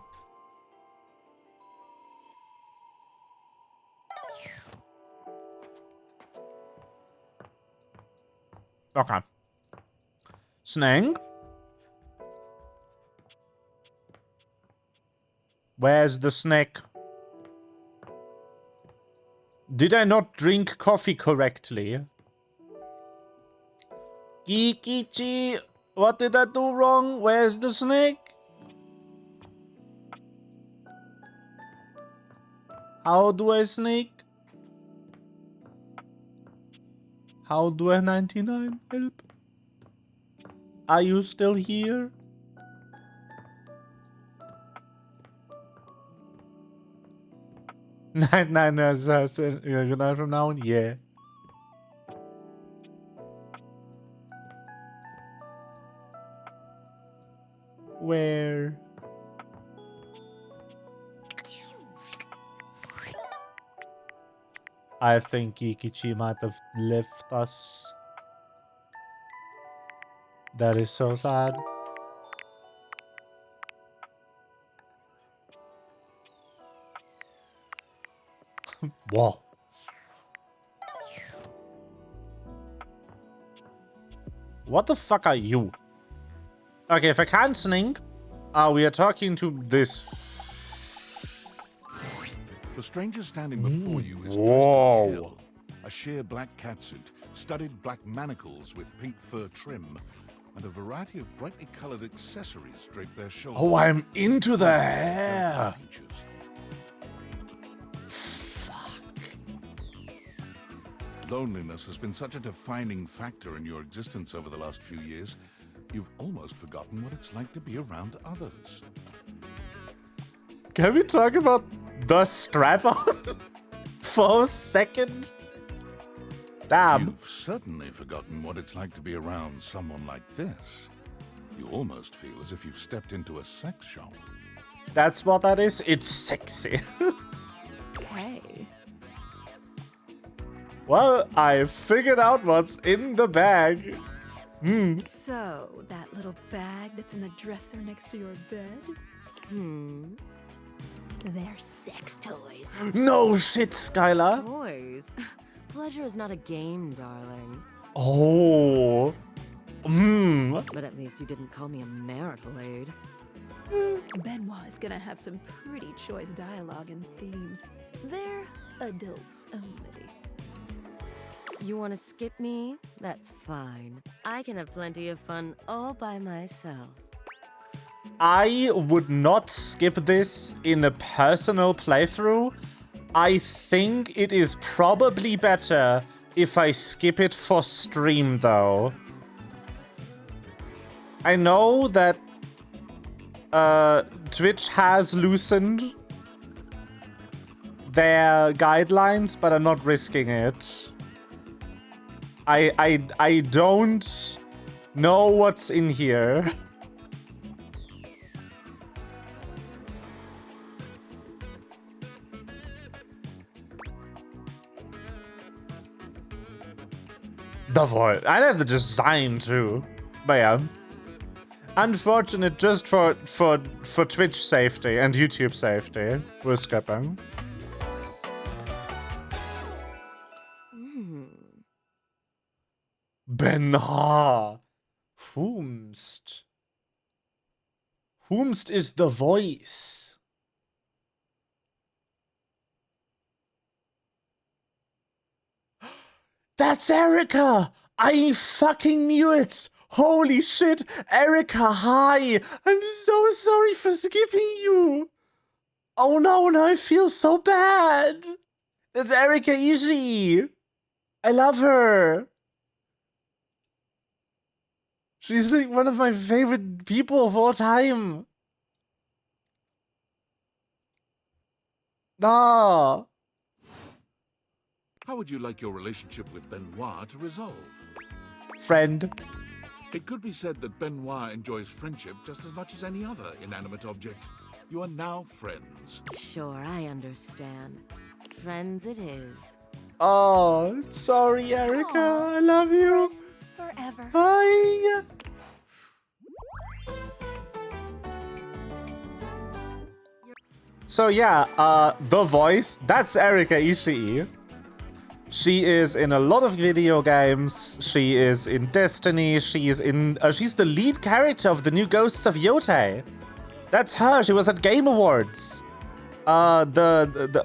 Okay. Snang? Where's the snake? Did I not drink coffee correctly? Kikichi, what did I do wrong? Where's the snake? How do I sneak? How do I 99 help? Are you still here? Nine assassin. Good night from now on? Yeah. Where? I think Ikichi might have left us. That is so sad. Whoa. What the fuck are you? Okay, if I can't sing, we are talking to this. The stranger standing before you is dressed Whoa. to kill. A sheer black catsuit, studded black manacles with pink fur trim, and a variety of brightly colored accessories drape their shoulders. Oh, I'm into the hair. Loneliness has been such a defining factor in your existence over the last few years, you've almost forgotten what it's like to be around others. Can we talk about the strap-on for a second? Damn. You've certainly forgotten what it's like to be around someone like this. You almost feel as if you've stepped into a sex shop. That's what that is? It's sexy. Hey. Well, I figured out what's in the bag. So, that little bag that's in the dresser next to your bed? They're sex toys. No shit, Skylar. Toys. Pleasure is not a game, darling. Oh. But at least you didn't call me a marital aid. Benoit is gonna have some pretty choice dialogue and themes. They're adults only. You want to skip me? That's fine. I can have plenty of fun all by myself. I would not skip this in a personal playthrough. I think it is probably better if I skip it for stream, though. I know that Twitch has loosened their guidelines, but I'm not risking it. I don't know what's in here. The voice. I have the design too. But yeah. Unfortunate just for Twitch safety and YouTube safety. We're skipping. Benha. Whomst. Whomst is the voice. That's Erica! I fucking knew it! Holy shit! Erica, hi! I'm so sorry for skipping you! Oh no, now I feel so bad! That's Erica Ishii! I love her! She's like one of my favorite people of all time! Ah! How would you like your relationship with Benoit to resolve? Friend. It could be said that Benoit enjoys friendship just as much as any other inanimate object. You are now friends. Sure, I understand. Friends it is. Oh, sorry, Erica. I love you. Friends forever. Bye. So yeah, the voice, that's Erica Ishii. She is in a lot of video games. She is in Destiny. She's the lead character of the new Ghosts of Yotei. That's her. She was at Game Awards. The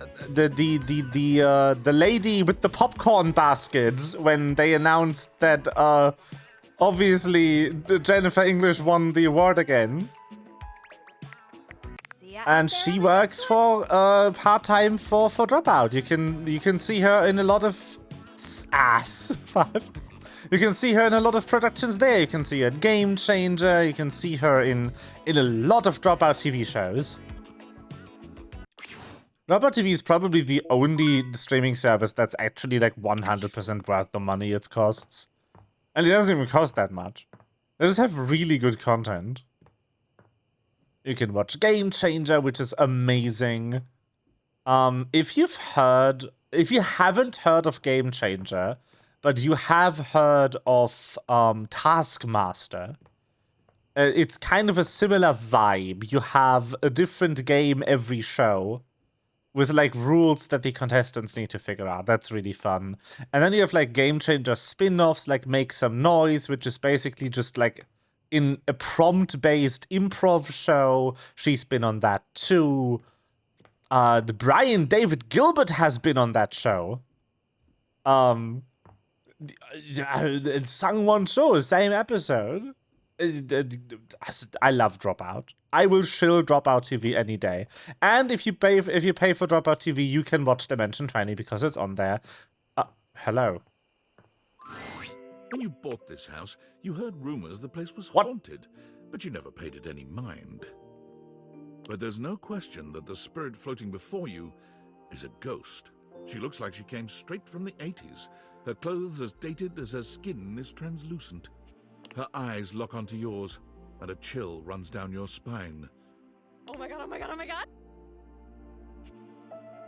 lady with the popcorn basket when they announced that obviously Jennifer English won the award again. And she works for part-time for Dropout. You can see her in a lot of You can see her in a lot of productions there. You can see her in Game Changer. You can see her in a lot of Dropout TV shows. Dropout TV is probably the only streaming service that's actually like 100% worth the money it costs. And it doesn't even cost that much. They just have really good content. You can watch Game Changer, which is amazing. If you haven't heard of Game Changer, but you have heard of Taskmaster, it's kind of a similar vibe. You have a different game every show with like rules that the contestants need to figure out. That's really fun. And then you have like Game Changer spin-offs like Make Some Noise, which is basically just like in a prompt-based improv show. She's been on that too. The Brian David Gilbert has been on that show. Sangwon Show, same episode. I love Dropout. I will shill Dropout TV any day. And if you pay for Dropout TV, you can watch Dimension 20 because it's on there. Hello. When you bought this house, you heard rumors the place was haunted, but you never paid it any mind. But there's no question that the spirit floating before you is a ghost. She looks like she came straight from the 80s. Her clothes as dated as her skin is translucent. Her eyes lock onto yours, and a chill runs down your spine. Oh my god, oh my god, oh my god!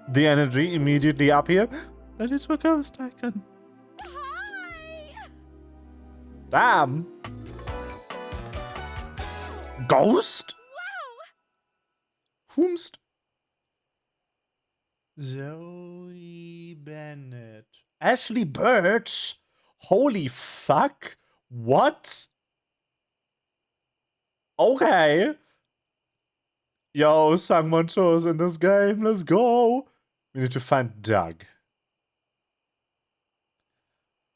The energy immediately up here. That is a ghost icon. Damn. Ghost? Wow. Whomst? Zoe Bennett. Ashley Birch? Holy fuck. What? Okay. Yo, Sangmoncho's in this game. Let's go. We need to find Doug.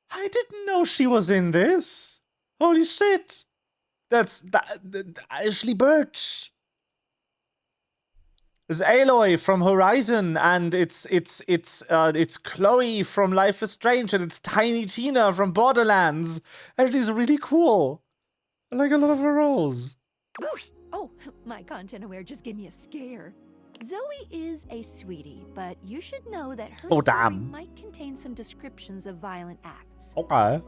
I didn't know she was in this. Holy shit. That's Ashley Birch. It's Aloy from Horizon, and it's Chloe from Life is Strange, and it's Tiny Tina from Borderlands. Ashley's really cool. I like a lot of her roles. Boost! Oh, my content aware just gave me a scare. Zoe is a sweetie, but you should know that her story might contain some descriptions of violent acts. Okay.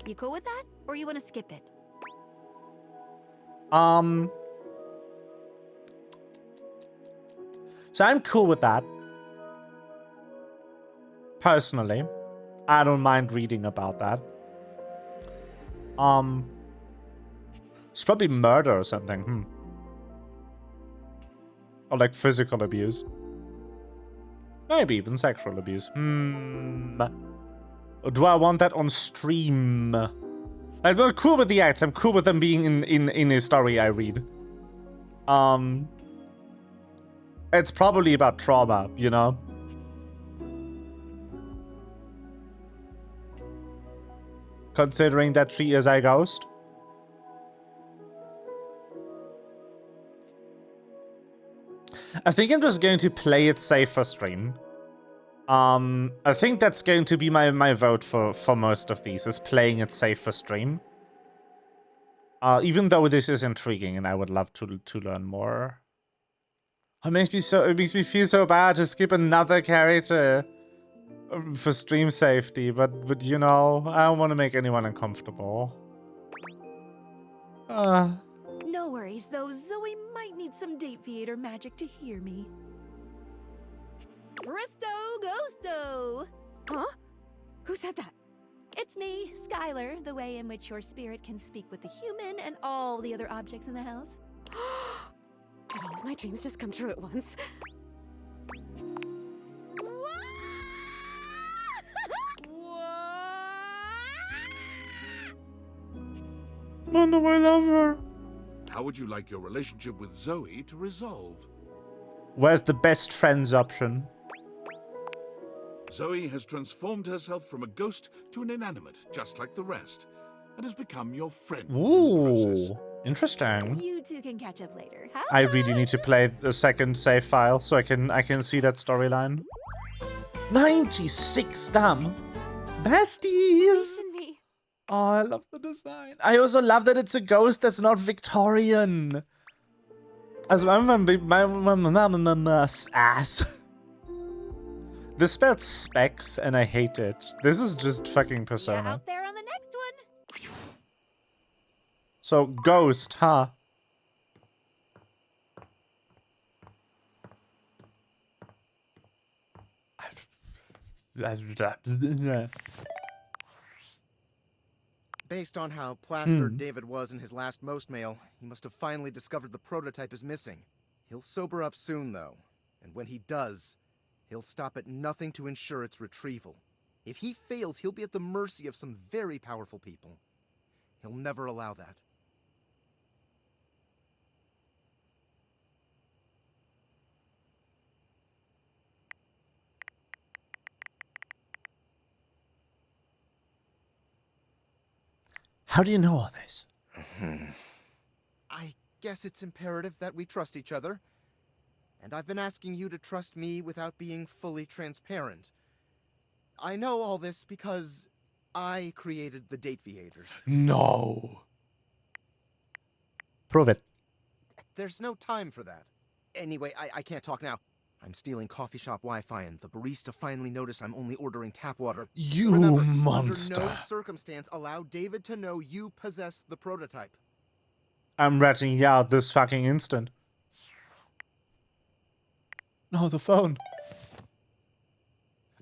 You cool with that, or you want to skip it? So I'm cool with that. Personally, I don't mind reading about that. It's probably murder or something. Or like physical abuse. Maybe even sexual abuse. Do I want that on stream? I'm not cool with the acts. I'm cool with them being in a story I read. It's probably about trauma, you know? Considering that she is a ghost. I think I'm just going to play it safe for stream. I think that's going to be my vote for most of these, is playing it safe for stream. Even though this is intriguing and I would love to learn more. It makes me feel so bad to skip another character for stream safety, but you know, I don't want to make anyone uncomfortable. No worries, though. Zoe might need some date theater magic to hear me. Presto Ghosto! Huh? Who said that? It's me, Skylar, the way in which your spirit can speak with the human and all the other objects in the house. Did all of my dreams just come true at once? Mando, I love her. How would you like your relationship with Zoe to resolve? Where's the best friends option? Zoe has transformed herself from a ghost to an inanimate, just like the rest, and has become your friend. Ooh, interesting. You two can catch up later. I really need to play the second save file so I can see that storyline. 96, damn. Besties! Oh, I love the design. I also love that it's a ghost that's not Victorian. As my ass. This spelled specs and I hate it. This is just fucking Persona. Out there on the next one. So, ghost, huh? Based on how plastered David was in his last most mail, he must have finally discovered the prototype is missing. He'll sober up soon, though. And when he does, he'll stop at nothing to ensure its retrieval. If he fails, he'll be at the mercy of some very powerful people. He'll never allow that. How do you know all this? I guess it's imperative that we trust each other. And I've been asking you to trust me without being fully transparent. I know all this because I created the date theaters. No. Prove it. There's no time for that. Anyway, I can't talk now. I'm stealing coffee shop Wi-Fi, and the barista finally noticed I'm only ordering tap water. You Remember, monster. under no circumstance allow David to know you possess the prototype. I'm ratting you out this fucking instant. No, the phone.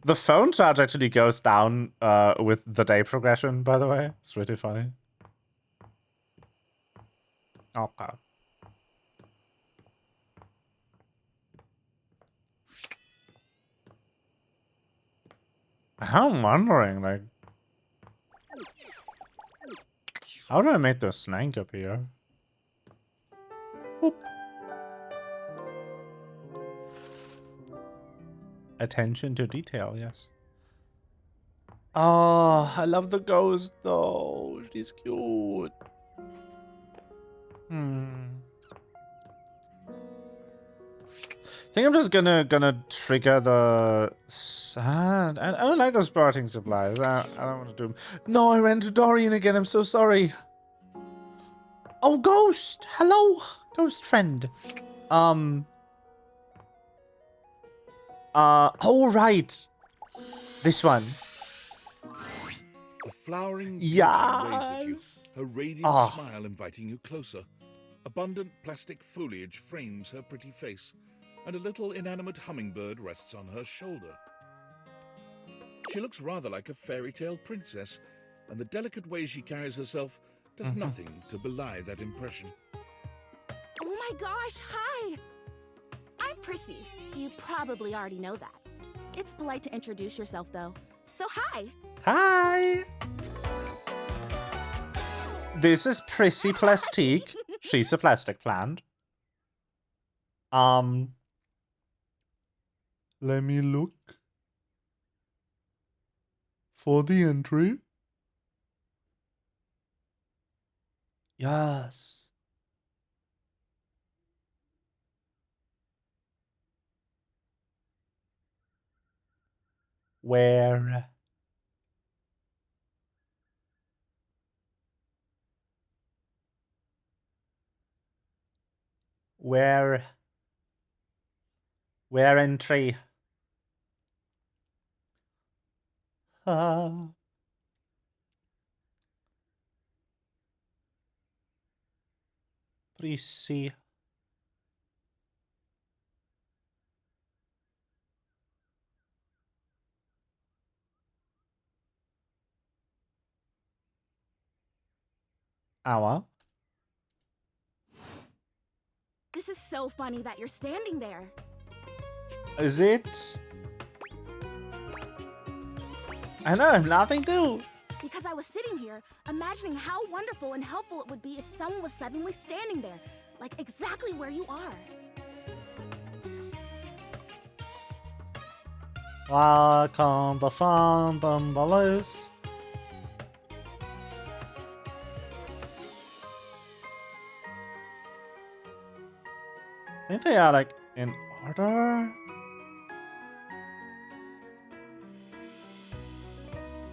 The phone charge actually goes down with the day progression, by the way. It's really funny. Okay. I'm wondering, like, how do I make the snake appear? Attention to detail, yes. Oh, I love the ghost though. She's cute. I think I'm just gonna trigger the. I don't like those sprouting supplies. I don't want to do them. No, I ran into Dorian again. I'm so sorry. Oh, ghost. Hello, ghost friend. Oh right. This one. A flowering beauty Yes. waves at you, her radiant Ah. smile inviting you closer. Abundant plastic foliage frames her pretty face, and a little inanimate hummingbird rests on her shoulder. She looks rather like a fairy tale princess, and the delicate way she carries herself does nothing to belie that impression. Oh my gosh, hi! I'm Prissy. You probably already know that. It's polite to introduce yourself, though. So hi! Hi. This is Prissy Plastique. She's a plastic plant. Let me look for the entry. Yes. Where? Where entry? Prissy. Hour. This is so funny that you're standing there. Is it? I know, I'm laughing too. Because I was sitting here, imagining how wonderful and helpful it would be if someone was suddenly standing there, like exactly where you are. Welcome to Fun Bungalows. I think they are like in order.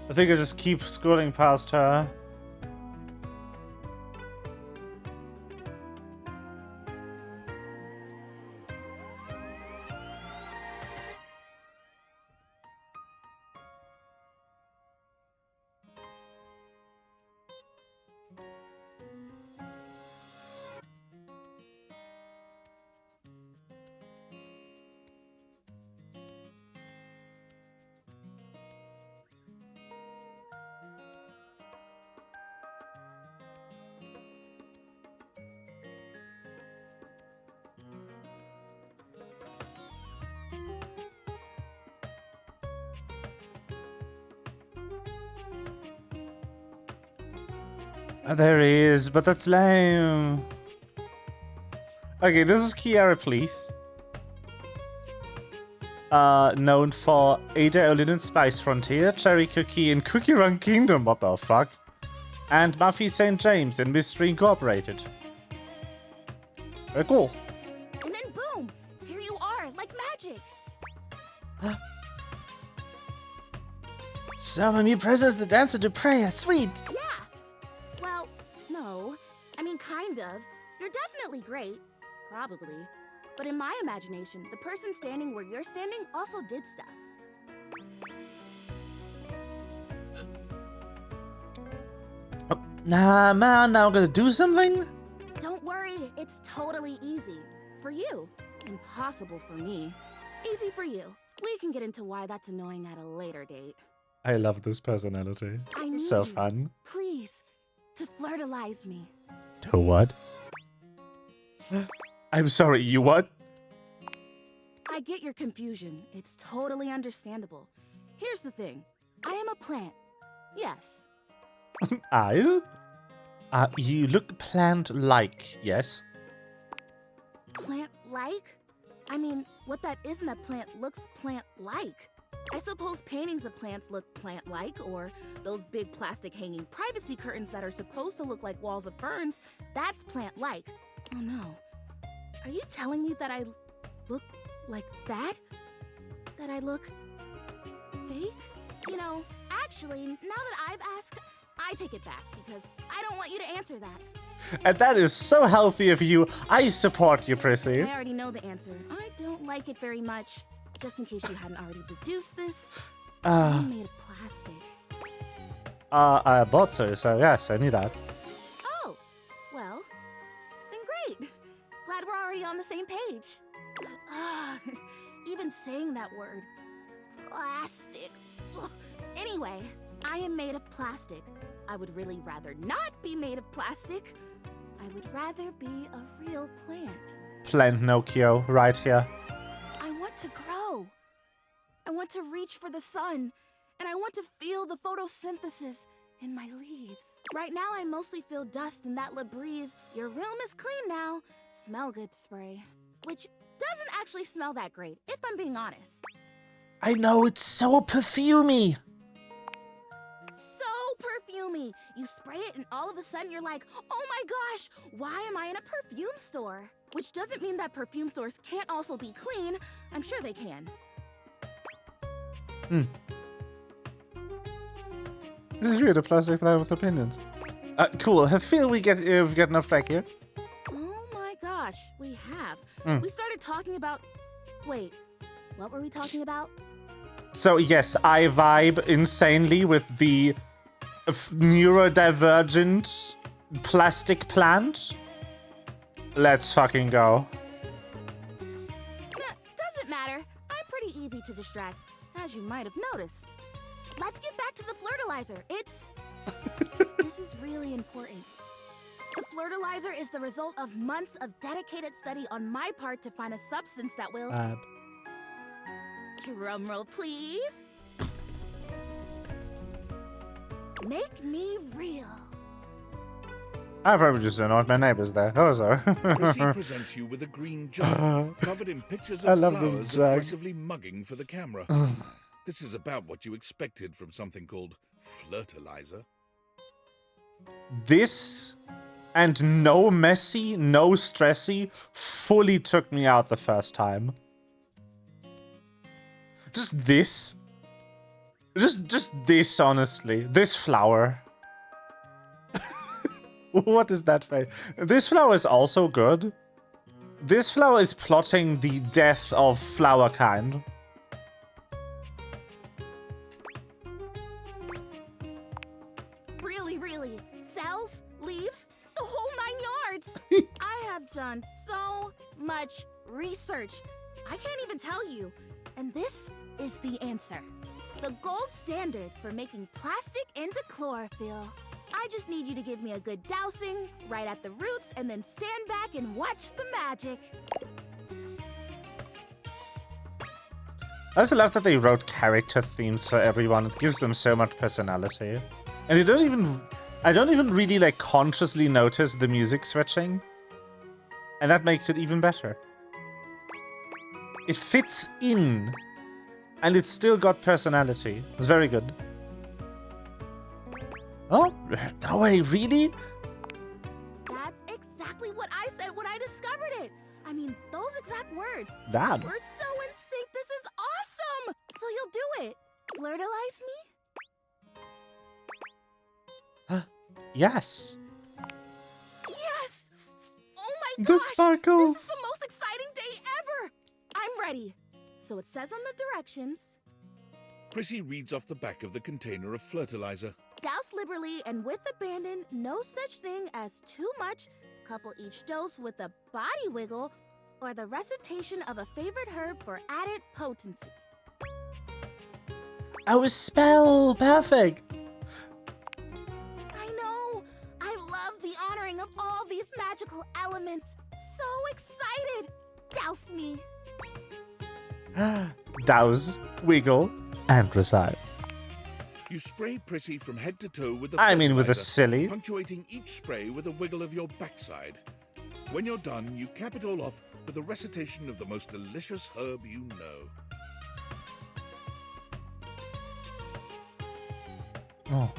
I think I just keep scrolling past her. There he is, but that's lame. Okay, this is Kiara, please. Known for Ada Olin Spice Frontier, Cherry Cookie in Cookie Run Kingdom, what the fuck? And Muffy St. James in Mystery Incorporated. Very cool. And then boom! Here you are, like magic! Summon me presents the dancer to prayer, sweet! Yeah! Well, no. I mean, kind of. You're definitely great. Probably. But in my imagination, the person standing where you're standing also did stuff. Oh, nah, man, now I'm gonna do something? Don't worry, it's totally easy. For you. Impossible for me. Easy for you. We can get into why that's annoying at a later date. I love this personality. I need So you, fun. please, to flirtalize me. To what? I'm sorry, you what? I get your confusion. It's totally understandable. Here's the thing. I am a plant. Yes. Eyes? You look plant-like, yes? plant-like? I mean, what that isn't a plant looks plant-like. I suppose paintings of plants look plant-like, or those big plastic hanging privacy curtains that are supposed to look like walls of ferns, that's plant-like. Oh no. Are you telling me that I look like that? That I look fake? You know, actually, now that I've asked, I take it back, because I don't want you to answer that. And that is so healthy of you. I support you, Prissy. I already know the answer. I don't like it very much. Just in case you hadn't already deduced this, I'm made of plastic. I bought so yes, I knew that. Oh, well, then great. Glad we're already on the same page. Even saying that word, plastic. Anyway, I am made of plastic. I would really rather not be made of plastic. I would rather be a real plant. Plant Nokia, right here. I want to grow. I want to reach for the sun. And I want to feel the photosynthesis in my leaves. Right now, I mostly feel dust in that Labreeze, your room is clean now, smell good spray. Which doesn't actually smell that great, if I'm being honest. I know, it's so perfumey. Perfumey. You spray it and all of a sudden you're like, oh my gosh, why am I in a perfume store? Which doesn't mean that perfume stores can't also be clean. I'm sure they can. This is weird, a plastic flower with opinions. Cool, I feel we've got enough track here. Oh my gosh, we have. We started talking about... Wait, what were we talking about? So yes, I vibe insanely with the neurodivergent plastic plant. Let's fucking go. Doesn't matter. I'm pretty easy to distract, as you might have noticed. Let's get back to the flirtilizer. This is really important. The flirtilizer is the result of months of dedicated study on my part to find a substance that will... Drumroll, please. Make me real. I probably just annoyed my neighbors there. Oh, sorry. Prissy presents you with a green jug covered in pictures of flowers aggressively mugging for the camera. This is about what you expected from something called flirtilizer. This and no messy, no stressy fully took me out the first time. Just this. Just this, honestly. This flower. What is that face? This flower is also good. This flower is plotting the death of flower kind. Really. Cells? Leaves? The whole 9 yards! I have done so much research. I can't even tell you. And this is the answer. The gold standard for making plastic into chlorophyll. I just need you to give me a good dousing, right at the roots, and then stand back and watch the magic. I also love that they wrote character themes for everyone. It gives them so much personality. And I don't even really like consciously notice the music switching. And that makes it even better. It fits in. And it's still got personality. It's very good. Oh, no way, really? That's exactly what I said when I discovered it. I mean, those exact words. Damn. We're so in sync. This is awesome. So you'll do it. Flirtilize me? Yes. Yes. Oh my The gosh. sparkles. This is the most exciting day ever. I'm ready. So it says on the directions. Prissy reads off the back of the container of flirtilizer. Douse liberally and with abandon, no such thing as too much. Couple each dose with a body wiggle or the recitation of a favorite herb for added potency. Oh, spell. Perfect. I know. I love the honoring of all these magical elements. So excited. Douse me. Douse, wiggle, and recite. You spray Prissy from head to toe with the I mean, with a fertilizer, silly. punctuating each spray with a wiggle of your backside. When you're done, you cap it all off with a recitation of the most delicious herb you know. Oh.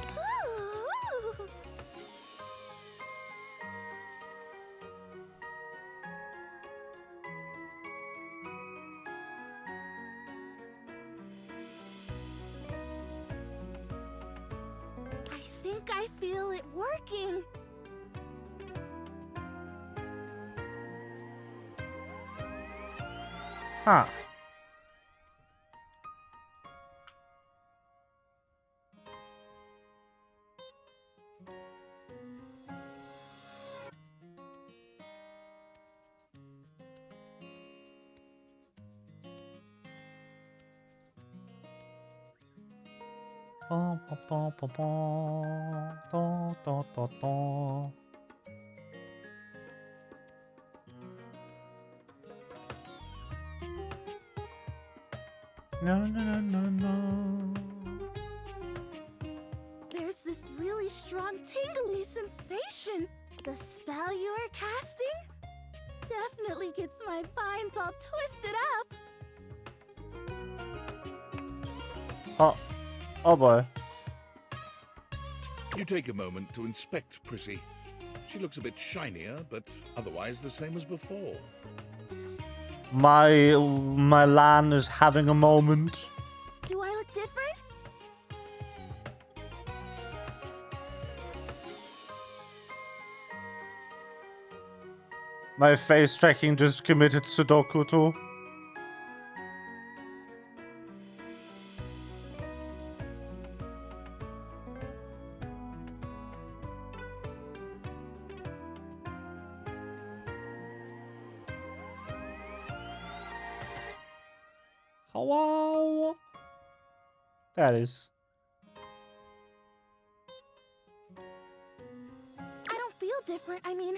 I think I feel it working. Huh. No, no, no, no, no. There's this really strong tingly sensation. The spell you are casting definitely gets my vines all twisted up. Oh boy. You take a moment to inspect Prissy. She looks a bit shinier, but otherwise the same as before. My Lan is having a moment. Do I look different? My face tracking just committed Sudoku too. Hello. That is. I don't feel different. I mean,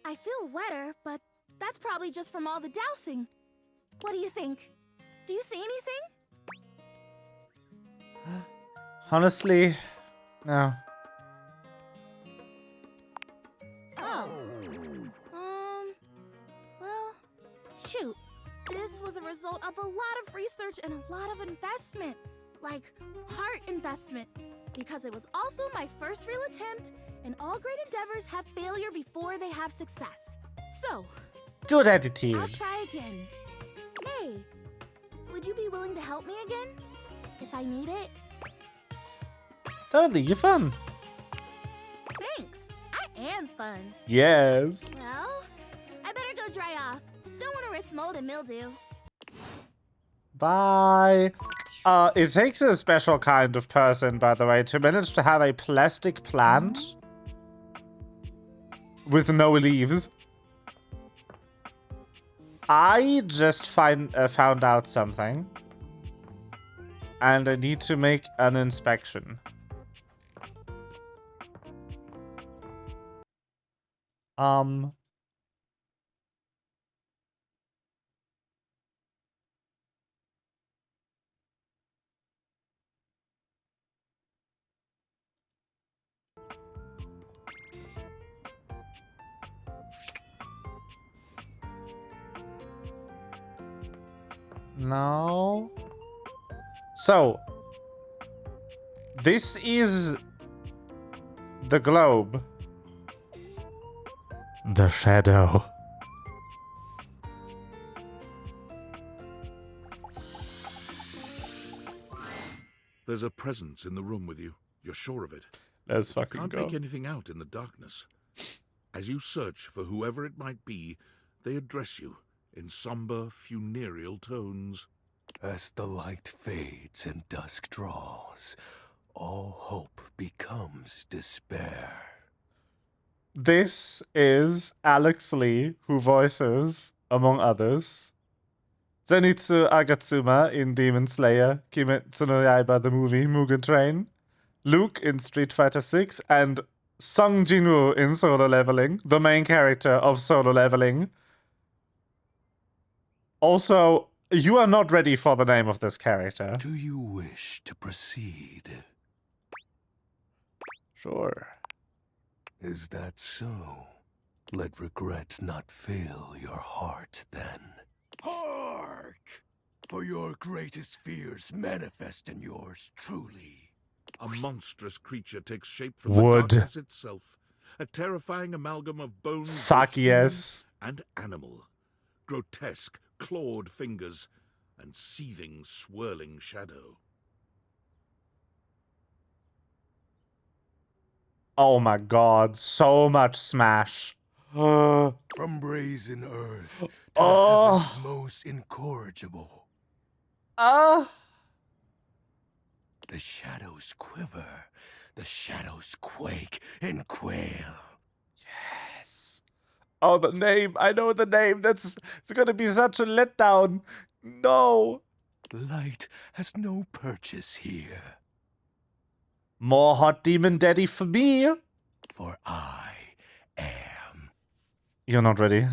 I feel wetter, but that's probably just from all the dousing. What do you think? Do you see anything? Honestly, no. Oh. Well, shoot. This was a result of a lot of research and a lot of investment. Like, heart investment. Because it was also my first real attempt, and all great endeavors have failure before they have success. So, Good attitude. I'll try again. Hey, would you be willing to help me again? If I need it? Totally, you're fun. Thanks. I am fun. Yes. Well, I better go dry off. Don't want to risk mold and mildew. Bye. It takes a special kind of person, by the way, to manage to have a plastic plant with no leaves. I just found out something, and I need to make an inspection. No. So, this is the globe. The shadow. There's a presence in the room with you. You're sure of it. Let's But fucking you go. can't make anything out in the darkness. As you search for whoever it might be, they address you in somber, funereal tones. As the light fades and dusk draws, all hope becomes despair. This is Alex Lee, who voices, among others, Zenitsu Agatsuma in Demon Slayer, Kimetsu no Yaiba the movie, Mugen Train, Luke in Street Fighter 6, and Sung Jin-woo in Solo Leveling, the main character of Solo Leveling. Also, you are not ready for the name of this character. Do you wish to proceed? Sure. Is that so? Let regret not fill your heart then. Hark! For your greatest fears manifest in yours truly. A monstrous creature takes shape from Wood. the darkness itself. A terrifying amalgam of bones, Fuck both human yes. and animal. Grotesque, clawed fingers, and seething, swirling shadow. Oh my god, so much smash. From brazen earth to the heavens most incorrigible. The shadows quiver, the shadows quake and quail. Yes. Oh, the name. I know the name. It's gonna be such a letdown. No. Light has no purchase here. More hot demon daddy for me. For I am. You're not ready.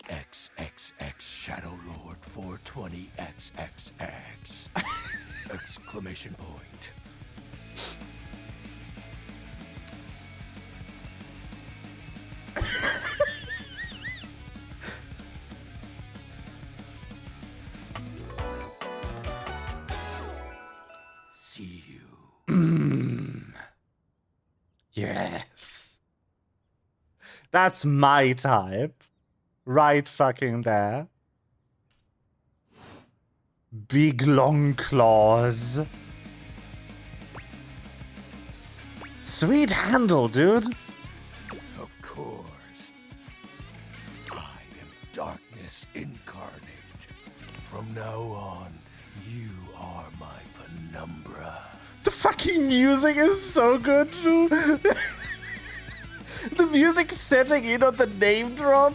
XXX Shadow Lord 420 XXX. Exclamation point. See you. Yes. That's my type. Right fucking there. Big long claws. Sweet handle, dude. Of course. I am darkness incarnate. From now on, you are my penumbra. The fucking music is so good, dude. The music setting in on the name drop.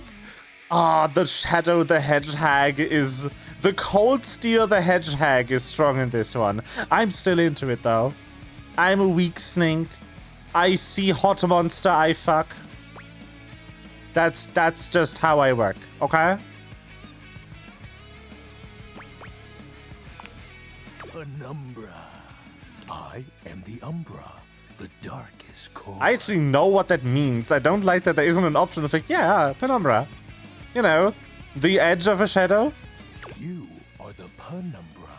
Ah, the Shadow the Hedgehog is... The Cold Steel the Hedgehog is strong in this one. I'm still into it, though. I'm a weak snake. I see hot monster, I fuck. That's just how I work, okay? Penumbra. I am the Umbra, the darkest core. I actually know what that means. I don't like that there isn't an option of like, yeah, penumbra. You know, the edge of a shadow. You are the penumbra.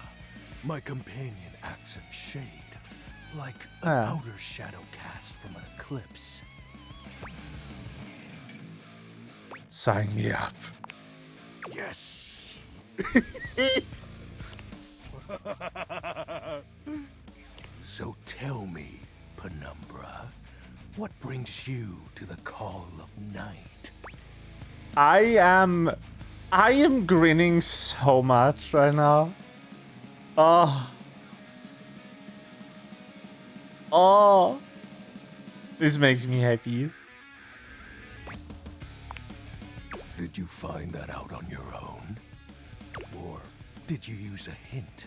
My companion acts in shade, like an outer shadow cast from an eclipse. Sign me up. Yes. So tell me, Penumbra, what brings you to the call of night? I am grinning so much right now. Oh. This makes me happy. Did you find that out on your own? Or did you use a hint?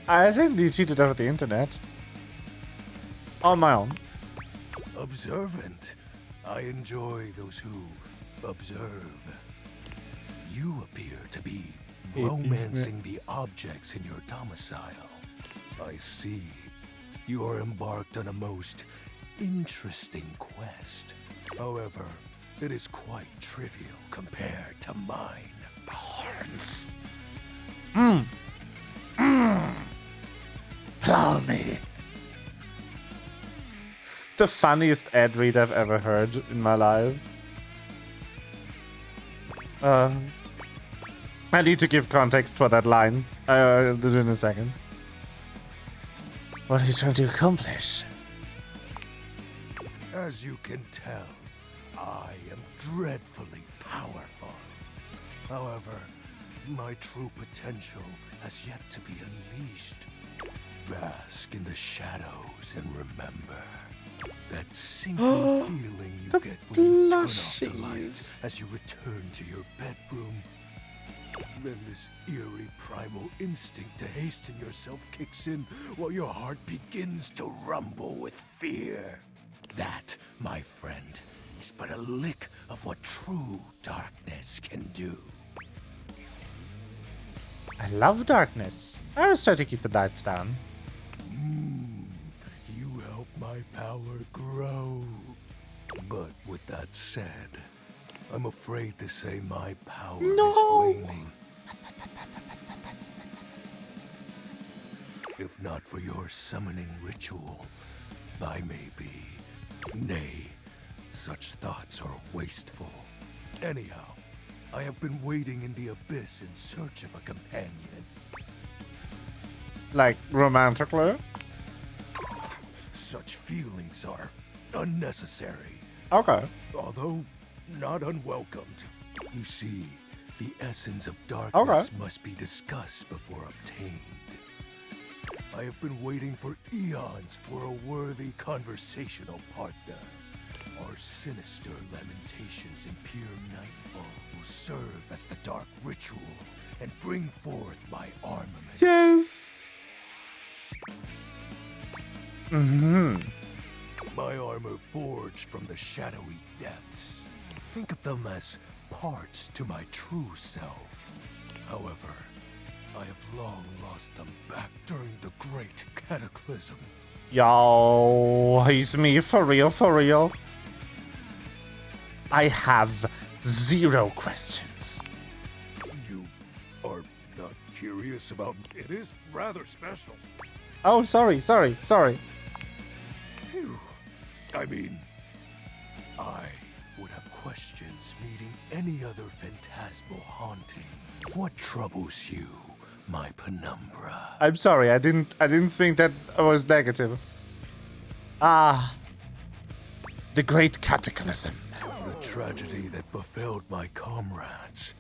I think you cheated over the internet. On my own. Observant. I enjoy those who observe. You appear to be romancing the objects in your domicile. I see. You are embarked on a most interesting quest. However, it is quite trivial compared to mine. Horns. Plow me. The funniest ad read I've ever heard in my life. I need to give context for that line. I'll do it in a second. What are you trying to accomplish? As you can tell, I am dreadfully powerful. However, my true potential has yet to be unleashed. Bask in the shadows and remember that sinking feeling you get when you turn off the lights as you return to your bedroom. Then this eerie primal instinct to hasten yourself kicks in while your heart begins to rumble with fear. That, my friend, is but a lick of what true darkness can do. I love darkness. I always try to keep the lights down. You help my power grow. But with that said, I'm afraid to say my power No. is waning. If not for your summoning ritual, I may be. Nay, such thoughts are wasteful. Anyhow, I have been waiting in the abyss in search of a companion. Like, romantically? Such feelings are unnecessary. Okay. Although not unwelcomed. You see, the essence of darkness must be discussed before obtained. I have been waiting for eons for a worthy conversational partner. Our sinister lamentations in pure nightfall will serve as the dark ritual and bring forth my armament. Yes! Mm-hmm. My armor forged from the shadowy depths. Think of them as parts to my true self. However, I have long lost them back during the great cataclysm. Yo, he's me for real, for real. I have 0 questions. You are not curious about it? Is rather special. Oh, sorry. Phew. I mean, I would have questions meeting any other phantasmal haunting. What troubles you, my penumbra? I'm sorry, I didn't think that was negative. Ah, the great cataclysm. The tragedy that befell my comrades.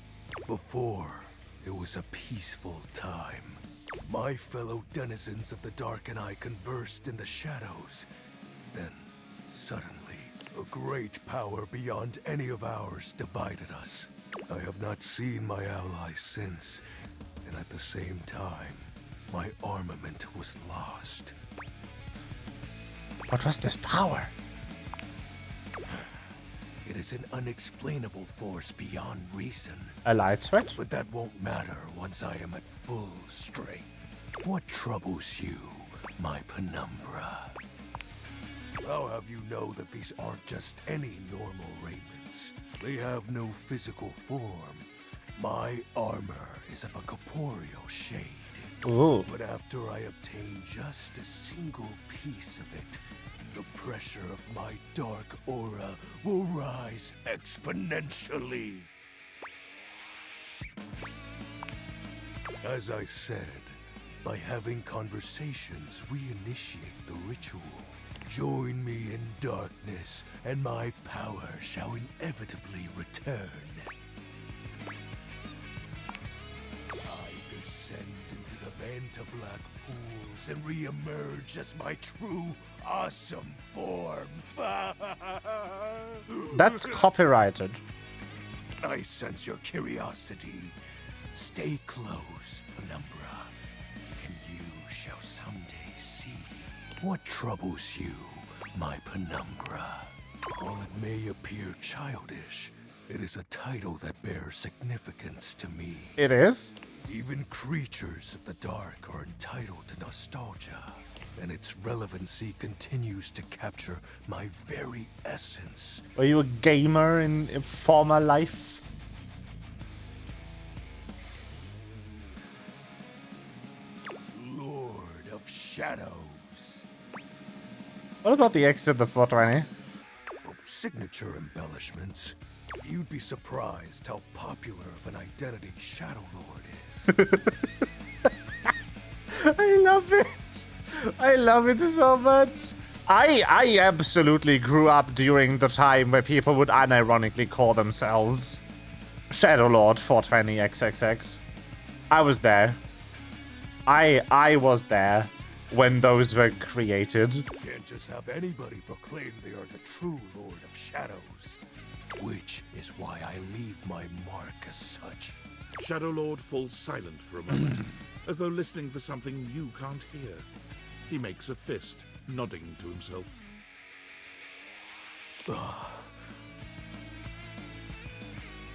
Before, it was a peaceful time. My fellow denizens of the dark and I conversed in the shadows. Then, suddenly, a great power beyond any of ours divided us. I have not seen my allies since, and at the same time, my armament was lost. What was this power? It is an unexplainable force beyond reason. A light switch? But that won't matter once I am at full strength. What troubles you, my penumbra? I'll have you know that these aren't just any normal raiments. They have no physical form. My armor is of a corporeal shade. Ooh. But after I obtain just a single piece of it, the pressure of my dark aura will rise exponentially. As I said, by having conversations, we initiate the ritual. Join me in darkness, and my power shall inevitably return. I descend into the Vanta Black pools and re-emerge as my true, awesome form. That's copyrighted. I sense your curiosity. Stay close, Penumbra, and you shall someday see. What troubles you, my Penumbra? While it may appear childish, it is a title that bears significance to me. It is? Even creatures of the dark are entitled to nostalgia, and its relevancy continues to capture my very essence. Were you a gamer in former life? Lord of Shadows. What about the exit of 420? Oh, signature embellishments. You'd be surprised how popular of an identity Shadow Lord is. I love it. I love it so much. I absolutely grew up during the time where people would unironically call themselves Shadow Lord 420 XXX. I was there. I was there when those were created. Can't just have anybody proclaim they are the true Lord of Shadows. Which is why I leave my mark as such. Shadow Lord falls silent for a moment, as though listening for something you can't hear. He makes a fist, nodding to himself.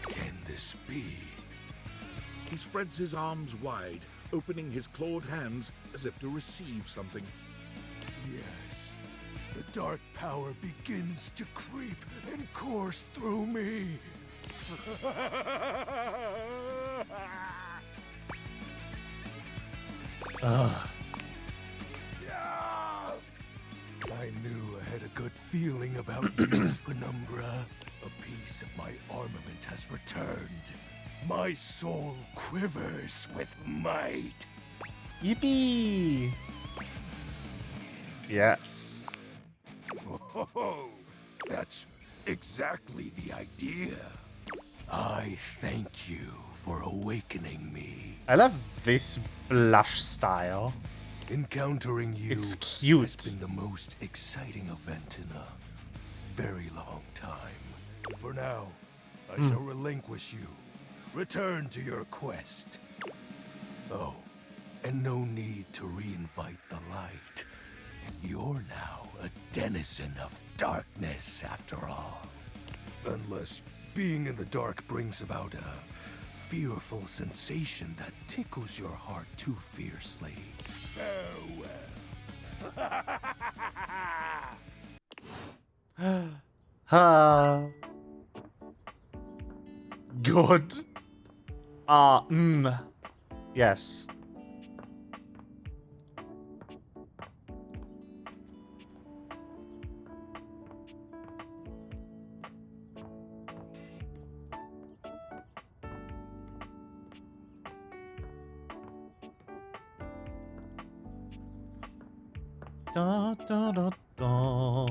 Can this be? He spreads his arms wide, opening his clawed hands as if to receive something. Yes. The dark power begins to creep and course through me. I knew I had a good feeling about you, Penumbra. A piece of my armament has returned. My soul quivers with might. Yippee! Yes. Oh, that's exactly the idea. I thank you for awakening me. I love this blush style. Encountering you It's cute. has been the most exciting event in a very long time. For now, I shall relinquish you. Return to your quest. Oh, and no need to reinvite the light. You're now a denizen of darkness, after all. Unless being in the dark brings about a fearful sensation that tickles your heart too fiercely. Farewell. Good. Yes. Da, da, da, da.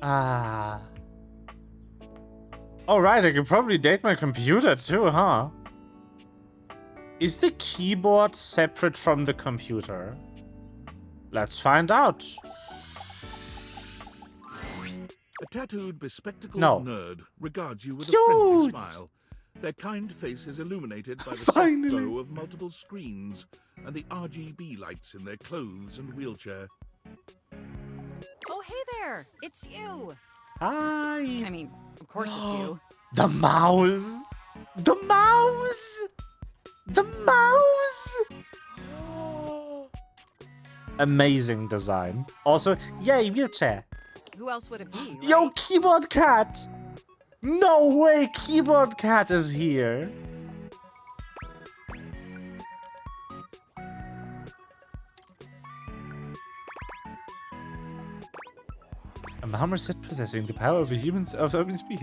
Ah. All right, I could probably date my computer too, huh? Is the keyboard separate from the computer? Let's find out. A tattooed, bespectacled No. nerd regards you with Cute. a friendly smile. Their kind face is illuminated by the soft glow of multiple screens and the RGB lights in their clothes and wheelchair. Oh, hey there! It's you! Hi! I mean, of course it's you. The mouse! The mouse! The mouse! Amazing design. Also, yay, wheelchair. Who else would it be, right? Yo, Keyboard Cat! No way, Keyboard Cat is here. A marmoset possessing the power of a human's of open speech.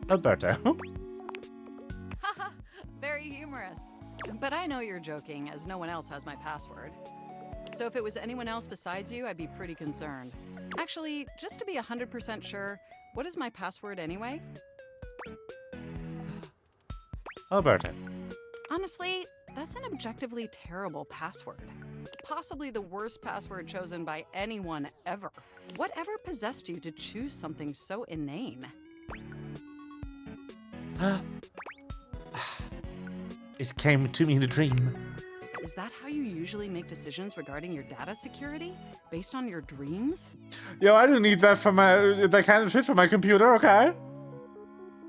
Alberto. Haha, very humorous. But I know you're joking, as no one else has my password. So if it was anyone else besides you, I'd be pretty concerned. Actually, just to be 100% sure, what is my password anyway? Alberto. Honestly, that's an objectively terrible password. Possibly the worst password chosen by anyone ever. Whatever possessed you to choose something so inane? It came to me in a dream. Is that how you usually make decisions regarding your data security? Based on your dreams? Yo, I don't need that for my that kind of shit for my computer, okay?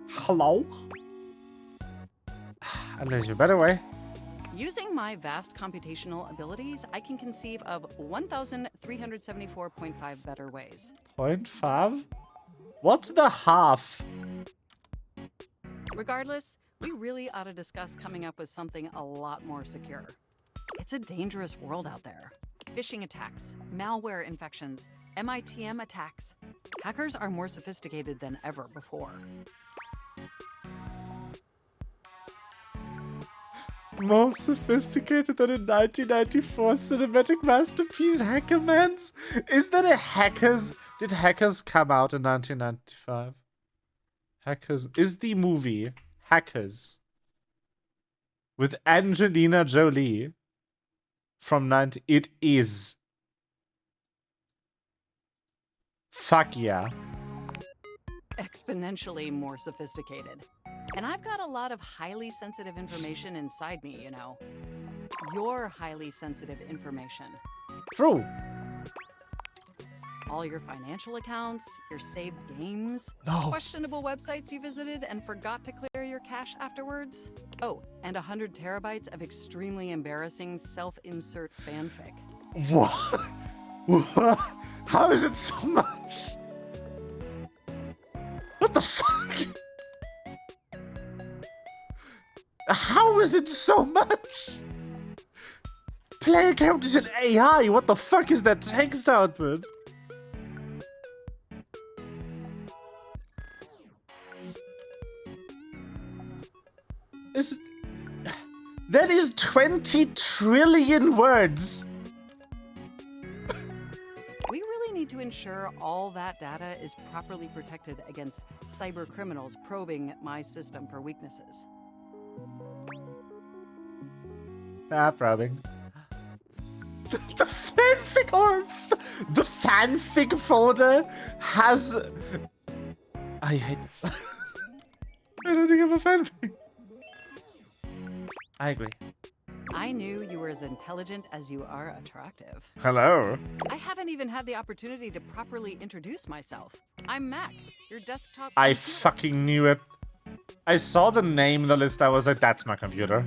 Hello? Unless you're better way. Using my vast computational abilities, I can conceive of 1,374.5 better ways. 0.5? What's the half? Regardless, we really ought to discuss coming up with something a lot more secure. It's a dangerous world out there. Phishing attacks, malware infections, MITM attacks. Hackers are more sophisticated than ever before. More sophisticated than a 1994 cinematic masterpiece, Hackermans? Is that a Hackers? Did Hackers come out in 1995? Hackers is the movie Hackers with Angelina Jolie from 90. It is. Fuck yeah. Exponentially more sophisticated. And I've got a lot of highly sensitive information inside me, you know. Your highly sensitive information. True. All your financial accounts, your saved games, No. questionable websites you visited and forgot to clear your cache afterwards. Oh, and 100 terabytes of extremely embarrassing self-insert fanfic. What? What? How is it so much? How is it so much? Player count is an AI. What the fuck is that text output? That is 20 trillion words. We really need to ensure all that data is properly protected against cyber criminals probing my system for weaknesses. Probing. The fanfic or the fanfic folder has. I hate this. I don't think I'm a fanfic. I agree. I knew you were as intelligent as you are attractive. Hello. I haven't even had the opportunity to properly introduce myself. I'm Mac, your desktop I computer. fucking knew it. I saw the name in the list. I was like, that's my computer.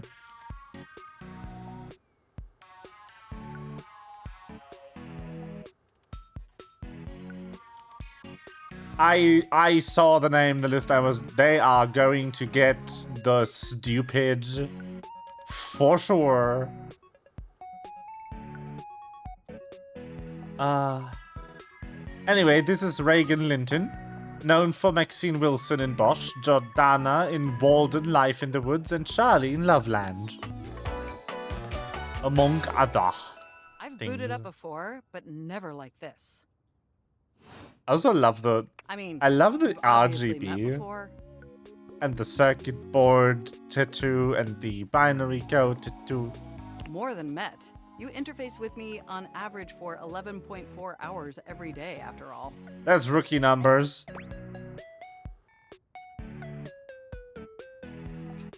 I saw the name in the list. They are going to get the stupid for sure. Anyway, this is Reagan Linton, known for Maxine Wilson in Bosch, Jordana in Walden, Life in the Woods, and Charlie in Loveland, among other I've things. booted up before, but never like this. I also love the. I love the RGB and the circuit board tattoo and the binary code tattoo. More than met. You interface with me on average for 11.4 hours every day, after all. That's rookie numbers.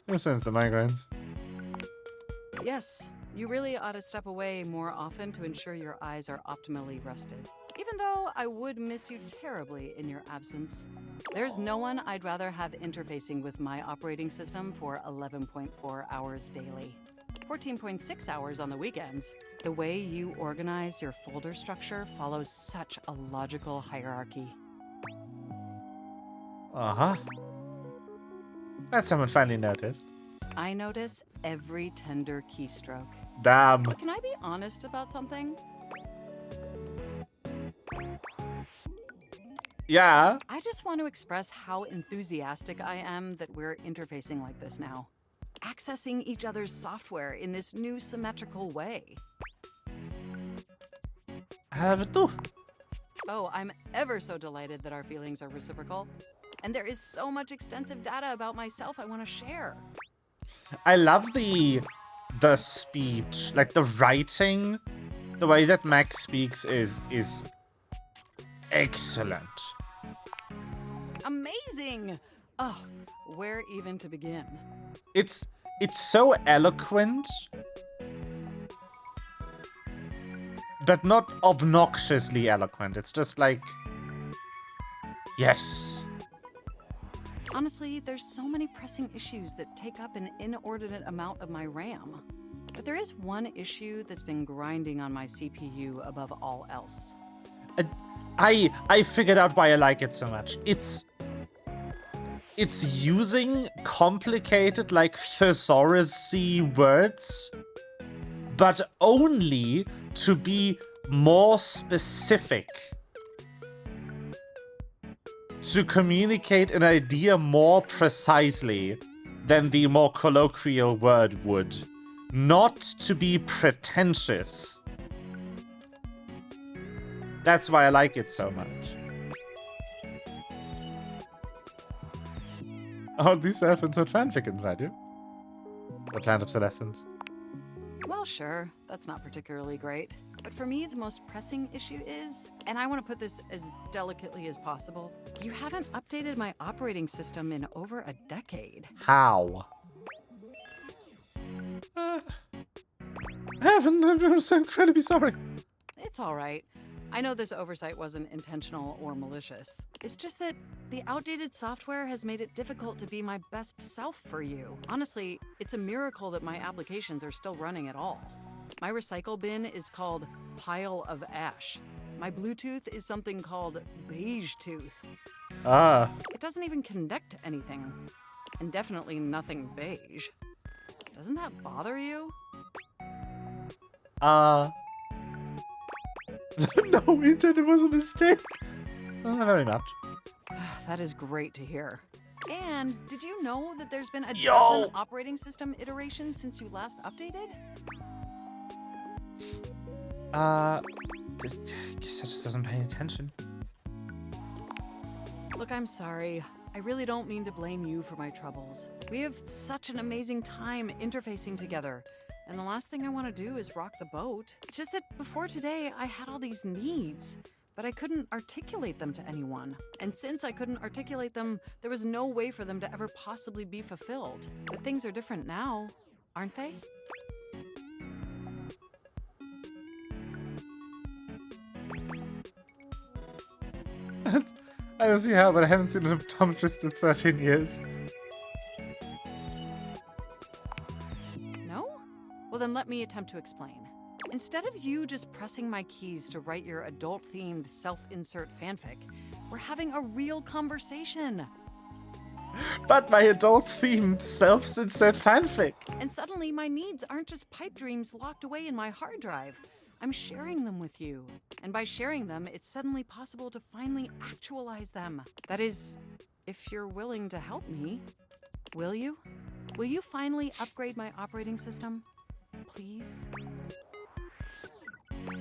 This one's the migraines. Yes, you really ought to step away more often to ensure your eyes are optimally rested. Even though I would miss you terribly in your absence. There's no one I'd rather have interfacing with my operating system for 11.4 hours daily. 14.6 hours on the weekends. The way you organize your folder structure follows such a logical hierarchy. Uh-huh. That someone finally noticed. I notice every tender keystroke. Damn. But can I be honest about something? Yeah. I just want to express how enthusiastic I am that we're interfacing like this now. Accessing each other's software in this new symmetrical way. I have it too. Oh, I'm ever so delighted that our feelings are reciprocal. And there is so much extensive data about myself I want to share. I love the speech, like the writing. The way that Max speaks is excellent. Amazing! Oh, where even to begin? It's so eloquent, but not obnoxiously eloquent. It's just like, yes. Honestly, there's so many pressing issues that take up an inordinate amount of my RAM. But there is one issue that's been grinding on my CPU above all else. I figured out why I like it so much. It's using complicated, like, thesaurus-y words, but only to be more specific. To communicate an idea more precisely than the more colloquial word would. Not to be pretentious. That's why I like it so much. Oh, these elephants had fanfic inside you. The planned obsolescence. Well, sure, that's not particularly great. But for me, the most pressing issue is, and I want to put this as delicately as possible, you haven't updated my operating system in over a decade. How? I haven't. I'm so incredibly sorry. It's all right. I know this oversight wasn't intentional or malicious. It's just that the outdated software has made it difficult to be my best self for you. Honestly, it's a miracle that my applications are still running at all. My recycle bin is called Pile of Ash. My Bluetooth is something called Beige Tooth. Ah. It doesn't even connect to anything. And definitely nothing beige. Doesn't that bother you? No, internet was a mistake. Very much. That is great to hear. And did you know that there's been a Yo! dozen operating system iterations since you last updated? Guess I just wasn't paying attention. Look, I'm sorry. I really don't mean to blame you for my troubles. We have such an amazing time interfacing together. And the last thing I want to do is rock the boat. It's just that before today, I had all these needs, but I couldn't articulate them to anyone. And since I couldn't articulate them, there was no way for them to ever possibly be fulfilled. But things are different now, aren't they? I don't see how, but I haven't seen an optometrist in 13 years. No? Well, then let me attempt to explain. Instead of you just pressing my keys to write your adult-themed self-insert fanfic, we're having a real conversation. But my adult-themed self-insert fanfic. And suddenly my needs aren't just pipe dreams locked away in my hard drive. I'm sharing them with you. And by sharing them, it's suddenly possible to finally actualize them. That is, if you're willing to help me. Will you? Will you finally upgrade my operating system? Please?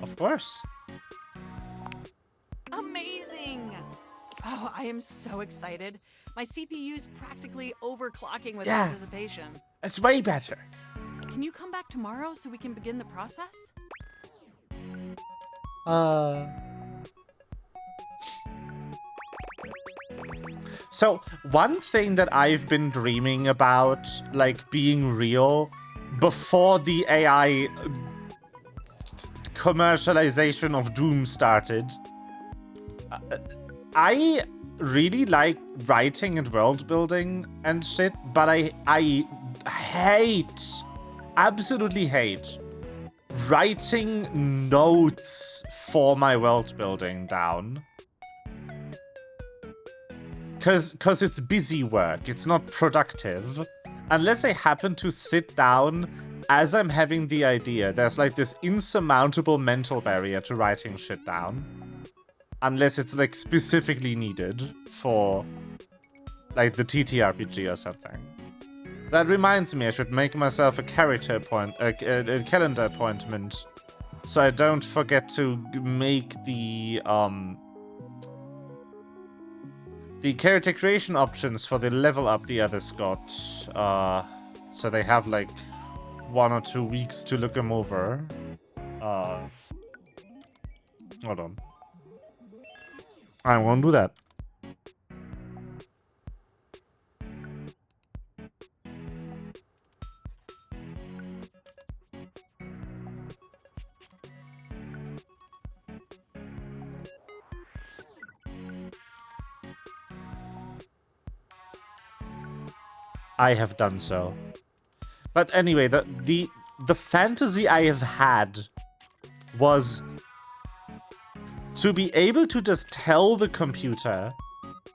Of course. Amazing! Oh, I am so excited. My CPU's practically overclocking with Yeah. anticipation. It's way better. Can you come back tomorrow so we can begin the process? So, one thing that I've been dreaming about, like, being real, before the AI commercialization of Doom started, I really like writing and world building and shit, but I hate, absolutely hate, writing notes for my world building down. Cause it's busy work, it's not productive. Unless I happen to sit down as I'm having the idea, there's like this insurmountable mental barrier to writing shit down. Unless it's like specifically needed for like the TTRPG or something. That reminds me, I should make myself a character a calendar appointment, so I don't forget to make the character creation options for the level up the others got. So they have like 1 or 2 weeks to look them over. Hold on. I won't do that. I have done so. But anyway, the fantasy I have had was to be able to just tell the computer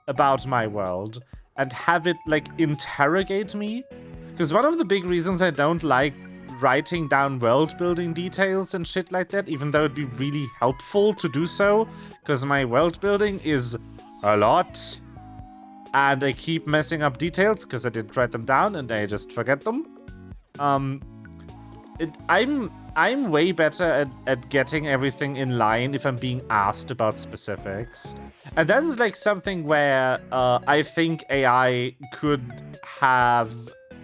about my world and have it, like, interrogate me. Because one of the big reasons I don't like writing down world-building details and shit like that, even though it'd be really helpful to do so, because my world-building is a lot, and I keep messing up details because I didn't write them down and I just forget them. I'm way better at getting everything in line if I'm being asked about specifics. And that is like something where I think AI could have,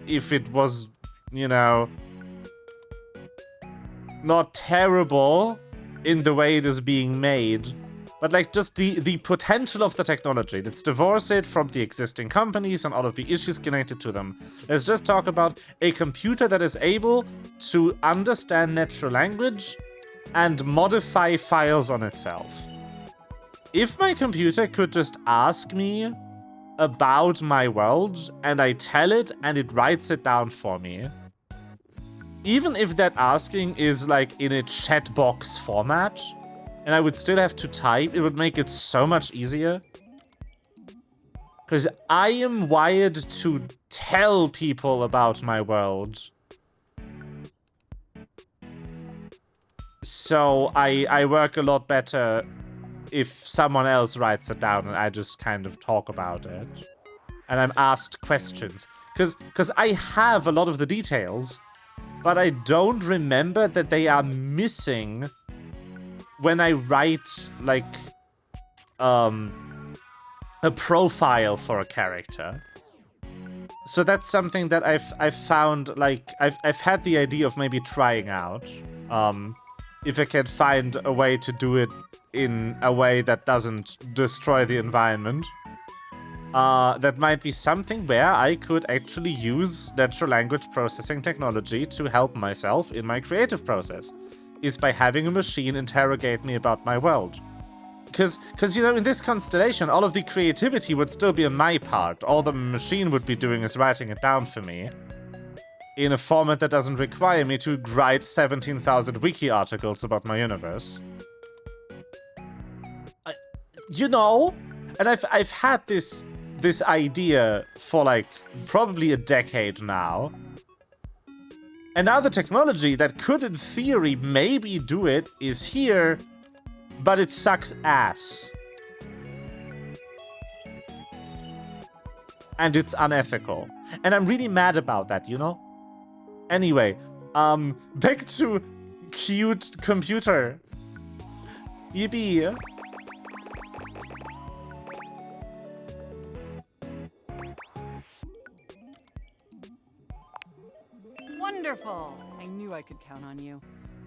if it was, you know, not terrible in the way it is being made, but like just the potential of the technology. Let's divorce it from the existing companies and all of the issues connected to them. Let's just talk about a computer that is able to understand natural language and modify files on itself. If my computer could just ask me about my world and I tell it and it writes it down for me, even if that asking is like in a chat box format, and I would still have to type, it would make it so much easier. Because I am wired to tell people about my world So I work a lot better if someone else writes it down and I just kind of talk about it. And I'm asked questions. Because I have a lot of the details, but I don't remember that they are missing when I write, like, a profile for a character. So that's something that I've found, like, I've had the idea of maybe trying out. If I can find a way to do it in a way that doesn't destroy the environment. That might be something where I could actually use natural language processing technology to help myself in my creative process, is by having a machine interrogate me about my world. Because, you know, in this constellation, all of the creativity would still be on my part. All the machine would be doing is writing it down for me in a format that doesn't require me to write 17,000 wiki articles about my universe. You know, and I've had this idea for, like, probably a decade now. And now the technology that could, in theory, maybe do it is here, but it sucks ass. And it's unethical. And I'm really mad about that, you know? Anyway, back to cute computer. Yippee. Wonderful! I knew I could count on you.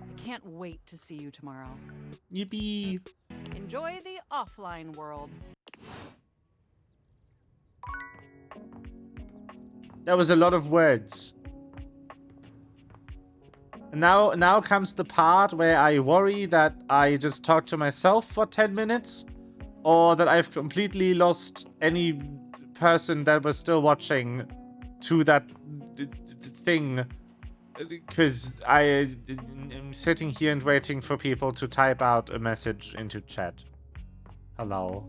I can't wait to see you tomorrow. Yippee. Enjoy the offline world. That was a lot of words. Now comes the part where I worry that I just talked to myself for 10 minutes, or that I've completely lost any person that was still watching to that thing, because I am sitting here and waiting for people to type out a message into chat. Hello.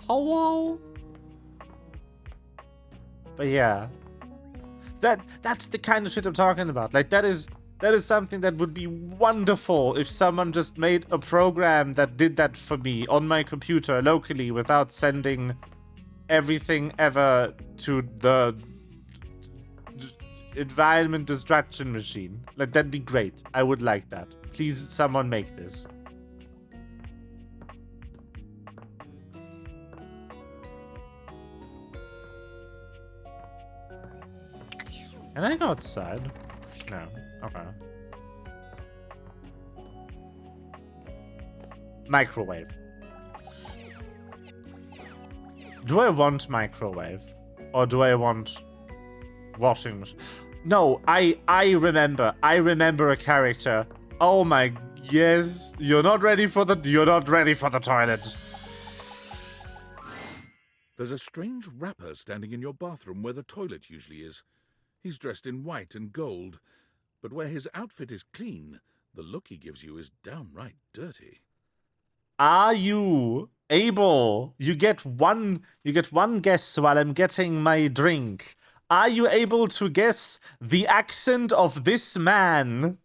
Hello. But yeah, that's the kind of shit I'm talking about. Like, that is something that would be wonderful if someone just made a program that did that for me on my computer locally without sending everything ever to the environment destruction machine. Like, that'd be great. I would like that. Please, someone make this. Can I go outside? No. Okay. Microwave. Do I want microwave? Or do I want washing machine? No, I remember. I remember a character. Oh my, yes. You're not ready for the toilet. There's a strange rapper standing in your bathroom where the toilet usually is. He's dressed in white and gold, but where his outfit is clean, the look he gives you is downright dirty. Are you able? You get one guess while I'm getting my drink. Are you able to guess the accent of this man?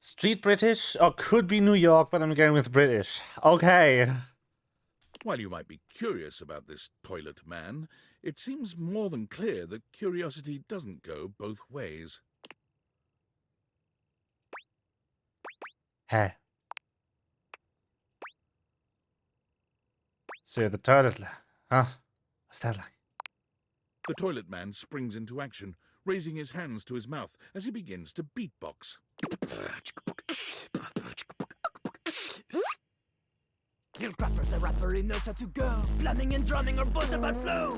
Street British or could be New York, but I'm going with British. Okay. While you might be curious about this toilet man, it seems more than clear that curiosity doesn't go both ways. Hey. So the toilet, huh? What's that like? The toilet man springs into action, raising his hands to his mouth as he begins to beatbox. Lil Crapper's the rapper, he knows how to go. Blamming and drumming or buzz about flow.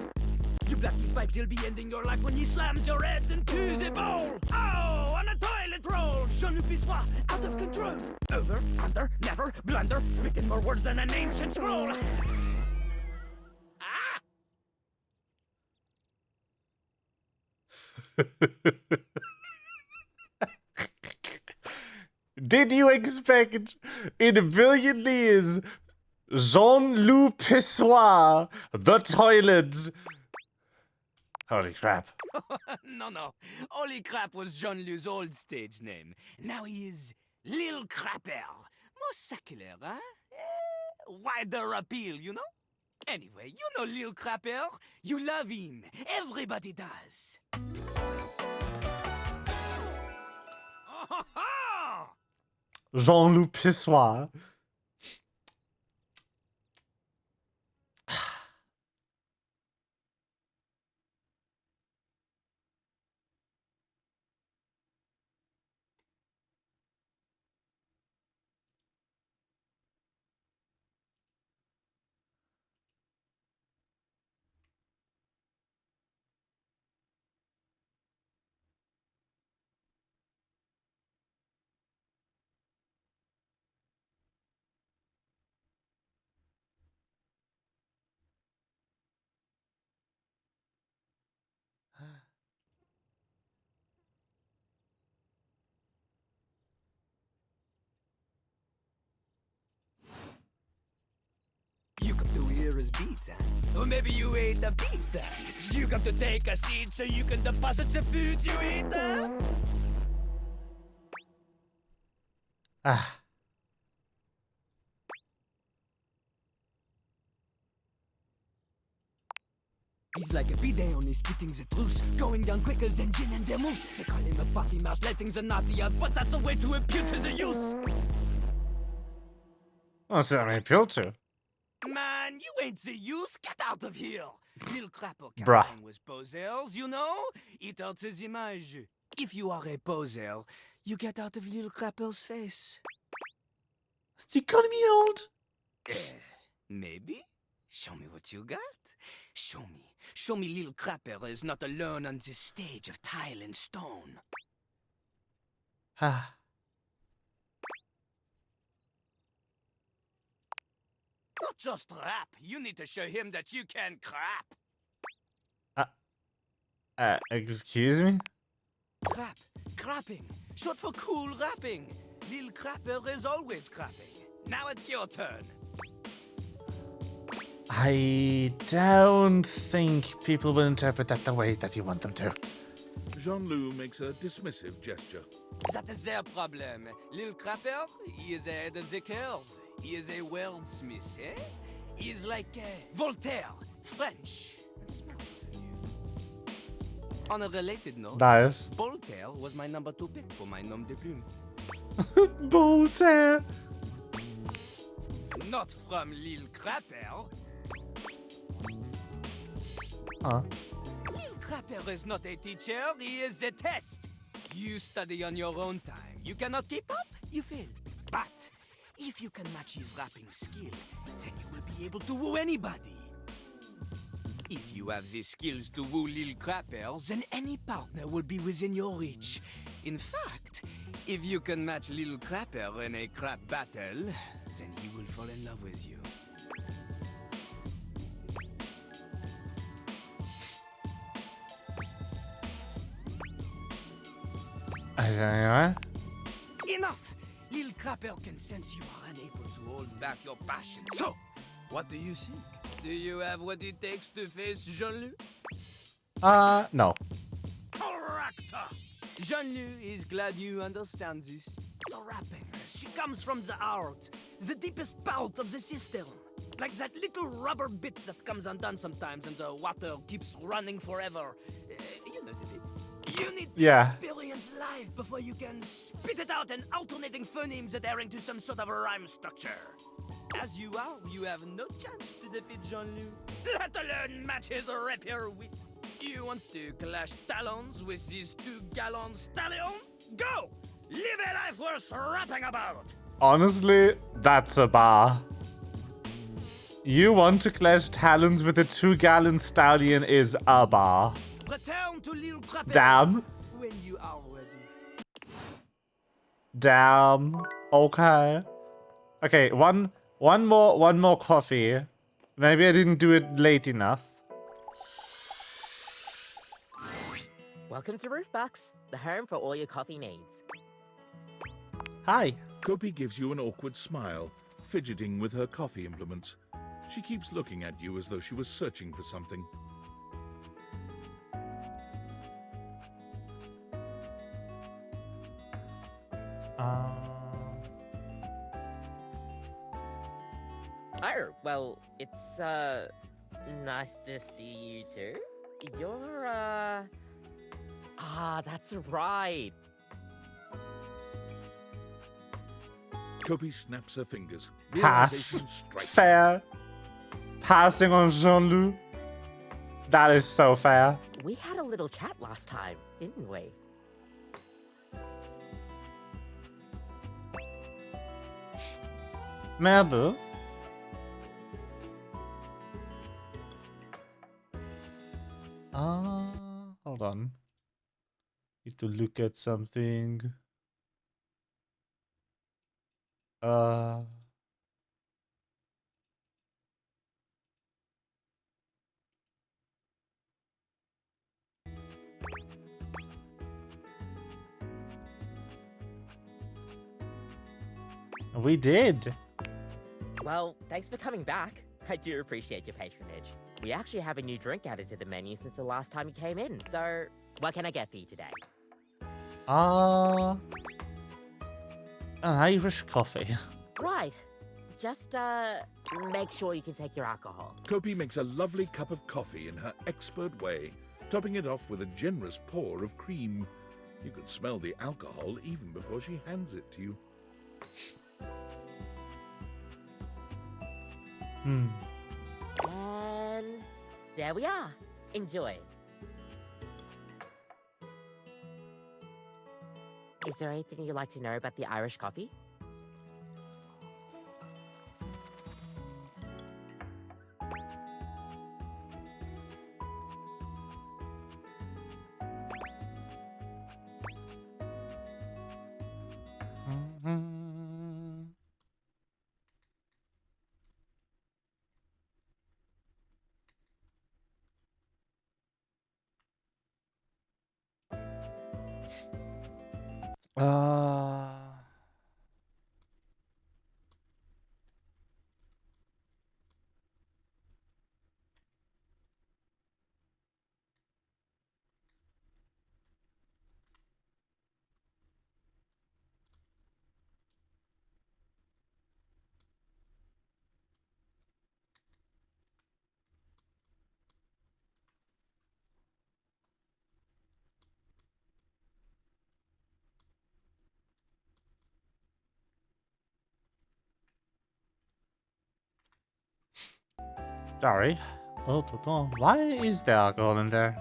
You blacky spikes, he'll be ending your life when he slams your head into the bowl. Oh, on a toilet roll. Jean-Luc Pissoir, out of control. Over, under, never, blunder. Speaking more words than an ancient scroll. Did you expect in a billion years Jean-Luc Pissoir, the toilet? Holy crap. No. Holy Crap was Jean-Luc's old stage name. Now he is Lil Crapper. More secular, huh? Wider appeal, you know? Anyway, you know Lil Crapper. You love him. Everybody does. Jean-Luc Pissoir. You come to hear his pizza, or maybe you ate the pizza. You come to take a seat so you can deposit the food you ate. He's like a bidet, only spitting the truth, going down quicker than gin and vermouth. They call him a potty mouse, letting the naughty out, but that's a way to appeal to the youth. What's that appeal to? Man, you ain't the youth. Get out of here. Lil Crapper can't Bruh. hang with posers, you know? It hurts his image. If you are a poser, you get out of Lil Crapper's face. You calling me old? Maybe. Show me what you got. Show me. Show me Lil Crapper is not alone on this stage of tile and stone. Ah. Not just rap. You need to show him that you can crap. Excuse me? Crap. Crapping. Short for cool rapping. Lil Crapper is always crapping. Now it's your turn. I don't think people will interpret that the way that you want them to. Jean-Luc makes a dismissive gesture. That is their problem. Lil Crapper, he is ahead of the curve. He is a wordsmith, eh? He is like Voltaire, French, and smarter than you. On a related note, Nice. Voltaire was my number 2 pick for my nom de plume. Voltaire. Not from Lil Crapper. Huh? Lil Crapper is not a teacher, he is a test. You study on your own time. You cannot keep up, you fail. But if you can match his rapping skill, then you will be able to woo anybody. If you have the skills to woo Lil Crapper, then any partner will be within your reach. In fact, if you can match Lil Crapper in a crap battle, then he will fall in love with you. Enough! Lil Crapper can sense you are unable to hold back your passion. So, what do you think? Do you have what it takes to face Jean-Luc? No. Correct! Jean-Luc is glad you understand this. the rapping. She comes from the heart, the deepest part of the system. Like that little rubber bit that comes undone sometimes and the water keeps running forever. You know the bit. You need to experience life before you can spit it out in alternating phonemes adhering to some sort of a rhyme structure. As you are, you have no chance to defeat Jean-Loup, let alone match his rapier wit. You want to clash talons with these 2 gallon stallion? Go! Live a life worth rapping about! Honestly, that's a bar. You want to clash talons with a 2-gallon stallion is a bar. Return to Lil Crapper Damn. when you are ready. Damn. Okay. Okay, one more coffee. Maybe I didn't do it late enough. Welcome to Roofbox, the home for all your coffee needs. Hi. Kopi gives you an awkward smile, fidgeting with her coffee implements. She keeps looking at you as though she was searching for something. Oh, well, it's, nice to see you too. You're, that's right. Kopi snaps her fingers. Pass. Realization strikes. Fair. Passing on Jean-Loup. That is so fair. We had a little chat last time, didn't we? Merde. Hold on. Need to look at something. We did. Well, thanks for coming back. I do appreciate your patronage. We actually have a new drink added to the menu since the last time you came in, so what can I get for you today? An Irish coffee. Right. Just, make sure you can take your alcohol. Kopi makes a lovely cup of coffee in her expert way, topping it off with a generous pour of cream. You can smell the alcohol even before she hands it to you. And there we are. Enjoy. Is there anything you'd like to know about the Irish coffee? Sorry. Why is there alcohol in there?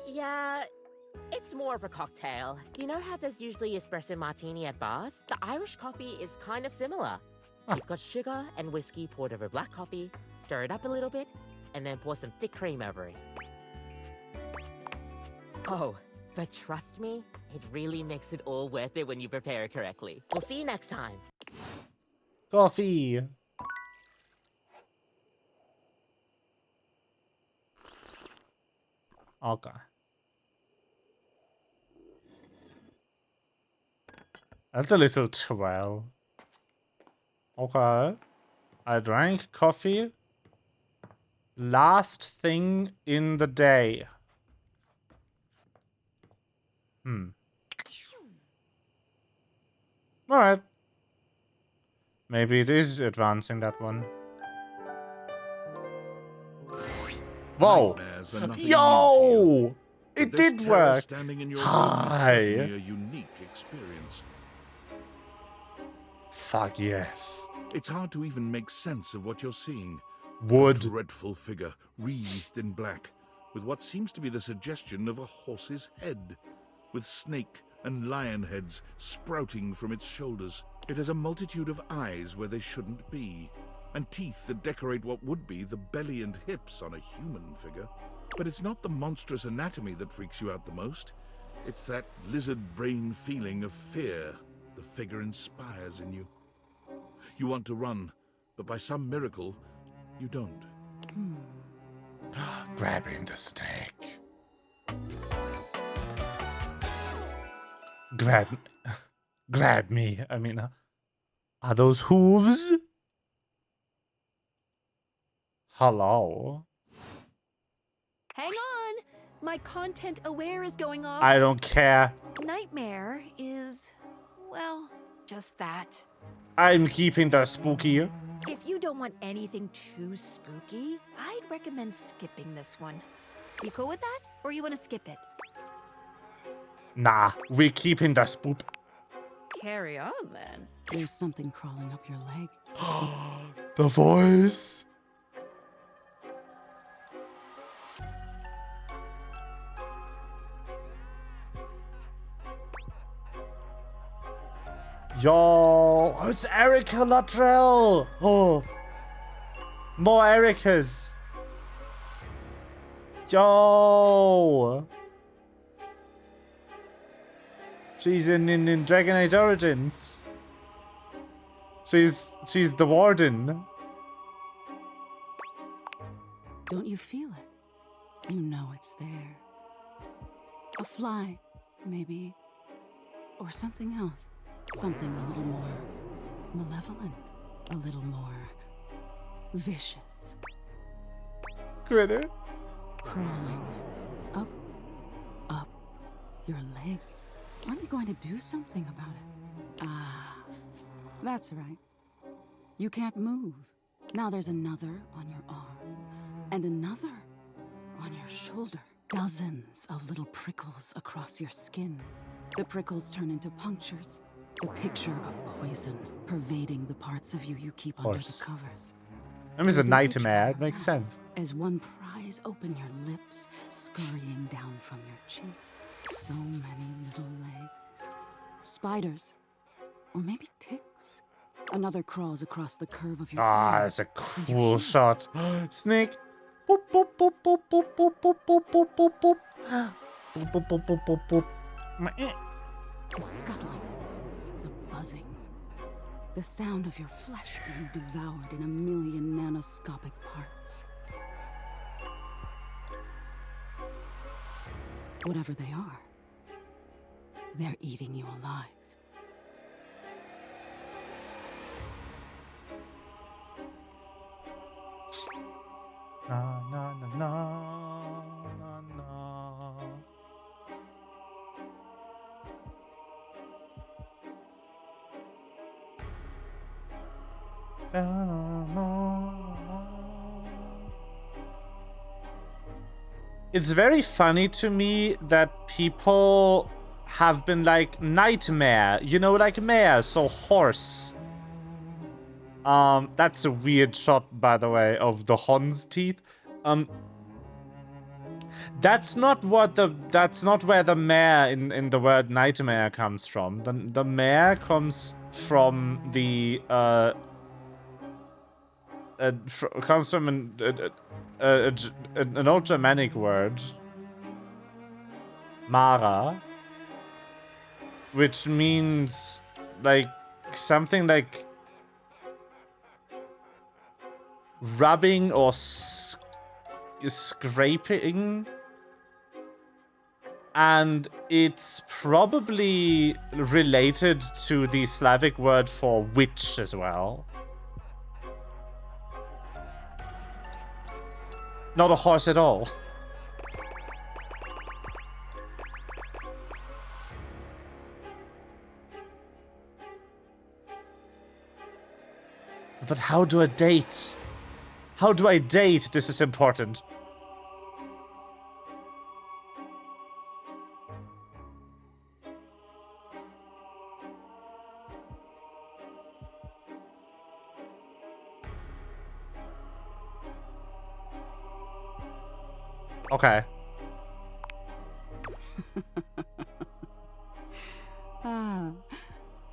Yeah, it's more of a cocktail. You know how there's usually espresso martini at bars? The Irish coffee is kind of similar. You've got sugar and whiskey poured over black coffee, stir it up a little bit, and then pour some thick cream over it. Oh, but trust me, it really makes it all worth it when you prepare it correctly. We'll see you next time. Coffee. Okay. That's a little twirl. Okay. I drank coffee. Last thing in the day. Alright. Maybe it is advancing that one. Whoa! Nightmares are nothing new to Yo! you, but It this did terror work! Standing in your room is certainly Hi! a unique experience. Fuck yes. It's hard to even make sense of what you're seeing. Wood. A dreadful figure, wreathed in black, with what seems to be the suggestion of a horse's head, with snake and lion heads sprouting from its shoulders. It has a multitude of eyes where they shouldn't be, and teeth that decorate what would be the belly and hips on a human figure. But it's not the monstrous anatomy that freaks you out the most. It's that lizard brain feeling of fear the figure inspires in you. You want to run, but by some miracle, you don't. Grabbing the snake. Grab me. I mean, are those hooves? Hello? Hang on! My content aware is going off. I don't care. Nightmare is, well, just that. I'm keeping the spooky. If you don't want anything too spooky, I'd recommend skipping this one. You cool with that? Or you want to skip it? Nah, we're keeping the spook. Carry on then. There's something crawling up your leg. The voice. Yo, it's Erica Luttrell. Oh, more Ericas. Yo, she's in Dragon Age Origins. She's the warden. Don't you feel it? You know it's there. A fly, maybe. Or something else. Something a little more malevolent. A little more vicious. Critter. Crawling up your leg. Aren't you going to do something about it? Ah, that's right. You can't move. Now there's another on your arm. And another on your shoulder. Dozens of little prickles across your skin. The prickles turn into punctures. The picture of poison pervading the parts of you keep under the covers. I mean, it's a There's an itch nightmare. by It makes your mouth sense. As one pries open your lips, scurrying down from your cheek. So many little legs. Spiders. Or maybe ticks. Another crawls across the curve of your Ah, arm. that's a cool shot. Snake. Boop, boop, boop, boop, boop, boop, boop, boop, boop, boop, boop. Boop, boop, boop, boop, boop, boop. The scuttling. The buzzing. The sound of your flesh being devoured in a million nanoscopic parts. Whatever they are, they're eating you alive. Na na na na na na. Da, na, na, na. It's very funny to me that people have been like nightmare, you know, like mare, so horse. That's a weird shot, by the way, of the Hon's teeth. That's not where the mare in the word nightmare comes from. The mare comes from the comes from an old Germanic word, Mara, which means like something like rubbing or scraping, and it's probably related to the Slavic word for witch as well. Not a horse at all. But how do I date? How do I date? This is important. Okay. Ah,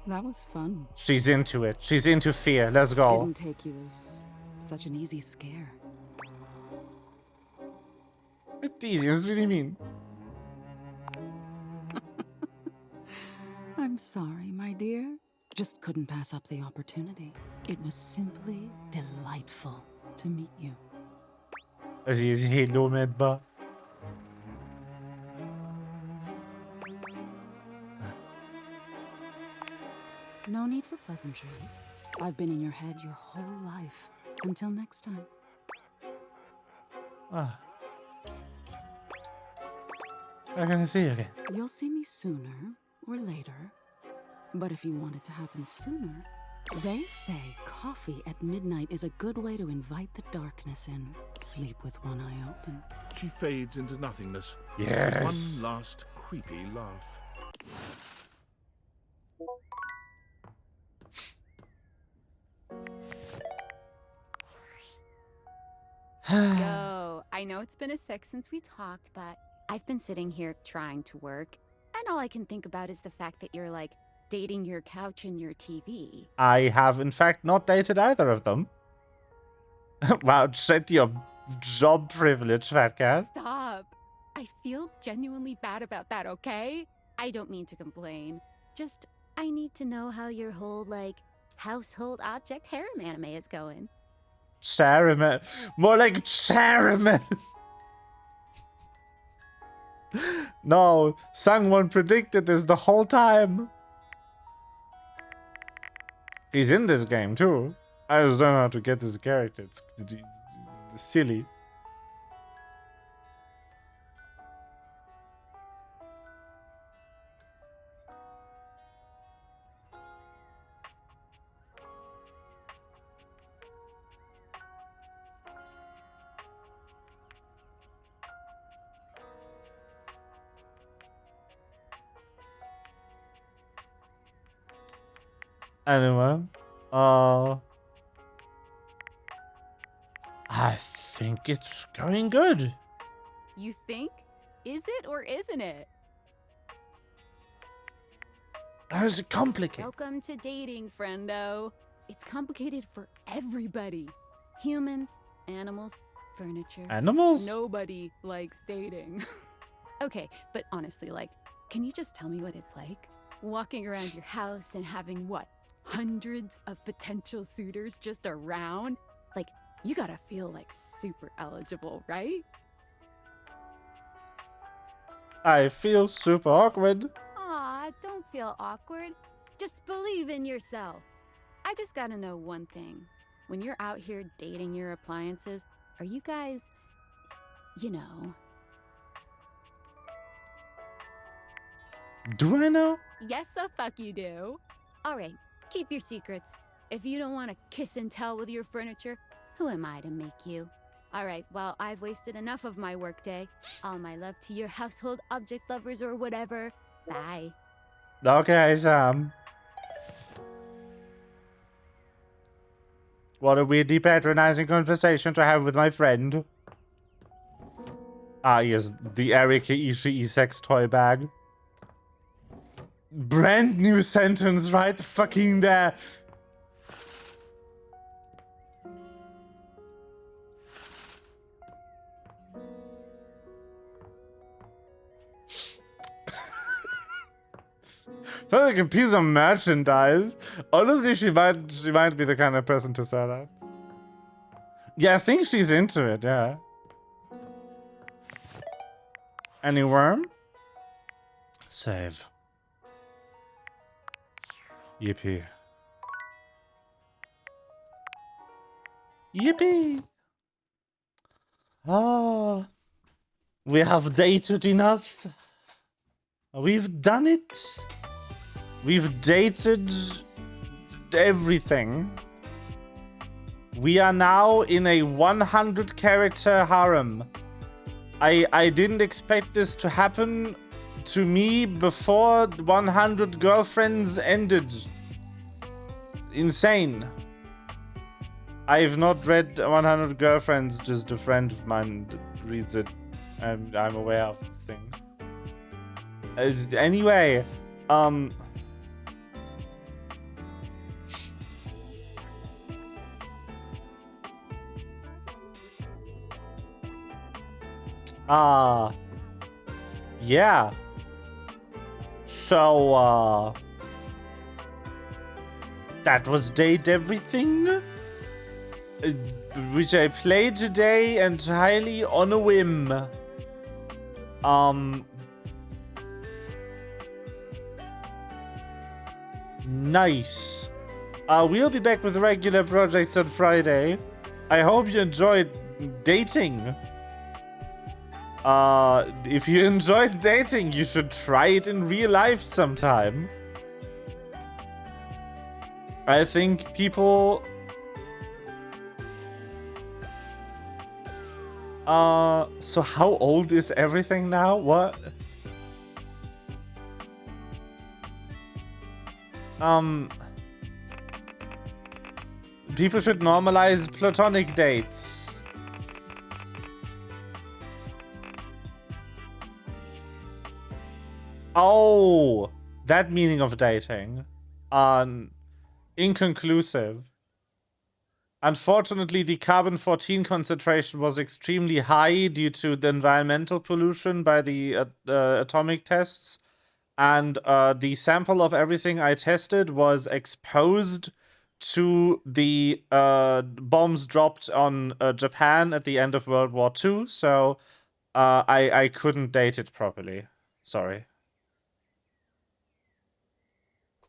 that was fun. She's into it. She's into fear. Let's go. Didn't take you as such an easy scare. It's easy. What do you mean? I'm sorry, my dear. Just couldn't pass up the opportunity. It was simply delightful to meet you. Hello, Medba. No need for pleasantries. I've been in your head your whole life. Until next time. Ah. I'm gonna see you again. You'll see me sooner or later. But if you want it to happen sooner, they say coffee at midnight is a good way to invite the darkness in. Sleep with one eye open. She fades into nothingness. Yes. One last creepy laugh. Yo, I know it's been a sec since we talked, but I've been sitting here trying to work, and all I can think about is the fact that you're like dating your couch and your TV. I have, in fact, not dated either of them. Wow, check your job privilege, fat cat. Stop. I feel genuinely bad about that, okay? I don't mean to complain. Just, I need to know how your whole, like, household object harem anime is going. Charaman. More like Charaman. No, someone predicted this the whole time. He's in this game too. I just don't know how to get this character. It's silly. Anyway, I think it's going good. You think? Is it or isn't it? How's it complicated? Welcome to dating, friendo. It's complicated for everybody. Humans, animals, furniture. Animals? Nobody likes dating. Okay, but honestly, like, can you just tell me what it's like? Walking around your house and having what? Hundreds of potential suitors just around? Like, you gotta feel like super eligible, right? I feel super awkward. Aw, don't feel awkward. Just believe in yourself. I just gotta know one thing. When you're out here dating your appliances, are you guys, you know... Do I know? Yes, the fuck you do. All right, keep your secrets. If you don't want to kiss and tell with your furniture, who am I to make you? All right, well, I've wasted enough of my workday. All my love to your household object lovers or whatever. Bye. Okay, Sam. What a weird, depatronizing conversation to have with my friend. Ah, yes, the Erika Ishii sex toy bag. Brand new sentence right fucking there. Sounds like a piece of merchandise. Honestly, she might be the kind of person to sell that. Yeah, I think she's into it, yeah. Any worm? Save. Yippee. Yippee! Ah, we have dated enough. We've done it. We've dated everything. We are now in a 100 character harem. I didn't expect this to happen to me before 100 girlfriends ended. Insane. I've not read 100 girlfriends, just a friend of mine reads it. I'm aware of the thing. Anyway, yeah. So, that was Date Everything, which I played today entirely on a whim. Nice. We'll be back with regular projects on Friday. I hope you enjoyed dating. If you enjoyed dating, you should try it in real life sometime. I think people... so how old is everything now? What? People should normalize platonic dates. Oh, that meaning of dating. Inconclusive. Unfortunately, the carbon-14 concentration was extremely high due to the environmental pollution by the atomic tests. And the sample of everything I tested was exposed to the bombs dropped on Japan at the end of World War II. So I couldn't date it properly. Sorry.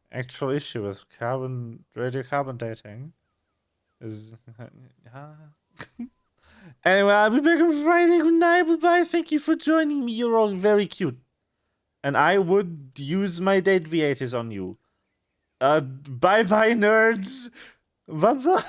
Actual issue with radiocarbon dating is... Anyway, I'll be back on Friday. Good night. Bye-bye. Thank you for joining me. You're all very cute. And I would use my date V8s on you. Bye-bye, nerds. Bye-bye.